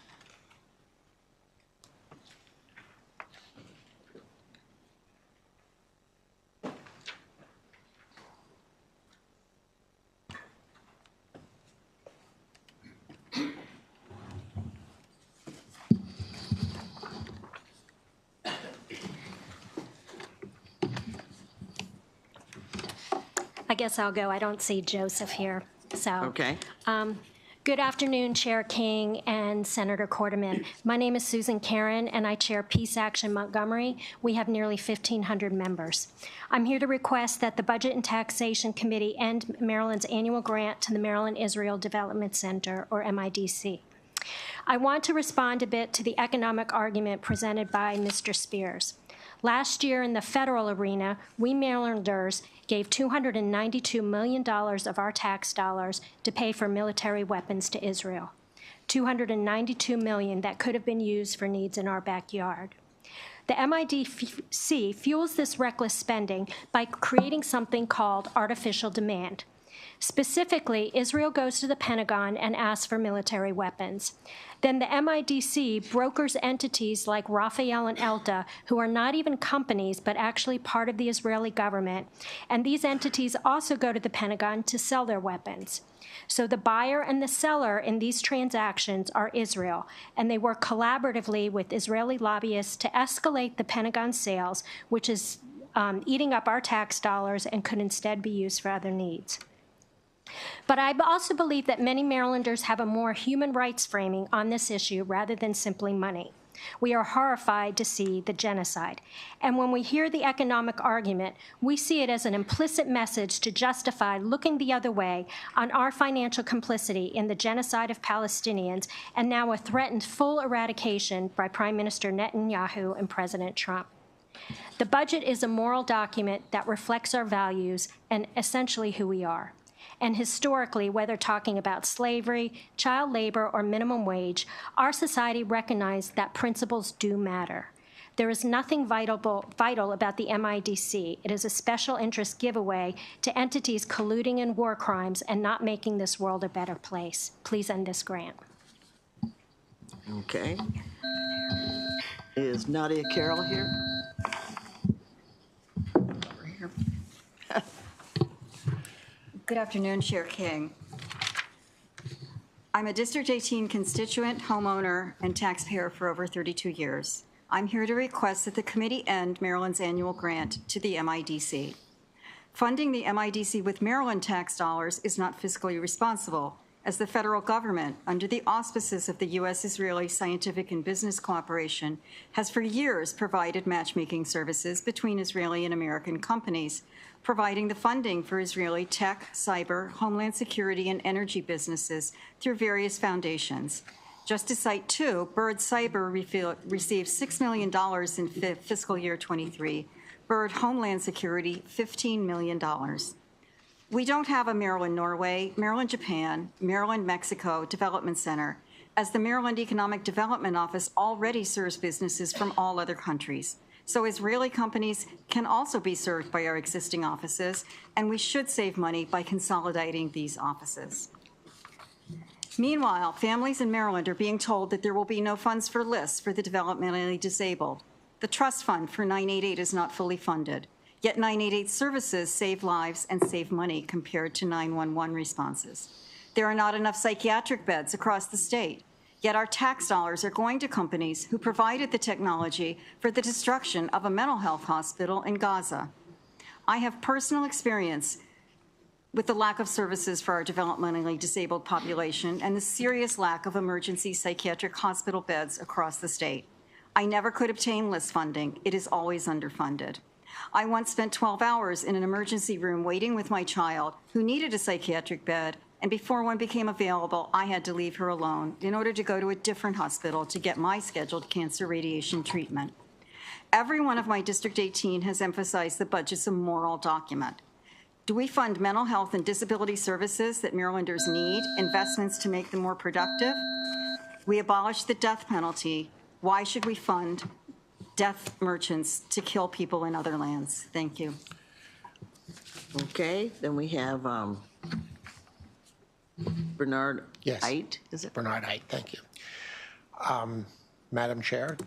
I guess I'll go. I don't see Joseph here, so. Okay. Good afternoon, Chair King and Senator Quarterman. My name is Susan Karen, and I chair Peace Action Montgomery. We have nearly 1,500 members. I'm here to request that the Budget and Taxation Committee end Maryland's annual grant to the Maryland Israel Development Center, or MIDC. I want to respond a bit to the economic argument presented by Mr. Spears. Last year in the federal arena, we Marylanders gave $292 million of our tax dollars to pay for military weapons to Israel. $292 million that could have been used for needs in our backyard. The MIDC fuels this reckless spending by creating something called artificial demand. Specifically, Israel goes to the Pentagon and asks for military weapons. Then the MIDC brokers entities like Rafael and Elta, who are not even companies but actually part of the Israeli government, and these entities also go to the Pentagon to sell their weapons. So the buyer and the seller in these transactions are Israel, and they work collaboratively with Israeli lobbyists to escalate the Pentagon sales, which is eating up our tax dollars and could instead be used for other needs. But I also believe that many Marylanders have a more human rights framing on this issue rather than simply money. We are horrified to see the genocide. And when we hear the economic argument, we see it as an implicit message to justify looking the other way on our financial complicity in the genocide of Palestinians and now a threatened full eradication by Prime Minister Netanyahu and President Trump. The budget is a moral document that reflects our values and essentially who we are. And historically, whether talking about slavery, child labor, or minimum wage, our society recognized that principles do matter. There is nothing vital about the MIDC. It is a special interest giveaway to entities colluding in war crimes and not making this world a better place. Please end this grant. Okay. Is Nadia Carroll here? Good afternoon, Chair King. I'm a District 18 constituent, homeowner, and taxpayer for over 32 years. I'm here to request that the committee end Maryland's annual grant to the MIDC. Funding the MIDC with Maryland tax dollars is not fiscally responsible, as the federal government, under the auspices of the U.S.-Israeli Scientific and Business Cooperation, has for years provided matchmaking services between Israeli and American companies, providing the funding for Israeli tech, cyber, homeland security, and energy businesses through various foundations. Just to cite two, Bird Cyber received $6 million in fiscal year 23, Bird Homeland Security, $15 million. We don't have a Maryland-Norway, Maryland-Japan, Maryland-Mexico Development Center, as the Maryland Economic Development Office already serves businesses from all other countries. So Israeli companies can also be served by our existing offices, and we should save money by consolidating these offices. Meanwhile, families in Maryland are being told that there will be no funds for lists for the developmentally disabled. The trust fund for 988 is not fully funded, yet 988 services save lives and save money compared to 911 responses. There are not enough psychiatric beds across the state. Yet our tax dollars are going to companies who provided the technology for the destruction of a mental health hospital in Gaza. I have personal experience with the lack of services for our developmentally disabled population and the serious lack of emergency psychiatric hospital beds across the state. I never could obtain list funding. It is always underfunded. I once spent 12 hours in an emergency room waiting with my child who needed a psychiatric bed, and before one became available, I had to leave her alone in order to go to a different hospital to get my scheduled cancer radiation treatment. Every one of my District 18 has emphasized the budget's a moral document. Do we fund mental health and disability services that Marylanders need, investments to make them more productive? We abolished the death penalty. Why should we fund death merchants to kill people in other lands? Thank you. Okay, then we have Bernard Height, is it? Bernard Height, thank you. Madam Chair,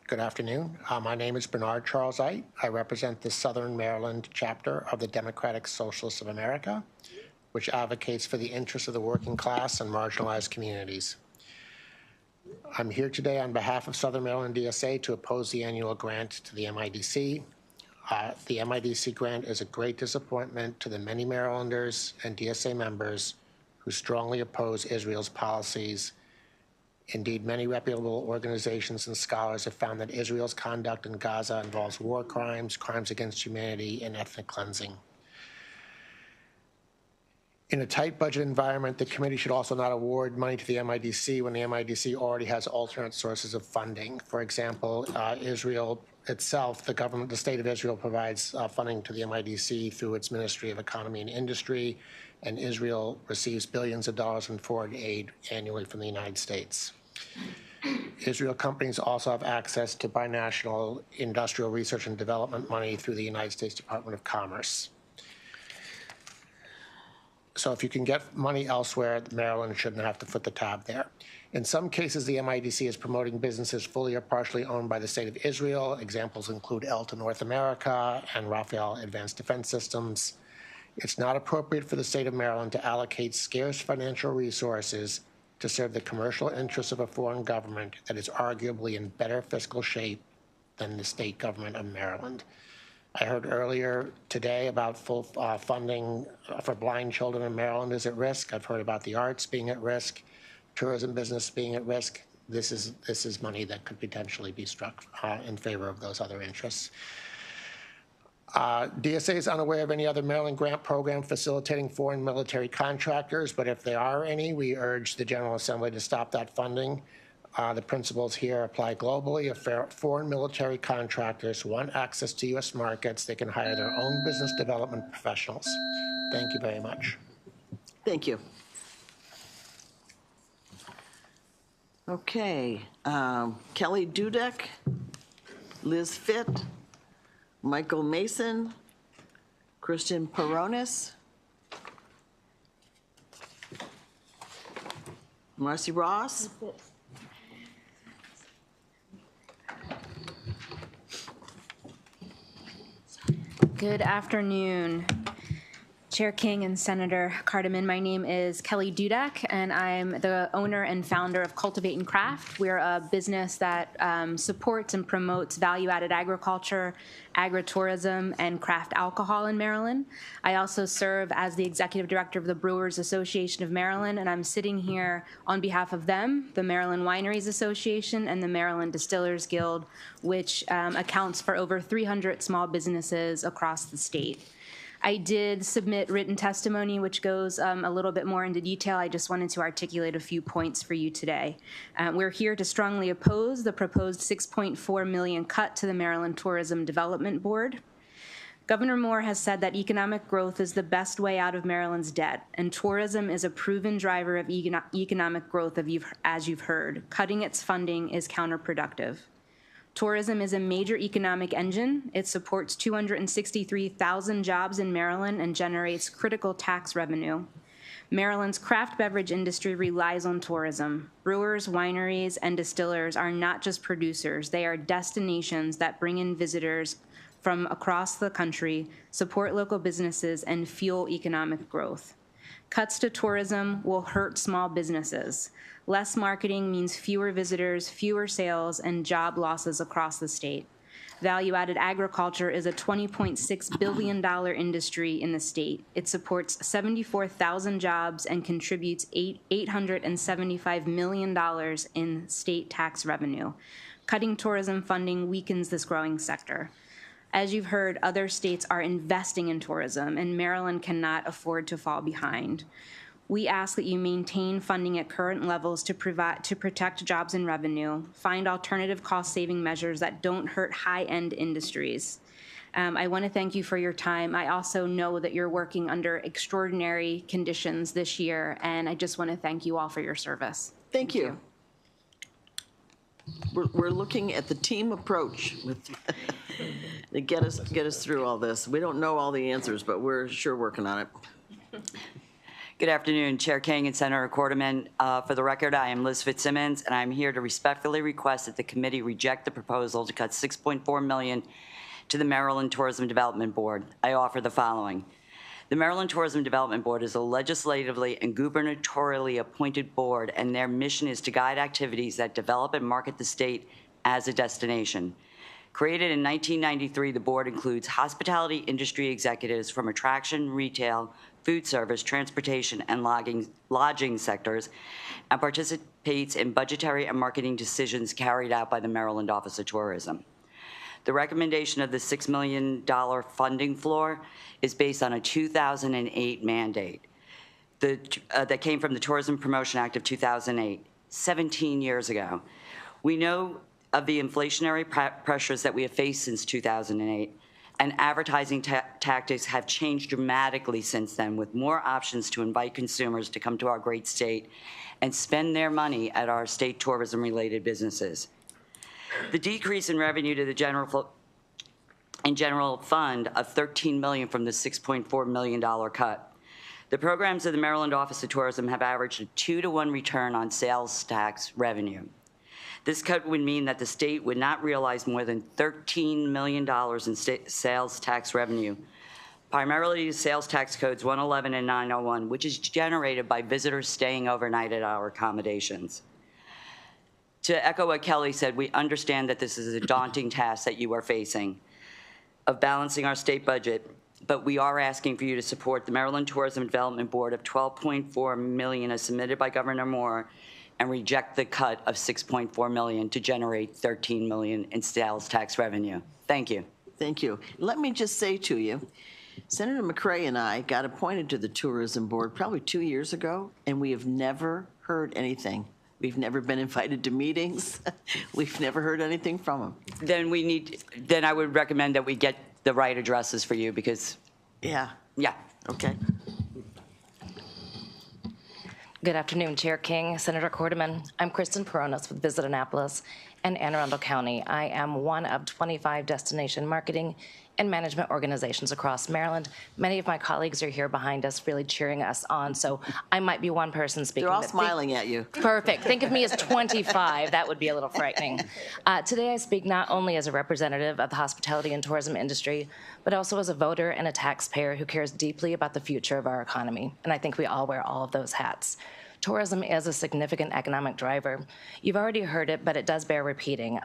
good afternoon. My name is Bernard Charles Height. I represent the Southern Maryland chapter of the Democratic Socialists of America, which advocates for the interests of the working class and marginalized communities. I'm here today on behalf of Southern Maryland DSA to oppose the annual grant to the MIDC. The MIDC grant is a great disappointment to the many Marylanders and DSA members who strongly oppose Israel's policies. Indeed, many reputable organizations and scholars have found that Israel's conduct in Gaza involves war crimes, crimes against humanity, and ethnic cleansing. In a tight budget environment, the committee should also not award money to the MIDC when the MIDC already has alternate sources of funding. For example, Israel itself, the state of Israel provides funding to the MIDC through its Ministry of Economy and Industry, and Israel receives billions of dollars in foreign aid annually from the United States. Israel companies also have access to binational industrial research and development money through the United States Department of Commerce. So if you can get money elsewhere, Maryland shouldn't have to foot the tab there. In some cases, the MIDC is promoting businesses fully or partially owned by the State of Israel. Examples include Elta North America and Rafael Advanced Defense Systems. It's not appropriate for the state of Maryland to allocate scarce financial resources to serve the commercial interests of a foreign government that is arguably in better fiscal shape than the state government of Maryland. I heard earlier today about full funding for blind children in Maryland is at risk. I've heard about the arts being at risk, tourism business being at risk. This is money that could potentially be struck in favor of those other interests. DSA is unaware of any other Maryland grant program facilitating foreign military contractors, but if there are any, we urge the General Assembly to stop that funding. The principles here apply globally. If foreign military contractors want access to U.S. markets, they can hire their own business development professionals. Thank you very much. Thank you. Okay, Kelly Dudek, Liz Fitt, Michael Mason, Christian Peronis, Marcy Ross, Good afternoon, Chair King and Senator Cardamon. My name is Kelly Dudek, and I'm the owner and founder of Cultivate and Craft. We're a business that supports and promotes value-added agriculture, agritourism, and craft alcohol in Maryland. I also serve as the executive director of the Brewers Association of Maryland, and I'm sitting here on behalf of them, the Maryland Wineries Association, and the Maryland Distillers Guild, which accounts for over 300 small businesses across the state. I did submit written testimony, which goes a little bit more into detail. I just wanted to articulate a few points for you today. We're here to strongly oppose the proposed $6.4 million cut to the Maryland Tourism Development Board. Governor Moore has said that economic growth is the best way out of Maryland's debt, and tourism is a proven driver of economic growth, as you've heard. Cutting its funding is counterproductive. Tourism is a major economic engine. It supports 263,000 jobs in Maryland and generates critical tax revenue. Maryland's craft beverage industry relies on tourism. Brewers, wineries, and distillers are not just producers. They are destinations that bring in visitors from across the country, support local businesses, and fuel economic growth. Cuts to tourism will hurt small businesses. Less marketing means fewer visitors, fewer sales, and job losses across the state. Value-added agriculture is a $20.6 billion industry in the state. It supports 74,000 jobs and contributes $875 million in state tax revenue. Cutting tourism funding weakens this growing sector. As you've heard, other states are investing in tourism, and Maryland cannot afford to fall behind. We ask that you maintain funding at current levels to protect jobs and revenue, find alternative cost-saving measures that don't hurt high-end industries. I want to thank you for your time. I also know that you're working under extraordinary conditions this year, and I just want to thank you all for your service. Thank you. We're looking at the team approach to get us through all this. We don't know all the answers, but we're sure working on it. Good afternoon, Chair King and Senator Quarterman. For the record, I am Liz Fitzsimmons, and I'm here to respectfully request that the committee reject the proposal to cut $6.4 million to the Maryland Tourism Development Board. I offer the following. The Maryland Tourism Development Board is a legislatively and gubernatorially appointed board, and their mission is to guide activities that develop and market the state as a destination. Created in 1993, the board includes hospitality industry executives from attraction, retail, food service, transportation, and lodging sectors, and participates in budgetary and marketing decisions carried out by the Maryland Office of Tourism. The recommendation of the $6 million funding floor is based on a 2008 mandate that came from the Tourism Promotion Act of 2008, 17 years ago. We know of the inflationary pressures that we have faced since 2008, and advertising tactics have changed dramatically since then, with more options to invite consumers to come to our great state and spend their money at our state tourism-related businesses. The decrease in revenue to the general fund of $13 million from the $6.4 million cut. The programs of the Maryland Office of Tourism have averaged a 2-to-1 return on sales tax revenue. This cut would mean that the state would not realize more than $13 million in sales tax revenue, primarily sales tax codes 111 and 901, which is generated by visitors staying overnight at our accommodations. To echo what Kelly said, we understand that this is a daunting task that you are facing of balancing our state budget, but we are asking for you to support the Maryland Tourism Development Board of $12.4 million as submitted by Governor Moore and reject the cut of $6.4 million to generate $13 million in sales tax revenue. Thank you. Thank you. Let me just say to you, Senator McCray and I got appointed to the Tourism Board probably 2 years ago, and we have never heard anything. We've never been invited to meetings. We've never heard anything from them. Then I would recommend that we get the right addresses for you because. Yeah. Yeah. Okay. Good afternoon, Chair King, Senator Quarterman. I'm Kristen Peronis with Visit Annapolis and Anne Arundel County. I am one of 25 destination marketing and management organizations across Maryland. Many of my colleagues are here behind us really cheering us on, so I might be one person speaking. They're all smiling at you. Perfect. Think of me as 25. That would be a little frightening. Today I speak not only as a representative of the hospitality and tourism industry, but also as a voter and a taxpayer who cares deeply about the future of our economy, and I think we all wear all of those hats. Tourism is a significant economic driver. You've already heard it, but it does bear repeating.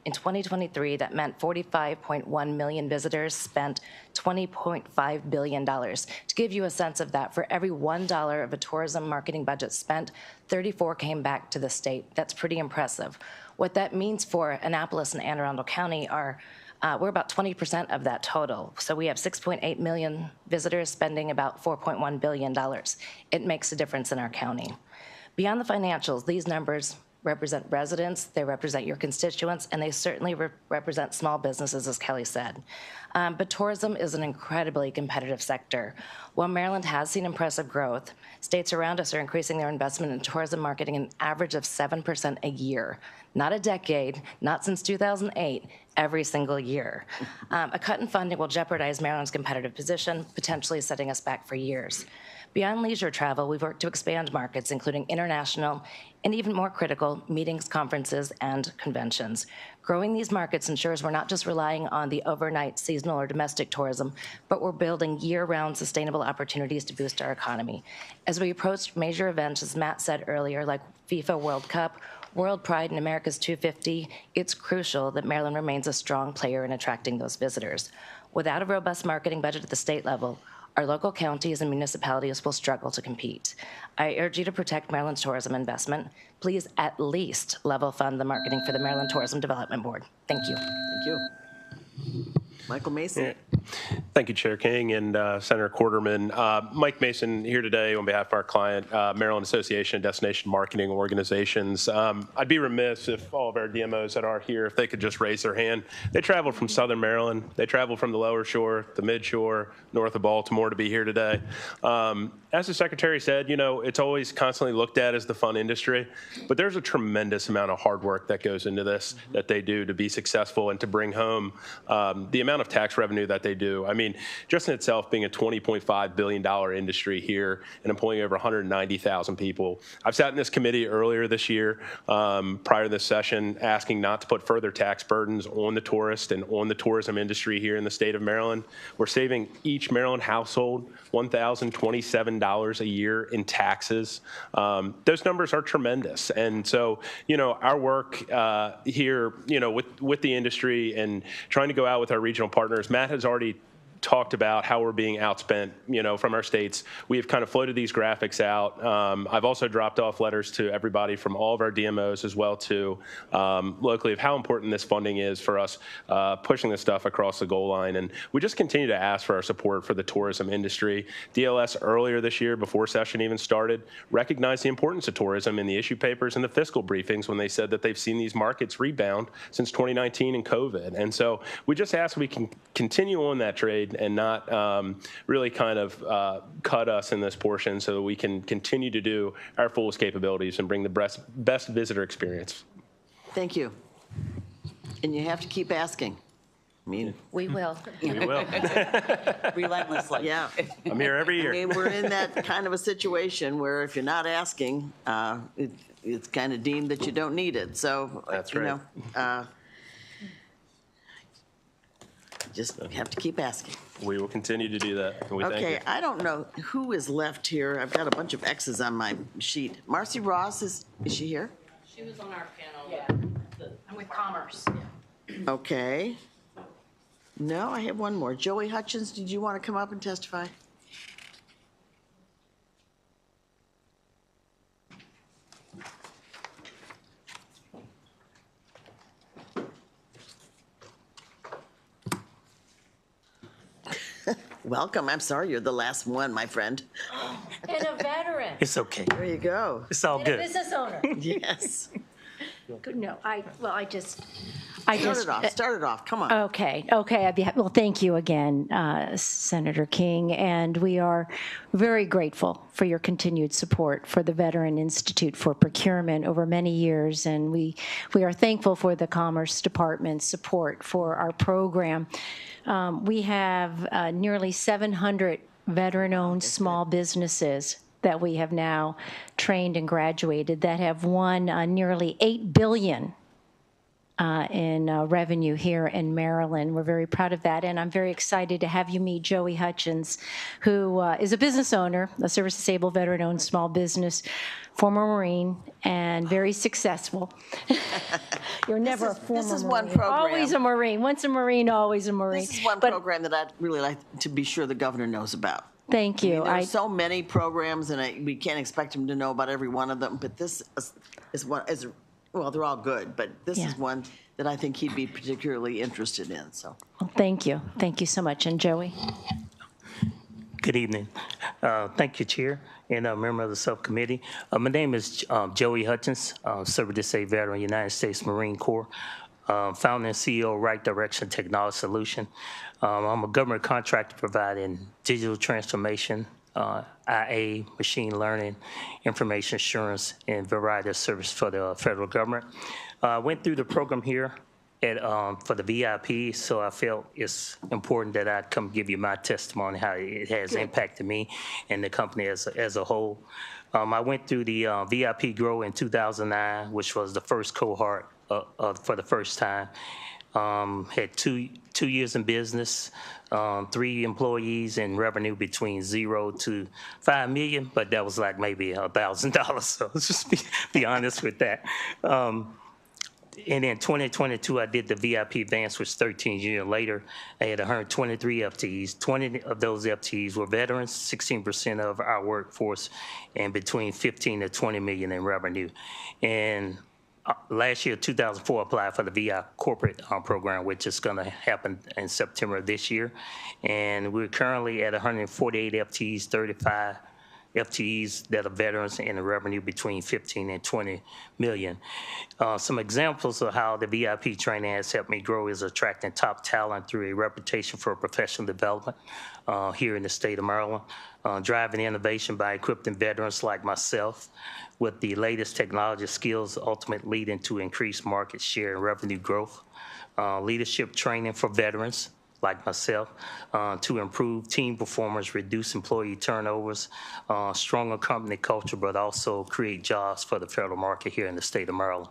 In 2023, that meant 45.1 million visitors spent $20.5 billion. To give you a sense of that, for every $1 of a tourism marketing budget spent, 34 came back to the state. That's pretty impressive. What that means for Annapolis and Anne Arundel County are we're about 20% of that total. So we have 6.8 million visitors spending about $4.1 billion. It makes a difference in our county. Beyond the financials, these numbers represent residents, they represent your constituents, and they certainly represent small businesses, as Kelly said. But tourism is an incredibly competitive sector. While Maryland has seen impressive growth, states around us are increasing their investment in tourism marketing an average of 7% a year. Not a decade, not since 2008, every single year. A cut in funding will jeopardize Maryland's competitive position, potentially setting us back for years. Beyond leisure travel, we've worked to expand markets, including international and even more critical, meetings, conferences, and conventions. Growing these markets ensures we're not just relying on the overnight, seasonal, or domestic tourism, but we're building year-round sustainable opportunities to boost our economy. As we approach major events, as Matt said earlier, like FIFA World Cup, World Pride, and America's 250, it's crucial that Maryland remains a strong player in attracting those visitors. Without a robust marketing budget at the state level, our local counties and municipalities will struggle to compete. I urge you to protect Maryland's tourism investment. Please at least level fund the marketing for the Maryland Tourism Development Board. Thank you. Thank you. Michael Mason. Yeah. Thank you, Chair King and Senator Quarterman. Mike Mason here today on behalf of our client, Maryland Association of Destination Marketing Organizations. I'd be remiss if all of our DMOs that are here, if they could just raise their hand. They traveled from Southern Maryland. They traveled from the lower shore, the mid shore, north of Baltimore to be here today. As the Secretary said, you know, it's always constantly looked at as the fun industry, but there's a tremendous amount of hard work that goes into this, that they do to be successful and to bring home the amount of tax revenue that they do. I mean, just in itself being a $20.5 billion industry here and employing over 190,000 people. I've sat in this committee earlier this year, prior to this session, asking not to put further tax burdens on the tourist and on the tourism industry here in the state of Maryland. We're saving each Maryland household $1,027 a year in taxes. Those numbers are tremendous. And so, you know, our work here, you know, with the industry and trying to go out with our regional partners, Matt has already talked about how we're being outspent, you know, from our states. We have kind of floated these graphics out. I've also dropped off letters to everybody from all of our DMOs as well to locally of how important this funding is for us pushing this stuff across the goal line. And we just continue to ask for our support for the tourism industry. DLS earlier this year, before session even started, recognized the importance of tourism in the issue papers and the fiscal briefings when they said that they've seen these markets rebound since 2019 and COVID. And so we just ask we can continue on that trade and not really kind of cut us in this portion so that we can continue to do our fullest capabilities and bring the best visitor experience. Thank you. And you have to keep asking. I mean, We will. You will. Relentlessly. yeah. I'm here every I year. mean, we're in that kind of a situation where if you're not asking, it's kind of deemed that you don't need it. So, That's you right. know, just have to keep asking. We will continue to do that. And we thank you. Okay, I don't know who is left here. I've got a bunch of X's on my sheet. Marcy Ross, is she here? She was on our panel. Yeah. I'm with Commerce. Okay. No, I have one more. Joey Hutchins, did you want to come up and testify? Welcome. I'm sorry you're the last one, my friend. And a veteran. It's okay. There you go. It's all And a good. business owner. Yes. Good, no, Start it off. Come on. Okay, I'd be happy. Well, thank you again, Senator King, and we are very grateful for your continued support for the Veteran Institute for Procurement over many years, and we are thankful for the Commerce Department's support for our program. We have nearly 700 veteran-owned small businesses that we have now trained and graduated that have won nearly $8 billion in revenue here in Maryland. We're very proud of that, and I'm very excited to have you meet Joey Hutchins, who is a business owner, a service-disabled veteran-owned small business, former Marine, and very successful. You're never a former This is Marine. one program. Always a Marine. Once a Marine, always a Marine. This is one program that I'd really like to be sure the governor knows about. Thank I you. mean, there are so many programs, and we can't expect him to know about every one of them, but this is one, well, they're all good, but this is one that I think he'd be particularly interested in, so. Well, thank you. Thank you so much. And Joey? Good evening. Thank you, Chair, and a member of the subcommittee. My name is Joey Hutchins, service-disabled veteran, United States Marine Corps, founder and CEO of Right Direction Technology Solution. I'm a government contractor providing digital transformation, IA, machine learning, information assurance, and variety of service for the federal government. I went through the program here for the VIP, so I felt it's important that I come give you my testimony, how it has impacted me and the company as a whole. I went through the VIP Grow in 2009, which was the first cohort for the first time. Had two years in business, 3 employees, and revenue between 0 to 5 million, but that was like maybe $1,000. So let's just be honest with that. And in 2022, I did the VIP Advance, which 13 years later, I had 123 FTEs. 20 of those FTEs were veterans, 16% of our workforce, and between 15 to 20 million in revenue. And last year, 2004, applied for the VI corporate program, which is going to happen in September of this year. And we're currently at 148 FTEs, 35 FTEs that are veterans, and a revenue between 15 and 20 million. Some examples of how the VIP training has helped me grow is attracting top talent through a reputation for professional development here in the state of Maryland, driving innovation by equipping veterans like myself with the latest technology skills, ultimately leading to increased market share and revenue growth, leadership training for veterans like myself, to improve team performance, reduce employee turnovers, stronger company culture, but also create jobs for the federal market here in the state of Maryland.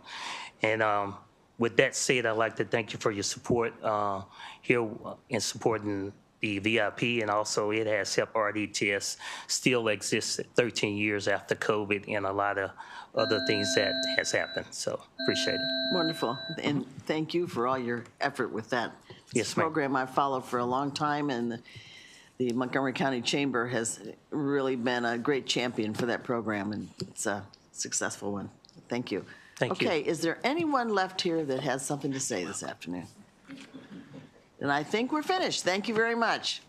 And with that said, I'd like to thank you for your support here in supporting the VIP, and also it has helped RDTS still exist 13 years after COVID and a lot of other things that has happened. So appreciate it. Wonderful, and thank you for all your effort with that. Yes, ma'am. Program I've followed for a long time, and the Montgomery County Chamber has really been a great champion for that program, and it's a successful one. Thank you. Thank you. Okay, is there anyone left here that has something to say this afternoon? And I think we're finished. Thank you very much.